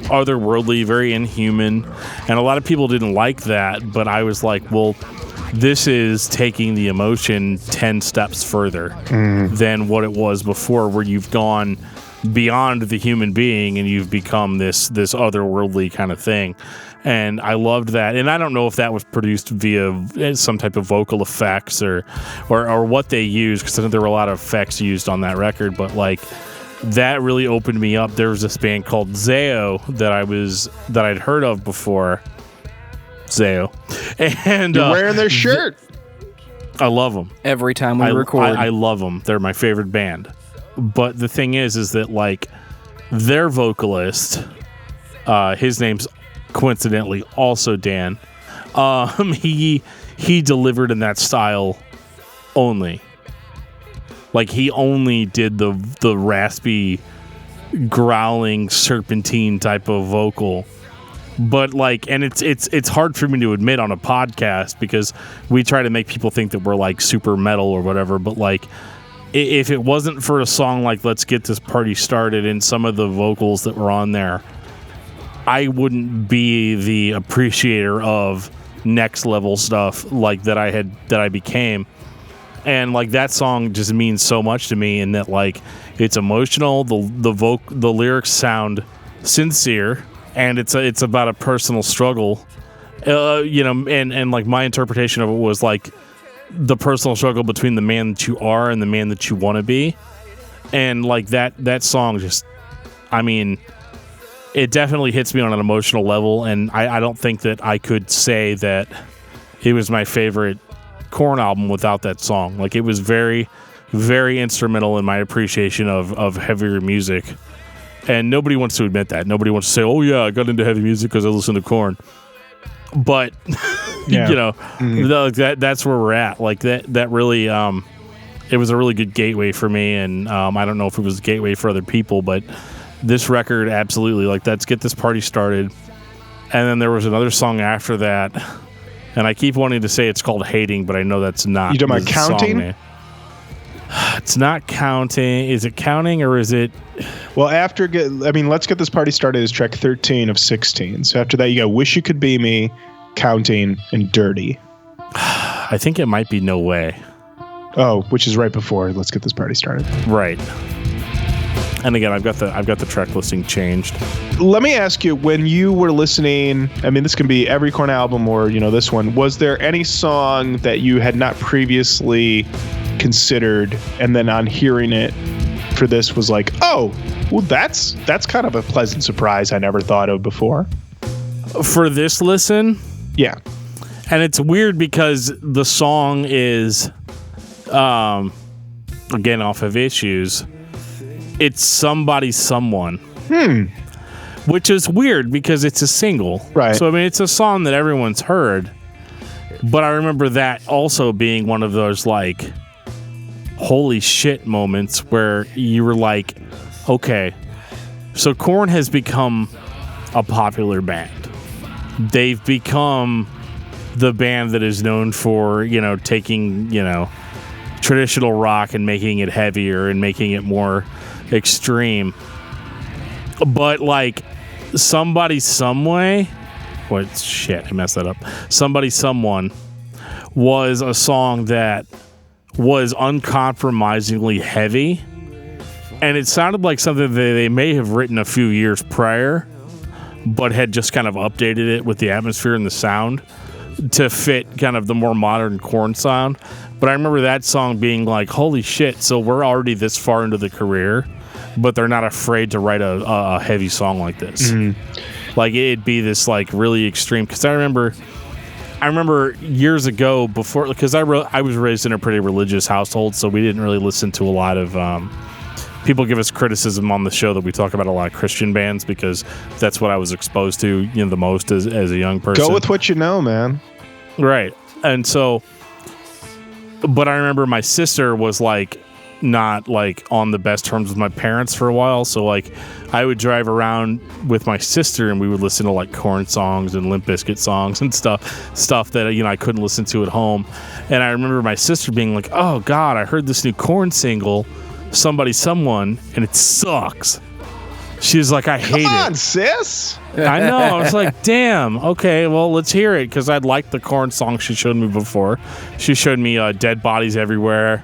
otherworldly, very inhuman, and a lot of people didn't like that, but I was like, well, this is taking the emotion 10 steps further than what it was before, where you've gone beyond the human being and you've become this otherworldly kind of thing. And I loved that. And I don't know if that was produced via some type of vocal effects or what they used, because I think there were a lot of effects used on that record, but like, that really opened me up. There was this band called Zao that I'd heard of before. Zao. And you're wearing their shirt. I love them. Every time we record. I love them. They're my favorite band. But the thing is that like their vocalist, his name's coincidentally also Dan. He delivered in that style only. Like, he only did the raspy, growling, serpentine type of vocal. But like, and it's hard for me to admit on a podcast, because we try to make people think that we're like super metal or whatever. But like, if it wasn't for a song like Let's Get This Party Started and some of the vocals that were on there, I wouldn't be the appreciator of next level stuff like that I became. And like, that song just means so much to me, in that like, it's emotional, the lyrics sound sincere, and it's about a personal struggle, and like, my interpretation of it was like the personal struggle between the man that you are and the man that you want to be. And like, that song just, I mean, it definitely hits me on an emotional level, and I don't think that I could say that it was my favorite Korn album without that song. Like, it was very, very instrumental in my appreciation of heavier music. And nobody wants to admit that. Nobody wants to say, oh, yeah, I got into heavy music because I listened to Korn. But, that's where we're at. Like, that really, it was a really good gateway for me. And I don't know if it was a gateway for other people, but this record, absolutely. Like, let's get this party started. And then there was another song after that. And I keep wanting to say it's called Hating, but I know that's not. You talking about Counting? It's not Counting. Is it Counting or is it? Well, let's get this party started is track 13 of 16. So after that, you got Wish You Could Be Me, Counting, and Dirty. I think it might be No Way. Oh, which is right before Let's Get This Party Started. Right. And again, I've got the track listing changed. Let me ask you, when you were listening, I mean, this can be every Korn album or, this one, was there any song that you had not previously considered and then on hearing it for this was like, oh, well, that's kind of a pleasant surprise I never thought of before? For this listen? Yeah. And it's weird because the song is, again, off of Issues. It's Somebody Someone. Which is weird because it's a single. Right. So, I mean, it's a song that everyone's heard. But I remember that also being one of those, like, holy shit moments where you were like, okay, so Korn has become a popular band. They've become the band that is known for, taking, traditional rock and making it heavier and making it more extreme. But like Somebody Someway, what shit, I messed that up. Somebody Someone was a song that was uncompromisingly heavy, and it sounded like something that they may have written a few years prior, but had just kind of updated it with the atmosphere and the sound to fit kind of the more modern Korn sound. But I remember that song being like, holy shit, so we're already this far into the career, but they're not afraid to write a heavy song like this. Like, it'd be this like really extreme, because I remember years ago, before, because I was raised in a pretty religious household, so we didn't really listen to a lot of people give us criticism on the show that we talk about a lot of Christian bands, because that's what I was exposed to the most as a young person. Go with what you know, man. Right. And so, but I remember my sister was like not like on the best terms with my parents for a while, so like I would drive around with my sister and we would listen to like Korn songs and Limp Bizkit songs and stuff that I couldn't listen to at home. And I remember my sister being like, oh god, I heard this new Korn single, Somebody Someone, and it sucks. She was like, I hate it. Come on, sis. I know. I was like, damn. Okay, well, let's hear it, because I'd liked the Korn song she showed me before. She showed me Dead Bodies Everywhere,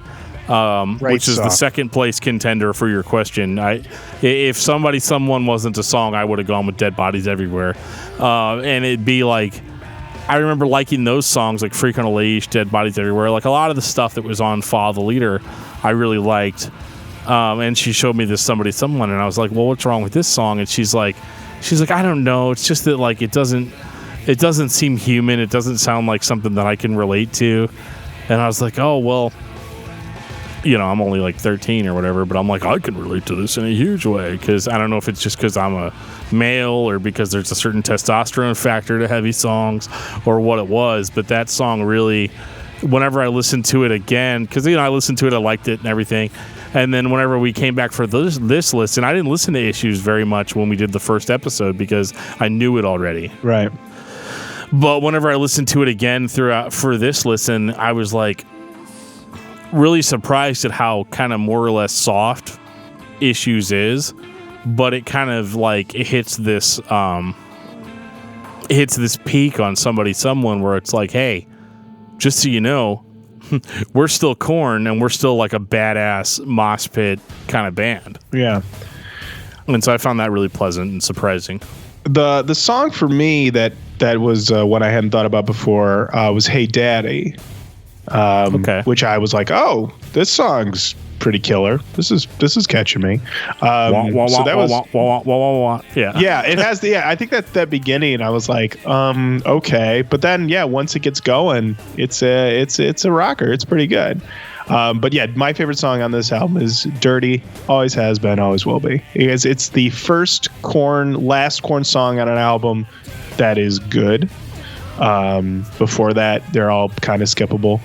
which is the second place contender for your question. If Somebody Someone wasn't a song, I would have gone with Dead Bodies Everywhere. And it'd be like, I remember liking those songs, like Freak on a Leash, Dead Bodies Everywhere. Like a lot of the stuff that was on Follow the Leader, I really liked. And she showed me this Somebody Someone, and I was like, well, what's wrong with this song? And she's like, I don't know. It's just that like it doesn't seem human. It doesn't sound like something that I can relate to. And I was like, oh, well, I'm only like 13 or whatever, but I'm like, I can relate to this in a huge way, because I don't know if it's just because I'm a male or because there's a certain testosterone factor to heavy songs or what it was. But that song really, whenever I listened to it again, because I listened to it, I liked it and everything. And then whenever we came back for this listen, I didn't listen to Issues very much when we did the first episode because I knew it already. Right. But whenever I listened to it again for this listen, I was like really surprised at how kind of more or less soft Issues is. But it kind of like it hits this peak on Somebody Someone where it's like, hey, just so you know, we're still Korn, and we're still like a badass mosh pit kind of band. Yeah. And so I found that really pleasant and surprising. The song for me that was one I hadn't thought about before was Hey Daddy. Okay. Which I was like, oh, this song's pretty killer. This is catching me. So that was yeah. It has I think that beginning I was like, okay, but then once it gets going, it's a rocker. It's pretty good. But yeah, my favorite song on this album is Dirty. Always has been, always will be. It's the last Korn song on an album that is good. Before that, they're all kind of skippable.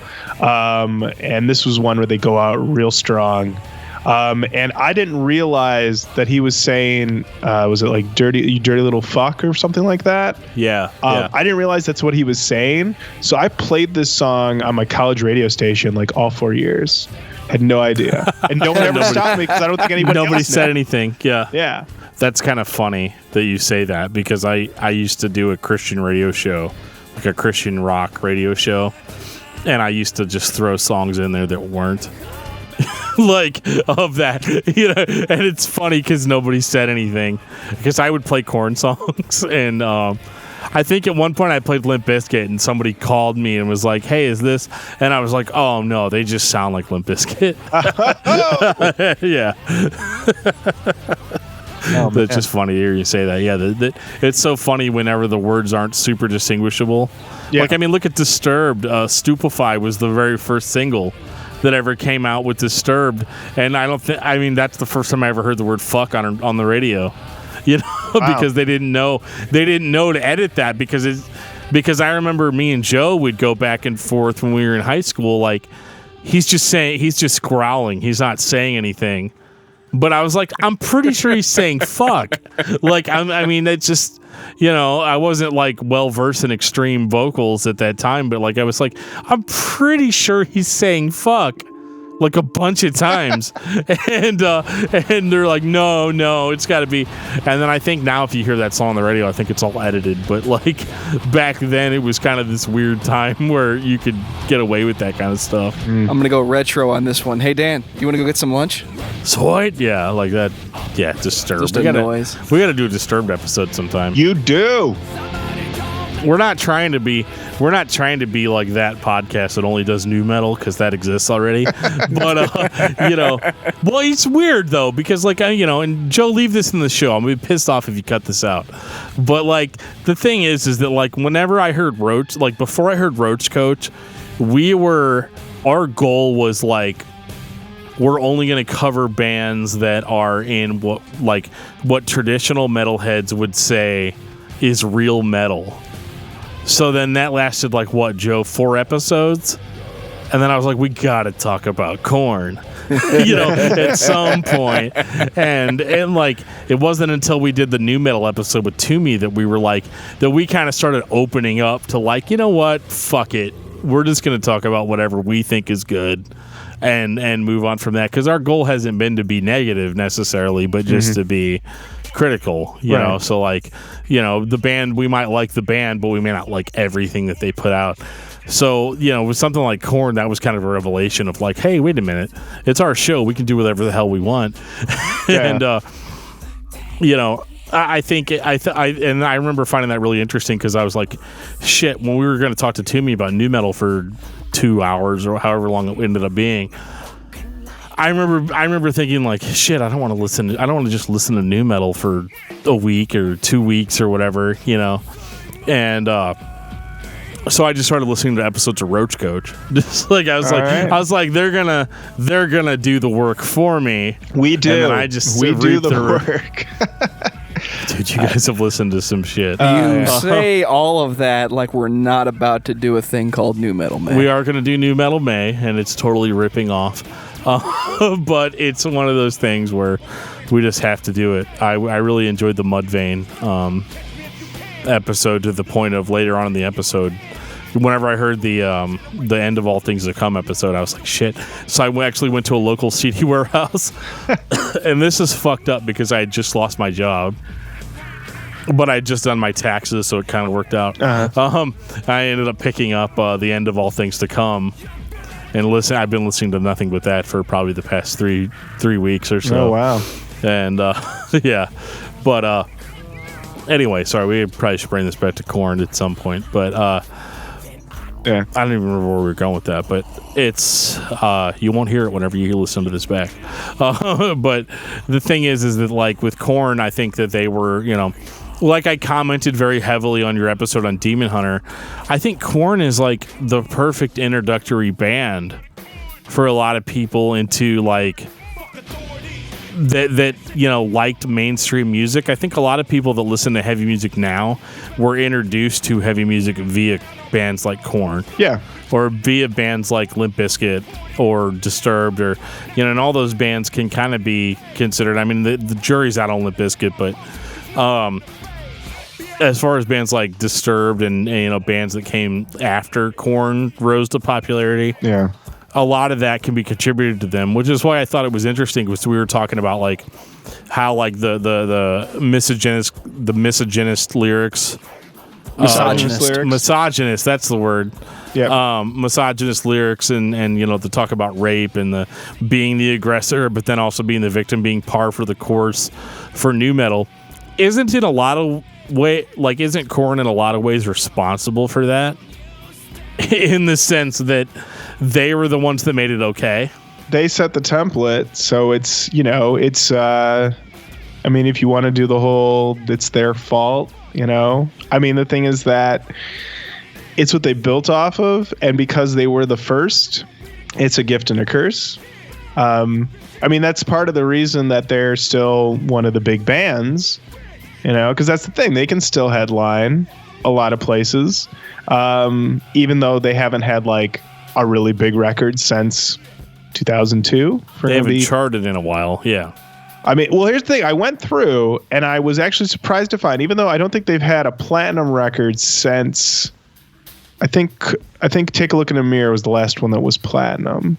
And this was one where they go out real strong. And I didn't realize that he was saying, was it like you dirty little fuck or something like that? Yeah. I didn't realize that's what he was saying. So I played this song on my college radio station like all 4 years. Had no idea. And no one ever stopped me because I don't think nobody said anything. Yeah. Yeah. That's kind of funny that you say that because I used to do a Christian radio show, like a Christian rock radio show. And I used to just throw songs in there that weren't. Like of that, and it's funny because nobody said anything because I would play Korn songs and I think at one point I played Limp Bizkit and somebody called me and was like, "Hey, is this?" And I was like, "Oh no, they just sound like Limp Bizkit." Yeah. That's just funny to hear you say that. Yeah, it's so funny whenever the words aren't super distinguishable. Yeah. Like, I mean, look at Disturbed. Stupefy was the very first single that ever came out with Disturbed, and that's the first time I ever heard the word fuck on the radio, wow. Because they didn't know to edit that because I remember me and Joe would go back and forth when we were in high school, like he's just growling, he's not saying anything, but I was like, I'm pretty sure he's saying fuck. Like it's just, I wasn't like well versed in extreme vocals at that time, but like I was like, I'm pretty sure he's saying fuck like a bunch of times. and they're like, no, it's got to be. And then I think now if you hear that song on the radio, I think it's all edited. But like back then, it was kind of this weird time where you could get away with that kind of stuff. I'm going to go retro on this one. Hey, Dan, you want to go get some lunch? Sweet. Yeah, like that. Yeah, Disturbed. Just a noise. We got to do a Disturbed episode sometime. You do. We're not trying to be like that podcast that only does new metal because that exists already. But well, it's weird though because like and Joe, leave this in the show. I'm gonna be pissed off if you cut this out. But like the thing is that like whenever I heard before I heard Roach Koach, our goal was like, we're only going to cover bands that are in what traditional metalheads would say is real metal. So then that lasted like what, Joe, 4 episodes? And then I was like, we got to talk about Korn, at some point. And like, it wasn't until we did the new metal episode with Toomey that we kind of started opening up to like, you know what? Fuck it. We're just going to talk about whatever we think is good and move on from that. Because our goal hasn't been to be negative necessarily, but just to be critical, you know. So like, the band, we might like the band, but we may not like everything that they put out. So, with something like Korn, that was kind of a revelation of like, hey, wait a minute, it's our show, we can do whatever the hell we want. And I think and I remember finding that really interesting because I was like, shit, when we were going to talk to Toomey about new metal for 2 hours or however long it ended up being, I remember thinking like, shit, I don't want to just listen to new metal for a week or 2 weeks or whatever, and so I just started listening to episodes of Roach Koach. Just like I was like, they're gonna do the work for me. We do. And then I just do the work. Dude, you guys have listened to some shit. You say all of that like we're not about to do a thing called New Metal May. We are going to do New Metal May, and it's totally ripping off. But it's one of those things where we just have to do it. I really enjoyed the Mudvayne episode to the point of later on in the episode, whenever I heard the End of All Things to Come episode, I was like, shit. So I actually went to a local CD warehouse, and this is fucked up because I had just lost my job, but I had just done my taxes, so it kind of worked out. I ended up picking up the End of All Things to Come, and I've been listening to nothing but that for probably the past three weeks or so. Oh, wow. And yeah, but anyway, sorry, we probably should bring this back to Korn at some point, but yeah, I don't even remember where we were going with that, but it's you won't hear it whenever you listen to this back. But the thing is that like with Korn, I think that they were, like I commented very heavily on your episode on Demon Hunter, I think Korn is like the perfect introductory band for a lot of people into like that liked mainstream music. I think a lot of people that listen to heavy music now were introduced to heavy music via bands like Korn. Yeah. Or via bands like Limp Bizkit or Disturbed, or and all those bands can kind of be considered. I mean, the jury's out on Limp Bizkit, but as far as bands like Disturbed and bands that came after Korn rose to popularity, yeah, a lot of that can be contributed to them, which is why I thought it was interesting, because we were talking about like how like the misogynist lyrics. Misogynist, that's the word. Yeah. Misogynist lyrics and to talk about rape and the being the aggressor, but then also being the victim, being par for the course for nu metal. Isn't Korn in a lot of ways responsible for that? In the sense that they were the ones that made it okay. They set the template, so it's I mean, if you want to do the whole it's their fault, I mean, the thing is that it's what they built off of, and because they were the first, it's a gift and a curse. I mean, that's part of the reason that they're still one of the big bands, because that's the thing. They can still headline a lot of places, even though they haven't had like a really big record since 2002. They haven't charted in a while, yeah. I mean, well, here's the thing. I went through, and I was actually surprised to find, even though I don't think they've had a platinum record since, I think Take a Look in the Mirror was the last one that was platinum.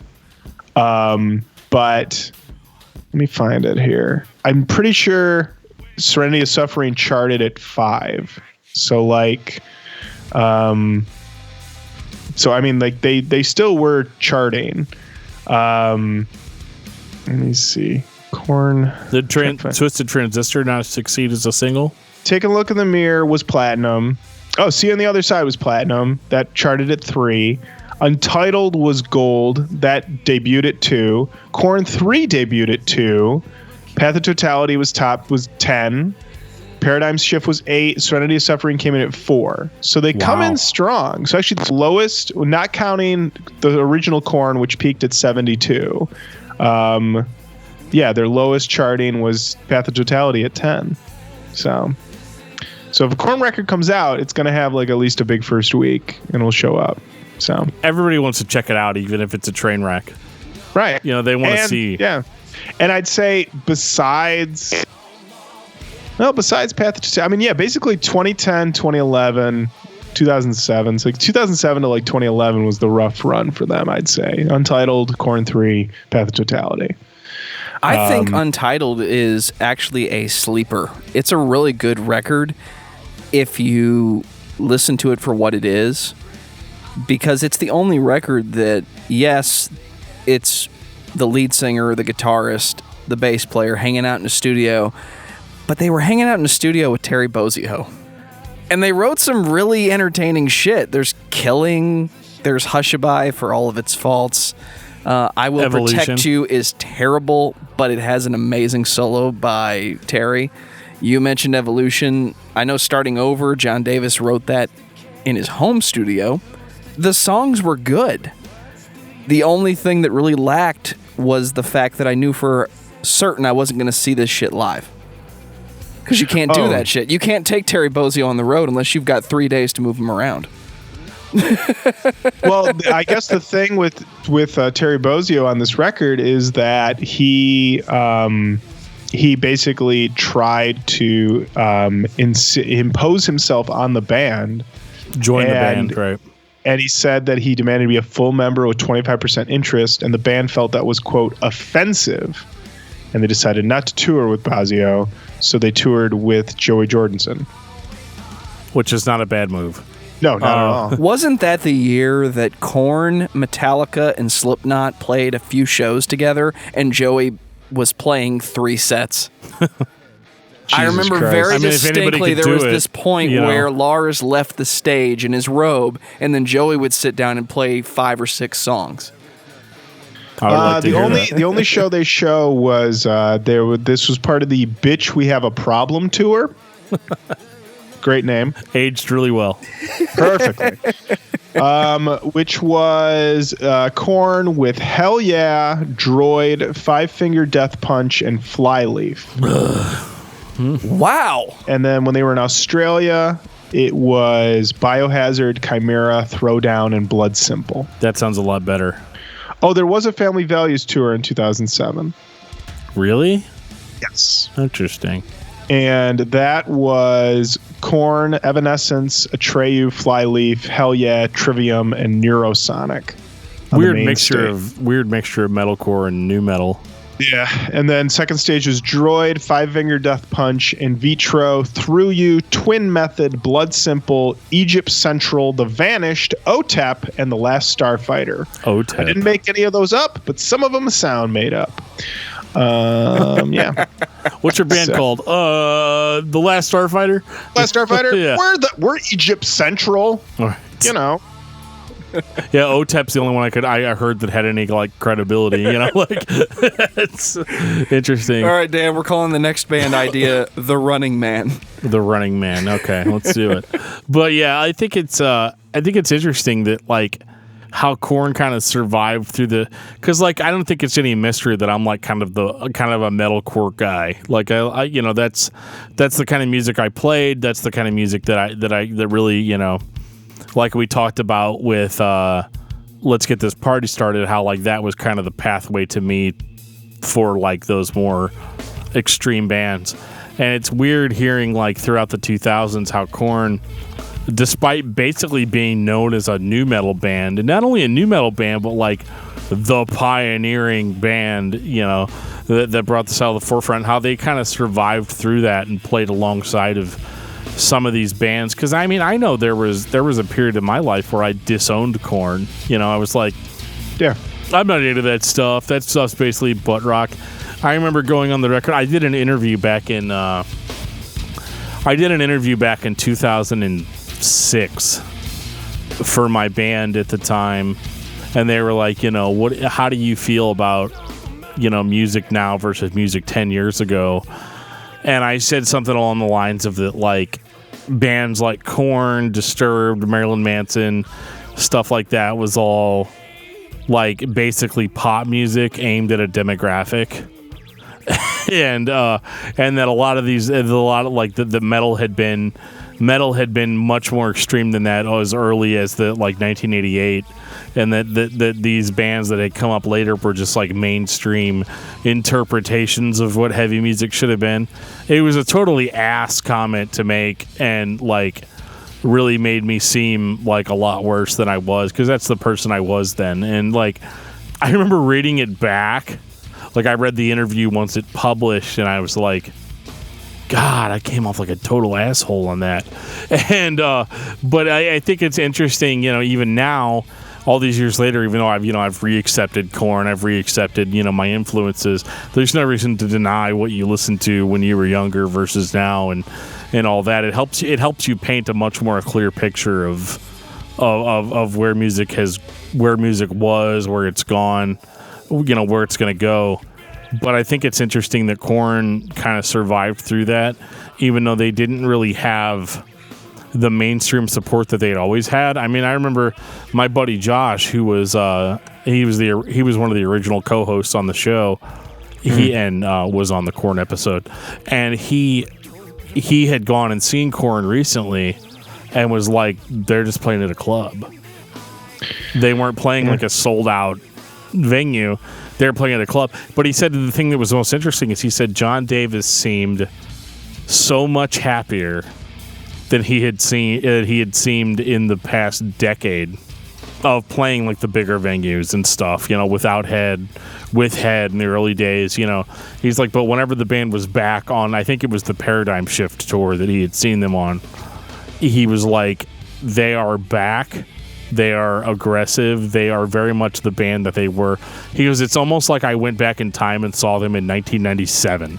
But let me find it here. I'm pretty sure Serenity of Suffering charted at 5. So like, so I mean, like they still were charting. Let me see. Korn. Did Twisted Transistor not succeed as a single? Take a Look in the Mirror was platinum. Oh, See on the Other Side was platinum. That charted at 3. Untitled was gold. That debuted at 2. Korn 3 debuted at 2. Path of Totality was 10. Paradigm Shift was 8. Serenity of Suffering came in at 4. So they come in strong. So actually the lowest, not counting the original Korn, which peaked at 72. Yeah, their lowest charting was Path of Totality at 10. So if a Korn record comes out, it's going to have like at least a big first week, and it'll show up. So everybody wants to check it out, even if it's a train wreck. Right. They want to see. Yeah. And I'd say besides Path of Totality, I mean, yeah, basically 2010, 2011, 2007. So like 2007 to like 2011 was the rough run for them, I'd say. Untitled, Korn 3, Path of Totality. I think Untitled is actually a sleeper. It's a really good record if you listen to it for what it is, because it's the only record that, yes, it's the lead singer, the guitarist, the bass player hanging out in the studio, but they were hanging out in the studio with Terry Bozzio. And they wrote some really entertaining shit. There's Killing, there's Hushabye for all of its faults. I Will Evolution. Protect You is terrible, but it has an amazing solo by Terry. You mentioned Evolution. I know Starting Over, John Davis wrote that in his home studio. The songs were good. The only thing that really lacked was the fact that I knew for certain I wasn't going to see this shit live. Because you can't do that shit. You can't take Terry Bozzio on the road unless you've got 3 days to move him around. Well, I guess the thing with Terry Bozzio on this record is that he basically tried to impose himself on the band. Join the band, right? And he said that he demanded to be a full member with 25% interest, and the band felt that was, quote, offensive. And they decided not to tour with Bozzio, so they toured with Joey Jordison. Which is not a bad move. No, not at all. Wasn't that the year that Korn, Metallica, and Slipknot played a few shows together, and Joey was playing 3 sets? I remember very distinctly there was this point where Lars left the stage in his robe, and then Joey would sit down and play 5 or 6 songs. The only show they show was this was part of the Bitch We Have a Problem tour. Great name. Aged really well. Perfectly. which was Korn with Hell Yeah, Droid, Five Finger Death Punch, and Flyleaf. Wow. And then when they were in Australia, it was Biohazard, Chimera, Throwdown, and Blood Simple. That sounds a lot better. Oh, there was a Family Values tour in 2007. Really? Yes. Interesting. And that was Korn, Evanescence, Atreyu, Flyleaf, Hell Yeah, Trivium, and Neurosonic. Weird mixture of metalcore and new metal. Yeah, and then second stage is Droid, Five Finger Death Punch, In Vitro, Through You, Twin Method, Blood Simple, Egypt Central, The Vanished, OTEP, and The Last Starfighter. OTEP. I didn't make any of those up, but some of them sound made up. Yeah. What's your band called? The Last Starfighter? Last Starfighter? Yeah. We're Egypt Central. All right. You know. Yeah, OTEP's the only one I heard that had any like credibility. You know, like it's interesting. All right, Dan, we're calling the next band idea The Running Man. The Running Man. Okay, let's do it. But yeah, I think it's interesting that like how Korn kind of survived through because like I don't think it's any mystery that I'm like kind of a metalcore guy. Like I you know that's the kind of music I played. That's the kind of music that really, you know, like we talked about with Let's Get This Party Started, how like that was kind of the pathway to me for like those more extreme bands. And it's weird hearing like throughout the 2000s how Korn, despite basically being known as a new metal band, and not only a new metal band, but like the pioneering band, you know, that brought this out of the forefront, how they kind of survived through that and played alongside of some of these bands. Because I mean, I know there was a period in my life where I disowned Korn. You know, I was like, yeah, I'm not into that stuff. That stuff's basically butt rock. I remember going on the record. I did an interview back in 2006 for my band at the time, and they were like, you know, how do you feel about, you know, music now versus music 10 years ago? And I said something along the lines of that, like bands like Korn, Disturbed, Marilyn Manson, stuff like that was all like basically pop music aimed at a demographic. and that a lot of the metal had been much more extreme than that as early as the like 1988, and that these bands that had come up later were just like mainstream interpretations of what heavy music should have been. It was a totally ass comment to make, and like really made me seem like a lot worse than I was, because that's the person I was then. And like I remember reading it back. Like, I read the interview once it published, and I was like, God, I came off like a total asshole on that. And, but I think it's interesting, you know, even now, all these years later, even though I've re-accepted Korn, I've re-accepted, you know, my influences, there's no reason to deny what you listened to when you were younger versus now, and all that. It helps you paint a much more clear picture of where music was, where it's gone, you know, where it's going to go. But I think it's interesting that Korn kind of survived through that, even though they didn't really have the mainstream support that they'd always had. I mean, I remember my buddy Josh, who was he was one of the original co-hosts on the show. He was on the Korn episode, and he had gone and seen Korn recently, and was like, they're just playing at a club. They weren't playing like a sold out venue. They're playing at a club. But he said the thing that was most interesting is he said John Davis seemed so much happier than he had seemed in the past decade of playing like the bigger venues and stuff, you know, without Head, with Head in the early days, you know. He's like, but whenever the band was back on, I think it was the Paradigm Shift tour that he had seen them on, he was like, they are back. They are aggressive. They are very much the band that they were. He goes, it's almost like I went back in time and saw them in 1997.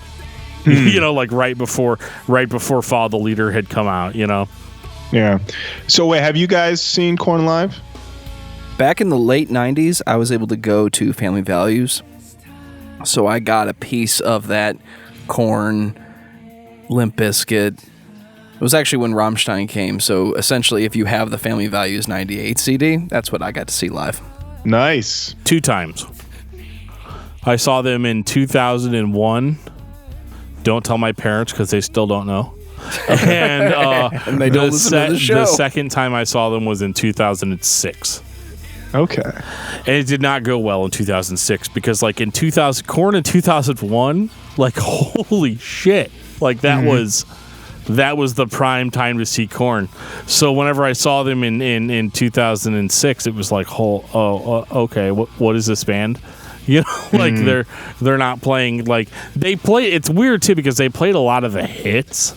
You know, like right before Follow the Leader had come out, you know? Yeah. So wait, have you guys seen Korn live? Back in the late 90s, I was able to go to Family Values. So I got a piece of that Korn, Limp Bizkit, It was actually when Rammstein came, so essentially if you have the Family Values 98 CD, that's what I got to see live. Nice. 2 times. I saw them in 2001. Don't tell my parents because they still don't know. And, And they don't listen to the show. The second time I saw them was in 2006. Okay. And it did not go well in 2006 because, like, in Korn in 2001, like, holy shit. Like, that was the prime time to see Korn. So whenever I saw them in 2006, it was like, okay, what is this band? You know, like they're not playing, like they play. It's weird too because they played a lot of the hits.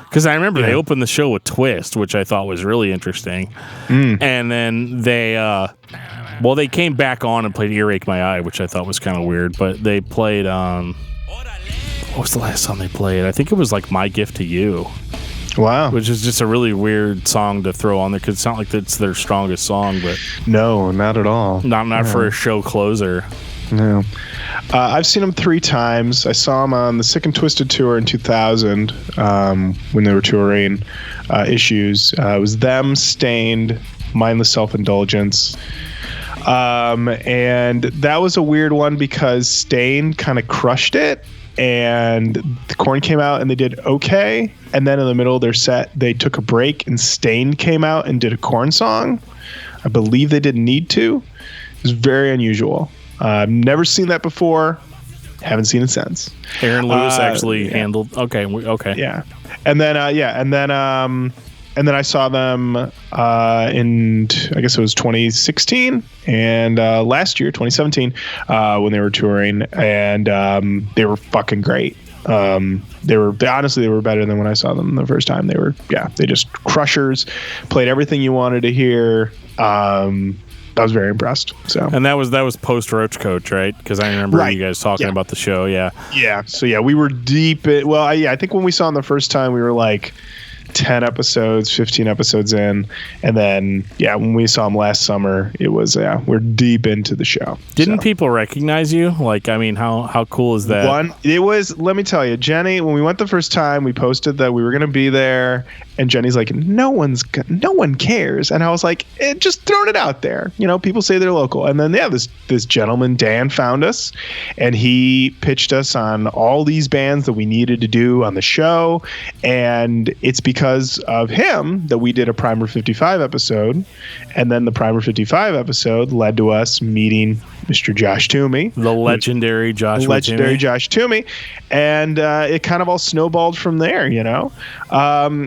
Because I remember they opened the show with Twist, which I thought was really interesting, and then they came back on and played Earache My Eye, which I thought was kind of weird. But they played what was the last song they played? I think it was like My Gift to You. Wow. Which is just a really weird song to throw on there because it's not like it's their strongest song, but No, not at all. not for a show closer. No. I've seen them 3 times. I saw them on the Sick and Twisted tour in 2000 when they were touring Issues. It was them, Stained, Mindless Self-Indulgence. And that was a weird one because Stained kind of crushed it. And the Korn came out and they did okay. And then in the middle of their set, they took a break and Stained came out and did a Korn song. I believe they didn't need to. It was very unusual. I've never seen that before. Haven't seen it since. Aaron Lewis actually handled. Okay. Yeah, and then I saw them in I guess it was 2016 and last year 2017 when they were touring, and they were fucking great. They were better than when I saw them the first time. They just crushers, played everything you wanted to hear. I was very impressed. So, and that was post Roach Koach, right? Because I remember you guys talking about the show. Yeah. So we were deep in. Well, I think when we saw them the first time, we were like 10 episodes, 15 episodes in, and then when we saw them last summer, it was we're deep into the show. Didn't people recognize you? Like, I mean, how cool is that? It was. Let me tell you, Jenny. When we went the first time, we posted that we were going to be there, and Jenny's like, no one cares, and I was like, just throwing it out there. You know, people say they're local, and then this gentleman Dan found us, and he pitched us on all these bands that we needed to do on the show, and it's because of him that we did a Primer 55 episode, and then the Primer 55 episode led to us meeting Mr. Josh Toomey, the legendary Josh Toomey, and it kind of all snowballed from there, you know.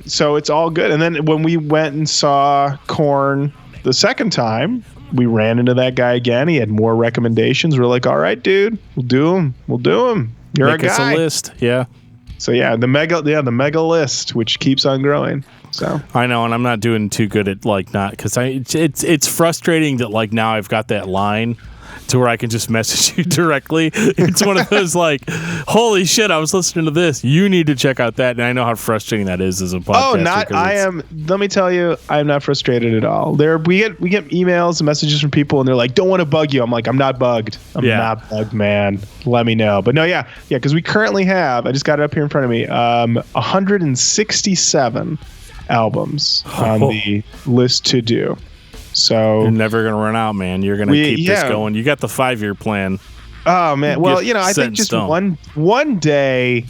So it's all good. And then when we went and saw Korn the second time, we ran into that guy again. He had more recommendations. We're like, all right, dude, we'll do him. You're Make a guy. us a list, yeah. So the mega list, which keeps on growing. So I know, and I'm not doing too good at because it's frustrating that like now I've got that line to where I can just message you directly. It's one of those like, holy shit, I was listening to this. You need to check out that. And I know how frustrating that is as a podcaster. Let me tell you, I'm not frustrated at all. We get emails and messages from people and they're like, don't want to bug you. I'm like, I'm not bugged. I'm not bugged, man. Let me know. But no, because we currently have, I just got it up here in front of me, 167 albums on the list to do. So you're never gonna run out, man. You're gonna keep this going. You got the 5-year plan. Oh man. Well, I think just one day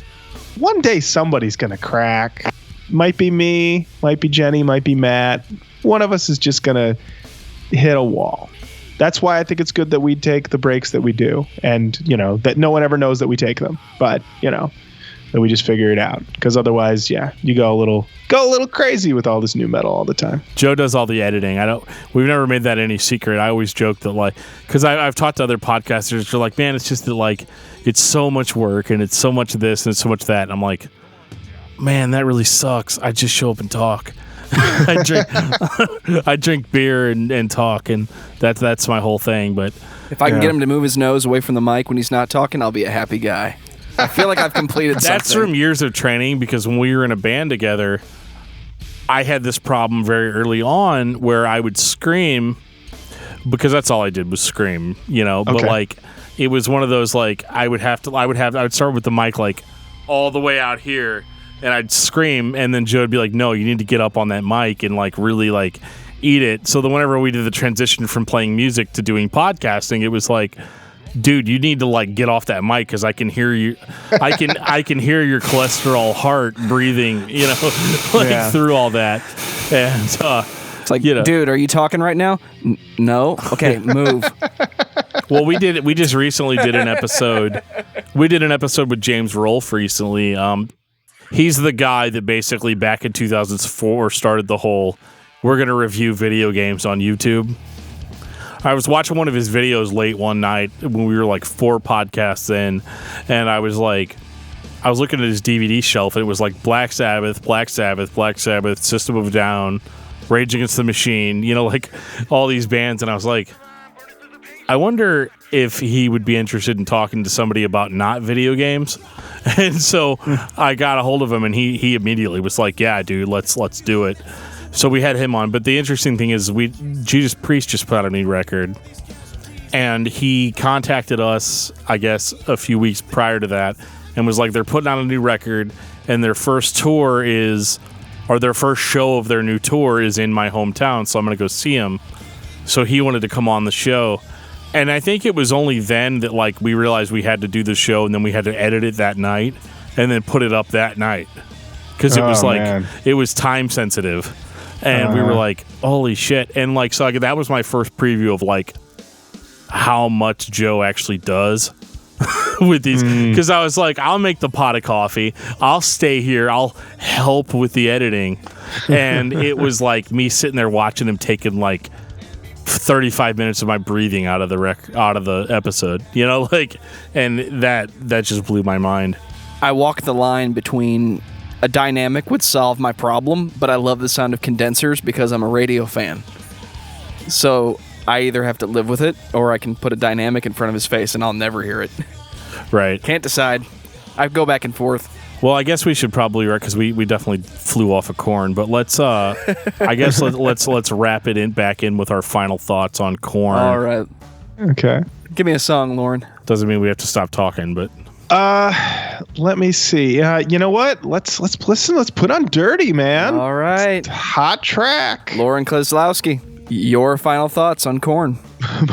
somebody's gonna crack. Might be me, might be Jenny, might be Matt. One of us is just gonna hit a wall. That's why I think it's good that we take the breaks that we do, and that no one ever knows that we take them. But that we just figure it out, because otherwise, you go a little crazy with all this new metal all the time. Joe does all the editing. We've never made that any secret. I always joke that because I've talked to other podcasters, they're like, man, it's just that it's so much work and it's so much of this and it's so much of that. And I'm like, man, that really sucks. I just show up and talk. I drink beer and talk, and that's my whole thing. But if I can get him to move his nose away from the mic when he's not talking, I'll be a happy guy. I feel like I've completed something. That's from years of training, because when we were in a band together, I had this problem very early on where I would scream, because that's all I did was scream, but it was one of those I would start with the mic all the way out here, and I'd scream, and then Joe would be like, no, you need to get up on that mic and like really like eat it. So then whenever we did the transition from playing music to doing podcasting, it was like, dude, you need to like get off that mic because I can hear you. I can hear your cholesterol heart breathing, you know, like through all that. And it's like, dude, are you talking right now? No. Okay, move. Well, we just recently did an episode. We did an episode with James Rolfe recently. He's the guy that basically back in 2004 started the whole, we're going to review video games on YouTube. I was watching one of his videos late one night when we were like 4 podcasts in, and I was looking at his DVD shelf, and it was like Black Sabbath, System of a Down, Rage Against the Machine, you know, like all these bands, and I was like, I wonder if he would be interested in talking to somebody about not video games. And so I got a hold of him, and he immediately was like, yeah, dude, let's do it. So we had him on. But the interesting thing is Judas Priest just put out a new record, and he contacted us, I guess, a few weeks prior to that, and was like, they're putting out a new record, and their first show of their new tour is in my hometown, so I'm going to go see him. So he wanted to come on the show. And I think it was only then that like we realized we had to do the show, and then we had to edit it that night and then put it up that night. Because it was it was time sensitive. And we were like, holy shit. And like, so that was my first preview of like how much Joe actually does with these. Because I was like, I'll make the pot of coffee. I'll stay here. I'll help with the editing. And it was like me sitting there watching him taking like 35 minutes of my breathing out of the episode, you know, like, and that just blew my mind. I walk the line between a dynamic would solve my problem, but I love the sound of condensers because I'm a radio fan. So I either have to live with it, or I can put a dynamic in front of his face and I'll never hear it. Right. Can't decide. I go back and forth. Well, I guess we should probably, because we definitely flew off of Korn, but let's I guess let's wrap it back in with our final thoughts on Korn. All right. Okay. Give me a song, Lorin. Doesn't mean we have to stop talking, but let me see. You know what? Let's listen. Let's put on Dirty, man. All right. Hot track. Lorin Kozlowski, your final thoughts on Korn.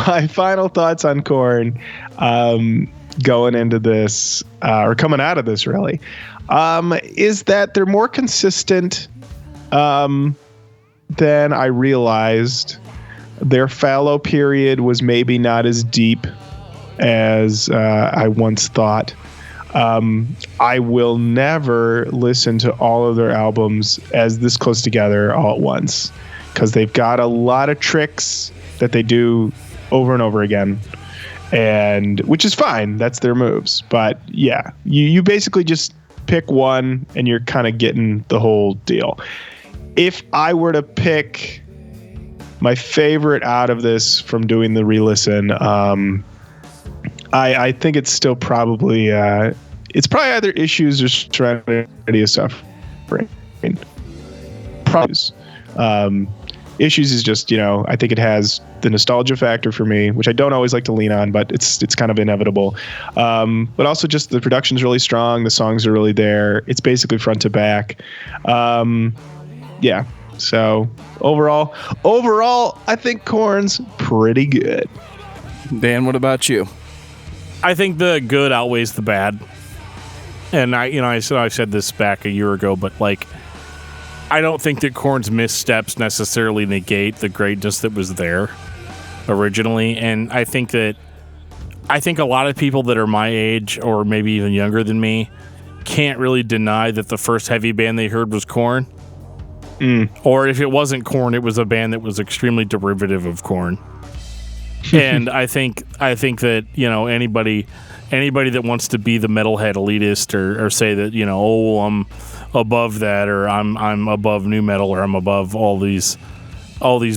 My final thoughts on Korn, going into this, or coming out of this, really, is that they're more consistent than I realized. Their fallow period was maybe not as deep as I once thought. I will never listen to all of their albums as this close together all at once, because they've got a lot of tricks that they do over and over again, and which is fine. That's their moves. But yeah, you basically just pick one and you're kind of getting the whole deal. If I were to pick my favorite out of this from doing the re-listen, I think it's still probably it's probably either Issues or Serenity of Suffering. Problems. Issues is just, I think it has the nostalgia factor for me, which I don't always like to lean on, but it's kind of inevitable. But also just the production's really strong. The songs are really there. It's basically front to back. Yeah. So overall, I think Korn's pretty good. Dan, what about you? I think the good outweighs the bad. And I said this back a year ago, but like, I don't think that Korn's missteps necessarily negate the greatness that was there originally. And I think a lot of people that are my age or maybe even younger than me can't really deny that the first heavy band they heard was Korn. Or if it wasn't Korn, it was a band that was extremely derivative of Korn. And I think that, anybody that wants to be the metalhead elitist or say that, I'm above that, or I'm above new metal, or I'm above all these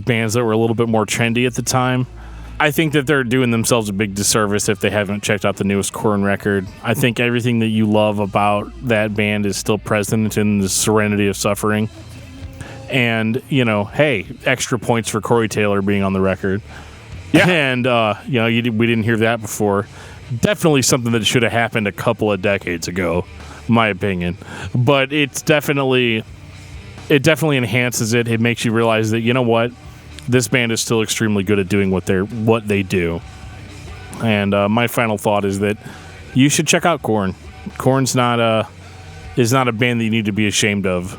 bands that were a little bit more trendy at the time, I think that they're doing themselves a big disservice if they haven't checked out the newest Korn record. I think everything that you love about that band is still present in the Serenity of Suffering. And, hey, extra points for Corey Taylor being on the record. Yeah. And, we didn't hear that before. Definitely something that should have happened a couple of decades ago. my opinion. But it definitely enhances it. It makes you realize that, you know what, this band is still extremely good at doing what they do. And my final thought is that you should check out Korn. Korn's not a band that you need to be ashamed of.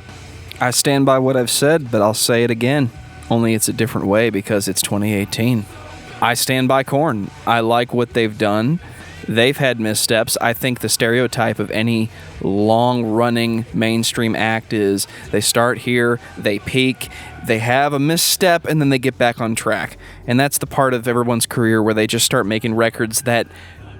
I stand by what I've said, but I'll say it again. Only it's a different way because it's 2018. I stand by Korn. I like what they've done. They've had missteps. I think the stereotype of any long-running mainstream act is they start here, they peak, they have a misstep, and then they get back on track. And that's the part of everyone's career where they just start making records that,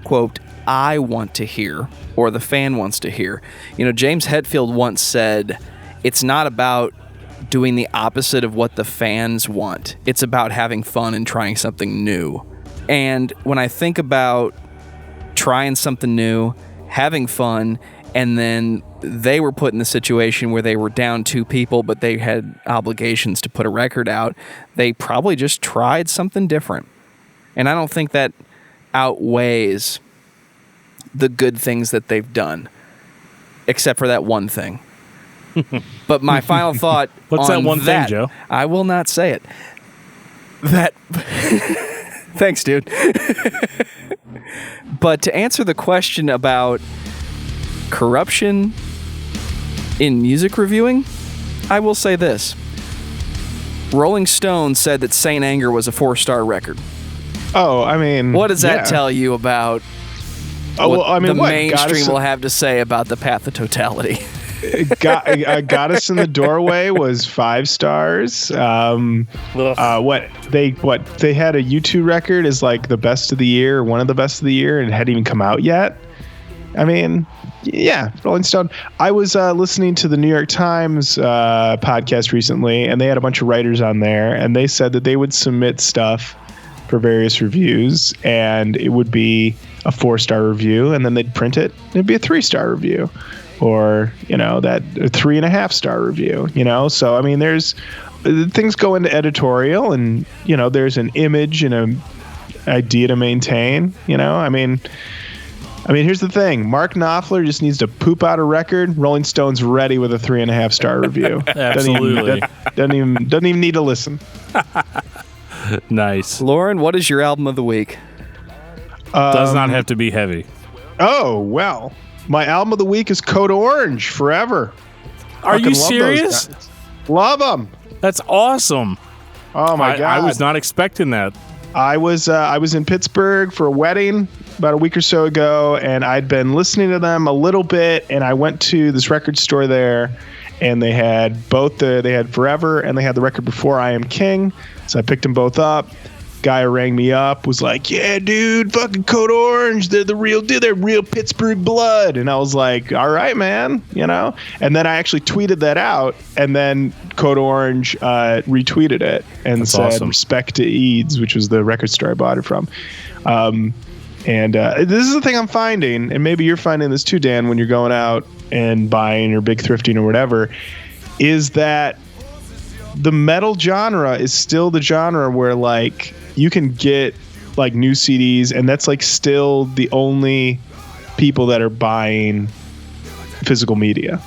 quote, I want to hear, or the fan wants to hear. You know, James Hetfield once said, it's not about doing the opposite of what the fans want. It's about having fun and trying something new. And when I think about trying something new, having fun, and then they were put in the situation where they were down 2 people, but they had obligations to put a record out, they probably just tried something different. And I don't think that outweighs the good things that they've done, except for that one thing. But my final thought What's on that one thing, Joe? I will not say it. That thanks, dude. But to answer the question about corruption in music reviewing, I will say this. Rolling Stone said that Saint Anger was a 4-star record. Oh, I mean, What does that tell you about what the mainstream will have to say about the Path of Totality? Goddess in the Doorway was 5 stars. What they had a U2 record is like the best of the year, one of the best of the year, and it hadn't even come out yet. I mean, yeah, Rolling Stone. I was listening to the New York Times podcast recently, and they had a bunch of writers on there, and they said that they would submit stuff for various reviews, and it would be a 4-star review, and then they'd print it, and it'd be a 3-star review. Or, you know, that 3.5-star review, you know? So, I mean, there's things go into editorial, and, you know, there's an image and an idea to maintain, you know? I mean, here's the thing. Mark Knopfler just needs to poop out a record. Rolling Stone's ready with a 3.5-star review. Absolutely. Doesn't even need to listen. Nice. Lorin, what is your album of the week? Does not have to be heavy. Oh, well. My album of the week is Code Orange, Forever. Are you serious? Love them. That's awesome. Oh my God. I was not expecting that. I was in Pittsburgh for a wedding about a week or so ago, and I'd been listening to them a little bit, and I went to this record store there, and they had they had Forever, and they had the record before I Am King, so I picked them both up. Guy rang me up, was like, yeah, dude, fucking Code Orange, they're the real deal, they're real Pittsburgh blood. And I was like, all right, man, you know? And then I actually tweeted that out, and then Code Orange retweeted it and That's said, awesome. Respect to Eads, which was the record store I bought it from. And this is the thing I'm finding, and maybe you're finding this too, Dan, when you're going out and buying or big thrifting or whatever, is that the metal genre is still the genre where, like, you can get like new CDs, and that's like still the only people that are buying physical media.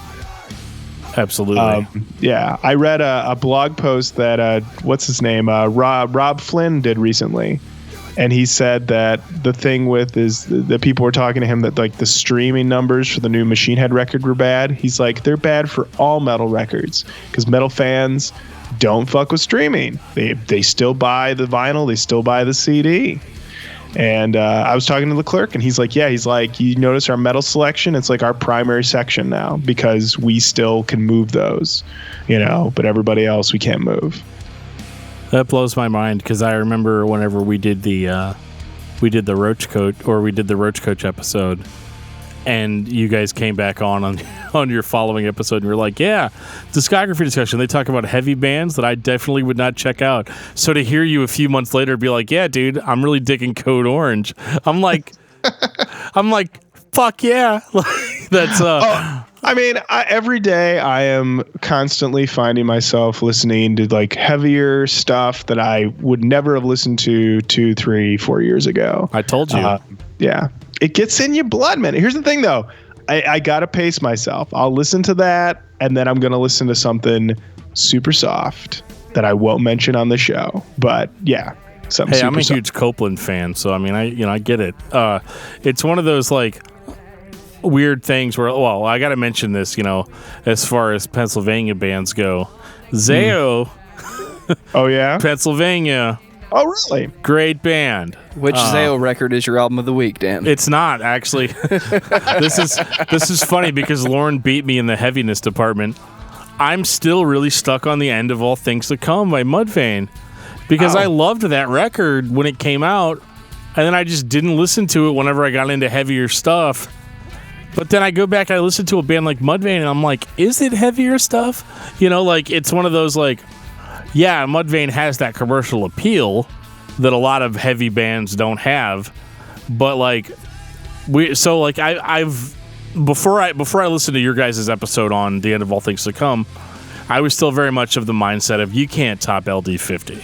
Absolutely. Yeah, I read a blog post that what's his name, Rob Flynn did recently, and he said that the thing with is that people were talking to him that like the streaming numbers for the new Machine Head record were bad. He's like, they're bad for all metal records because metal fans don't fuck with streaming. They still buy the vinyl, they still buy the CD. And I was talking to the clerk, and he's like, you notice our metal selection? It's like our primary section now because we still can move those, you know, but everybody else we can't move. That blows my mind because I remember whenever we did the Roach Koach episode, and you guys came back on your following episode, and you're like, yeah, Discography Discussion, they talk about heavy bands that I definitely would not check out. So to hear you a few months later be like, yeah, dude, I'm really digging Code Orange. I'm like, fuck yeah. That's I mean, every day I am constantly finding myself listening to like heavier stuff that I would never have listened to 2, 3, 4 years ago. I told you. Yeah. It gets in your blood, man. Here's the thing, though. I gotta pace myself. I'll listen to that, and then I'm gonna listen to something super soft that I won't mention on the show. But yeah, something. Hey, I'm a soft. huge Copeland fan, so I mean, I get it. It's one of those like weird things where, well, I got to mention this, as far as Pennsylvania bands go, Zao. Oh yeah, Pennsylvania. Oh really? Great band. Which Zao record is your album of the week, Dan? It's not actually. This is funny because Lorin beat me in the heaviness department. I'm still really stuck on The End of All Things to Come by Mudvayne because I loved that record when it came out, and then I just didn't listen to it whenever I got into heavier stuff. But then I go back and I listen to a band like Mudvayne, and I'm like, is it heavier stuff? Like it's one of those like, yeah, Mudvayne has that commercial appeal that a lot of heavy bands don't have, but like I've before I listened to your guys' episode on The End of All Things to Come, I was still very much of the mindset of you can't top LD50,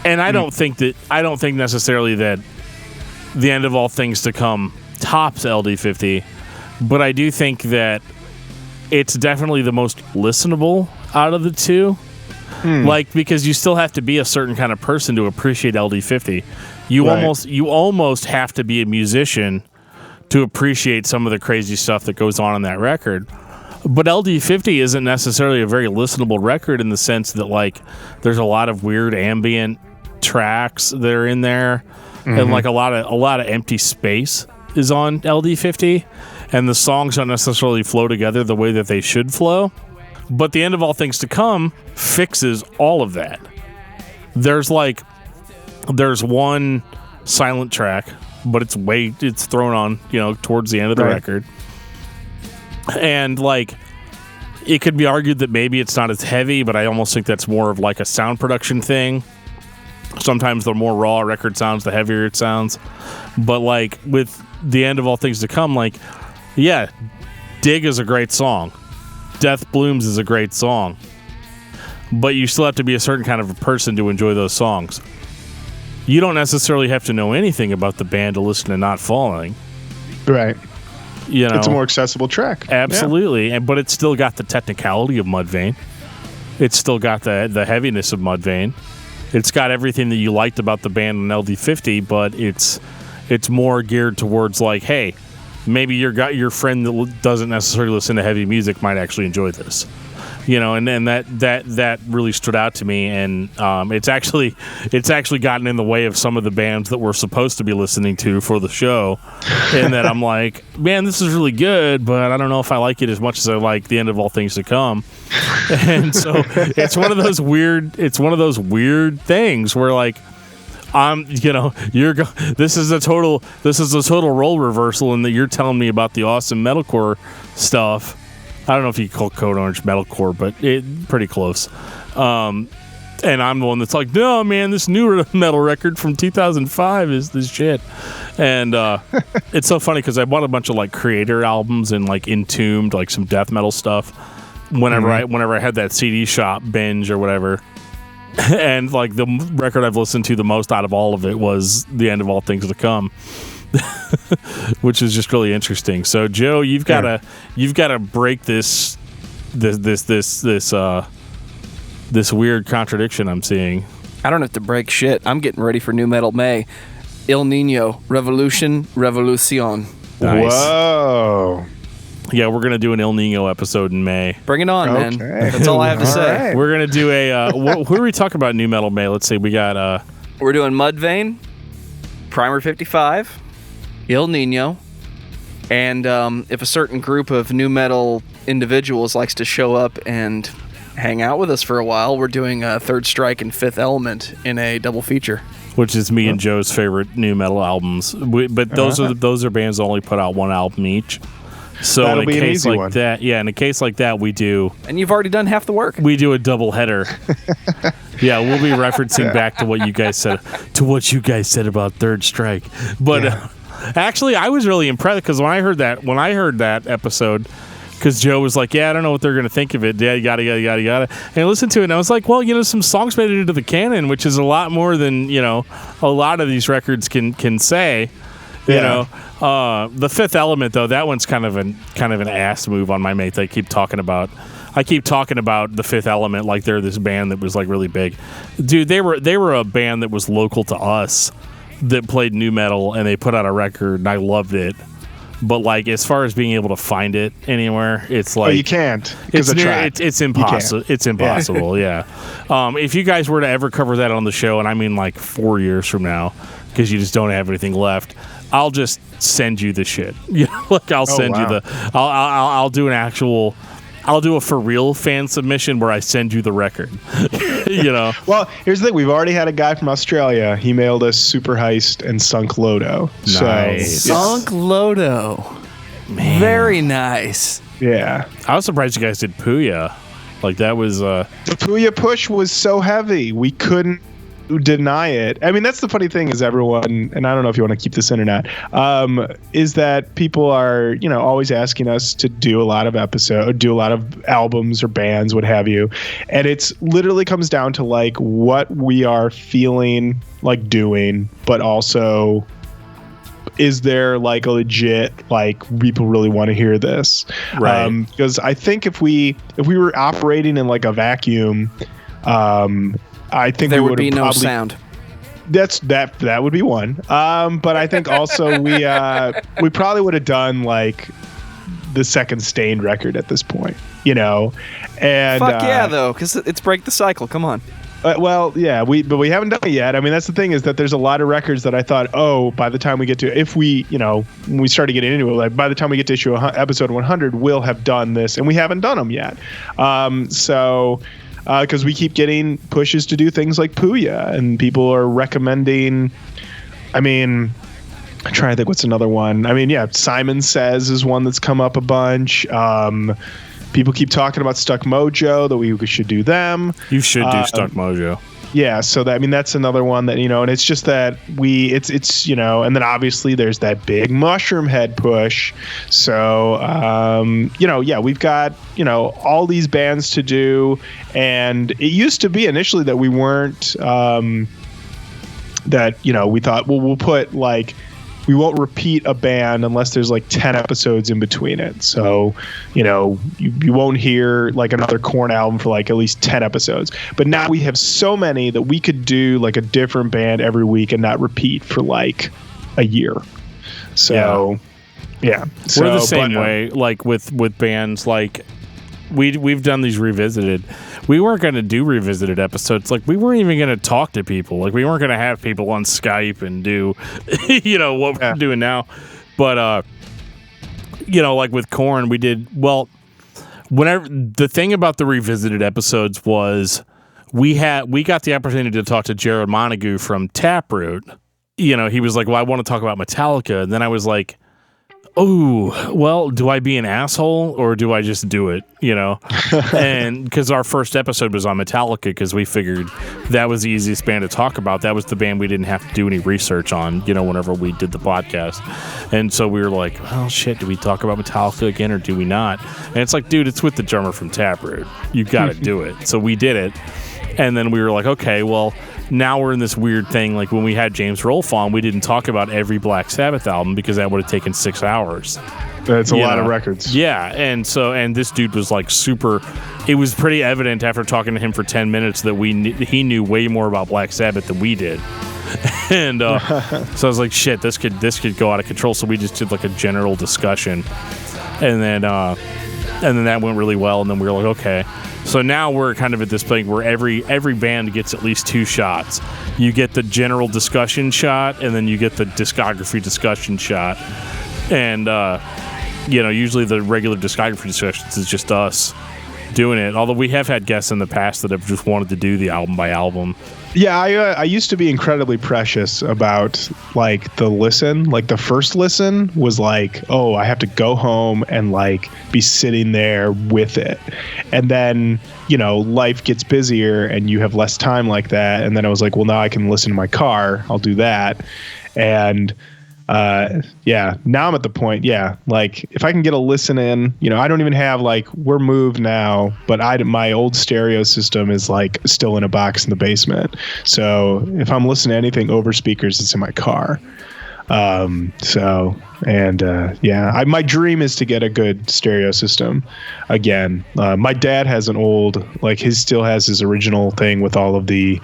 and I don't think necessarily that The End of All Things to Come tops LD50, but I do think that it's definitely the most listenable out of the two. Like, because you still have to be a certain kind of person to appreciate LD50. You almost have to be a musician to appreciate some of the crazy stuff that goes on in that record. But LD50 isn't necessarily a very listenable record in the sense that, like, there's a lot of weird ambient tracks that are in there, and like a lot of empty space is on LD50, and the songs don't necessarily flow together the way that they should flow. But The End of All Things to Come fixes all of that. There's one silent track, but it's thrown on, towards the end of the record. And like, it could be argued that maybe it's not as heavy, but I almost think that's more of like a sound production thing. Sometimes the more raw a record sounds, the heavier it sounds. But like with The End of All Things to Come, like, yeah, Dig is a great song. Death Blooms is a great song, but you still have to be a certain kind of a person to enjoy those songs. You don't necessarily have to know anything about the band to listen to Not Falling. Right. It's a more accessible track. Absolutely, but it's still got the technicality of Mudvayne. It's still got the heaviness of Mudvayne. It's got everything that you liked about the band in LD50, but it's more geared towards like, hey, maybe your friend that doesn't necessarily listen to heavy music might actually enjoy this, and that really stood out to me, and it's actually gotten in the way of some of the bands that we're supposed to be listening to for the show, and that I'm like, man, this is really good, but I don't know if I like it as much as I like The End of All Things to Come, and so it's one of those weird things where like, this is a total role reversal in that you're telling me about the awesome metalcore stuff. I don't know if you call Code Orange metalcore, but pretty close. And I'm the one that's like, no, man, this new metal record from 2005 is this shit. And it's so funny because I bought a bunch of like Creator albums and like Entombed, like some death metal stuff. Whenever I had that CD shop binge or whatever. And like the record I've listened to the most out of all of it was The End of All Things to Come, which is just really interesting. So Joe, you've got to break this weird contradiction I'm seeing. I don't have to break shit. I'm getting ready for New Metal May. Il Nino, Revolution, Revolucion. Nice. Whoa. Yeah, we're going to do an El Nino episode in May. Bring it on, man. That's all I have to say. Right. We're going to do a... who are we talking about New Metal May? Let's see. We got... We're doing Mudvayne, Primer 55, Il Nino, and if a certain group of new metal individuals likes to show up and hang out with us for a while, we're doing Third Strike and Fifth Element in a double feature. Which is me and Joe's favorite new metal albums. But those are bands that only put out one album each. So that'll in be a an case easy like one. that, in a case like that, we do. And you've already done half the work. We do a double header. Yeah, we'll be referencing back to what you guys said about Third Strike. But actually, I was really impressed because when I heard that episode, because Joe was like, "Yeah, I don't know what they're going to think of it. Yeah, yada. And I listened to it, and I was like, well, some songs made it into the canon, which is a lot more than a lot of these records can say." You know, the Fifth Element though, that one's kind of an ass move on my mate. I keep talking about the Fifth Element like they're this band that was like really big. Dude, they were a band that was local to us that played nu metal, and they put out a record, and I loved it. But like, as far as being able to find it anywhere, it's like you can't. It's impossible. It's impossible. Yeah. If you guys were to ever cover that on the show, and I mean like 4 years from now, because you just don't have anything left, I'll just send you the shit. You know, like I'll send you the. I'll do an actual. I'll do a for real fan submission where I send you the record. You know. Well, here's the thing: we've already had a guy from Australia. He mailed us Super Heist and Sunk Lodo. Nice. So, Sunk Lodo. Man. Very nice. Yeah. I was surprised you guys did Puya. Like that was. The Puya push was so heavy we couldn't deny it. I mean, that's the funny thing is everyone, and I don't know if you want to keep this in or not, is that people are, you know, always asking us to do a lot of albums or bands, what have you. And it's literally comes down to like what we are feeling like doing, but also is there like a legit, like people really want to hear this? Right. Because I think if we were operating in like a vacuum, I think there we would be no probably, sound. That would be one. But I think also we probably would have done like the second Stained record at this point, you know. And fuck yeah, though, because it's Break the Cycle. Come on. Well, yeah, but we haven't done it yet. I mean, that's the thing is that there's a lot of records that I thought, by the time we get to, if we, you know, when we started getting into it, like by the time we get to episode 100, we'll have done this, and we haven't done them yet. Because we keep getting pushes to do things like Puya, and people are recommending. I mean, I'm trying to think what's another one. I mean, yeah, Simon Says is one that's come up a bunch. People keep talking about Stuck Mojo, that we should do them. You should do Stuck Mojo. Yeah, so that's another one that, you know, and it's just that it's, you know, and then obviously there's that big Mushroom Head push. So, you know, yeah, we've got, you know, all these bands to do, and it used to be initially that we weren't, that, you know, we thought, well, we'll put like, we won't repeat a band unless there's like 10 episodes in between it. So, you know, you won't hear like another Korn album for like at least 10 episodes. But now we have so many that we could do like a different band every week and not repeat for like a year. So, yeah. We're the same way, like with bands, like we've done these revisited. We weren't going to do revisited episodes. Like, we weren't even going to talk to people. Like, we weren't going to have people on Skype and do, you know, what we're doing now. But, you know, like with Korn, we did, well, whenever, the thing about the revisited episodes was we got the opportunity to talk to Jared Montague from Taproot. You know, he was like, well, I want to talk about Metallica. And then I was like, oh, well, do I be an asshole or do I just do it, you know? And because our first episode was on Metallica, because we figured that was the easiest band to talk about. That was the band we didn't have to do any research on, you know, whenever we did the podcast. And so we were like, oh, shit, do we talk about Metallica again or do we not? And it's like, dude, it's with the drummer from Taproot. You got to do it. So we did it. And then we were like, okay, well, now we're in this weird thing. Like when we had James Rolfe on, we didn't talk about every Black Sabbath album because that would have taken 6 hours. That's a lot of records. Yeah. And this dude was like super, it was pretty evident after talking to him for 10 minutes that he knew way more about Black Sabbath than we did. And so I was like, shit, this could go out of control. So we just did like a general discussion. And then that went really well. And then we were like, okay. So now we're kind of at this point where every band gets at least 2 shots. You get the general discussion shot, and then you get the discography discussion shot. And, you know, usually the regular discography discussions is just us doing it. Although we have had guests in the past that have just wanted to do the album by album. Yeah, I used to be incredibly precious about like the listen. Like the first listen was like, oh, I have to go home and like be sitting there with it. And then, you know, life gets busier and you have less time like that. And then I was like, well, now I can listen to my car. I'll do that. And yeah, now I'm at the point, like if I can get a listen in, you know, I don't even have like, we're moved now, but my old stereo system is like still in a box in the basement. So if I'm listening to anything over speakers, it's in my car. My dream is to get a good stereo system again. My dad has an old, like, his still has his original thing with all of the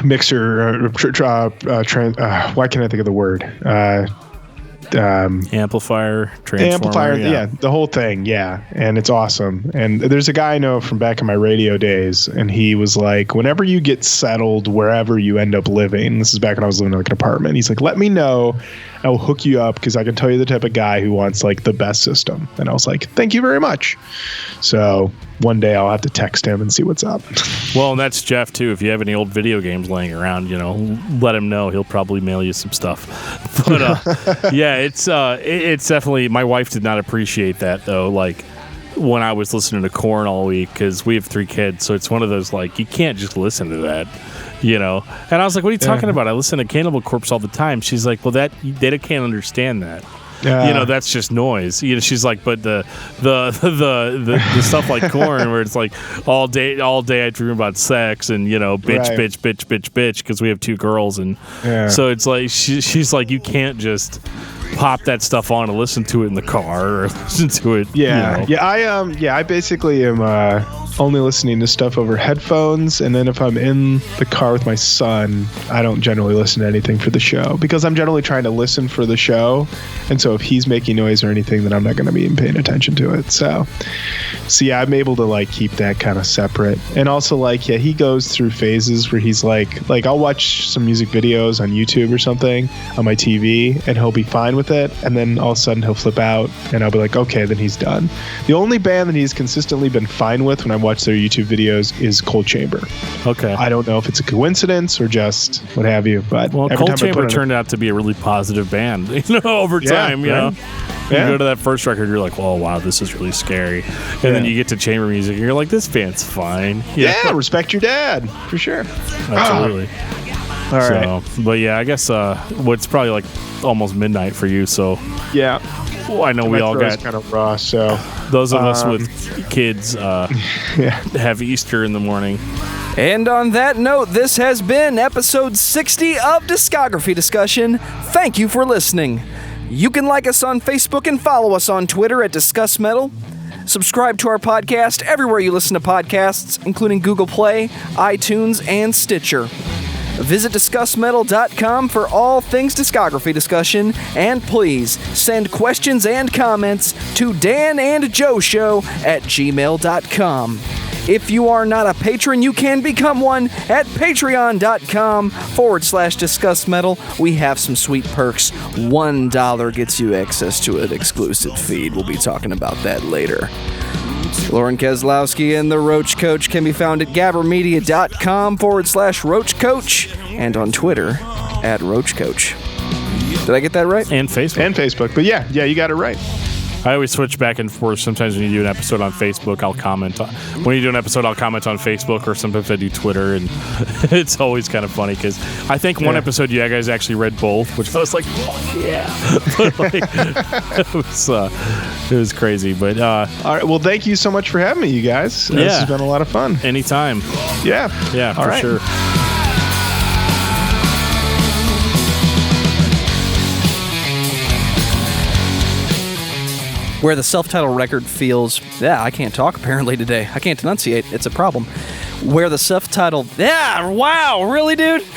mixer. Why can't I think of the word? Amplifier, transformer, yeah, the whole thing, yeah, and it's awesome. And there's a guy I know from back in my radio days, and he was like, whenever you get settled wherever you end up living, this is back when I was living in like an apartment, he's like, let me know, I will hook you up, because I can tell you the type of guy who wants like the best system. And I was like, thank you very much. So one day I'll have to text him and see what's up. Well, and that's Jeff too. If you have any old video games laying around, let him know. He'll probably mail you some stuff. But yeah, it's definitely. My wife did not appreciate that though. Like when I was listening to Korn all week, because we have 3 kids, so it's one of those like you can't just listen to that. And I was like, what are you talking about? I listen to Cannibal Corpse all the time. She's like, well, they can't understand that. That's just noise. She's like, but the stuff like Korn, where it's like all day I dream about sex and bitch, because we have 2 girls, and so it's like she's like, you can't just pop that stuff on and listen to it in the car or listen to it. I basically am only listening to stuff over headphones, and then if I'm in the car with my son, I don't generally listen to anything for the show, because I'm generally trying to listen for the show, and so if he's making noise or anything, then I'm not going to be paying attention to it. So I'm able to like keep that kind of separate. And also like he goes through phases where he's like I'll watch some music videos on YouTube or something on my TV, and he'll be fine with it, and then all of a sudden he'll flip out, and I'll be like, okay, then he's done. The only band that he's consistently been fine with when I watch their YouTube videos is Cold Chamber. Okay. I don't know if it's a coincidence or just what have you, but Cold Chamber turned out to be a really positive band, over time, you know. You go to that first record, you're like, oh, wow, this is really scary. And then you get to chamber music, and you're like, this band's fine. Yeah, respect your dad, for sure. Absolutely. All right. But yeah, I guess it's probably like almost midnight for you, so. Yeah. Well, I know we all got kind of raw, so. Those of us with kids have Easter in the morning. And on that note, this has been episode 60 of Discography Discussion. Thank you for listening. You can like us on Facebook and follow us on Twitter at discussmetal. Subscribe to our podcast everywhere you listen to podcasts, including Google Play, iTunes, and Stitcher. Visit discussmetal.com for all things discography discussion, and please send questions and comments to danandjoeshow@gmail.com. If you are not a patron, you can become one at patreon.com/discussmetal. We have some sweet perks. $1 gets you access to an exclusive feed. We'll be talking about that later. Lorin Kozlowski and the Roach Koach can be found at gabbermedia.com/Roach Koach and on Twitter @Roach Koach. Did I get that right? And Facebook. But yeah, you got it right. I always switch back and forth. Sometimes when you do an episode on Facebook, I'll comment. When you do an episode, I'll comment on Facebook, or sometimes I do Twitter, and it's always kind of funny because I think one episode you guys actually read both, which I was like, oh, yeah. But like, it was crazy. But all right. Well, thank you so much for having me, you guys. This has been a lot of fun. Anytime. Yeah, for sure. Where the self-titled record feels, I can't talk apparently today. I can't enunciate. It's a problem. Where the self-titled, wow, really, dude? Do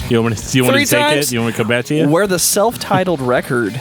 you want me to take it? Do you want me to come back to you? Where the self-titled record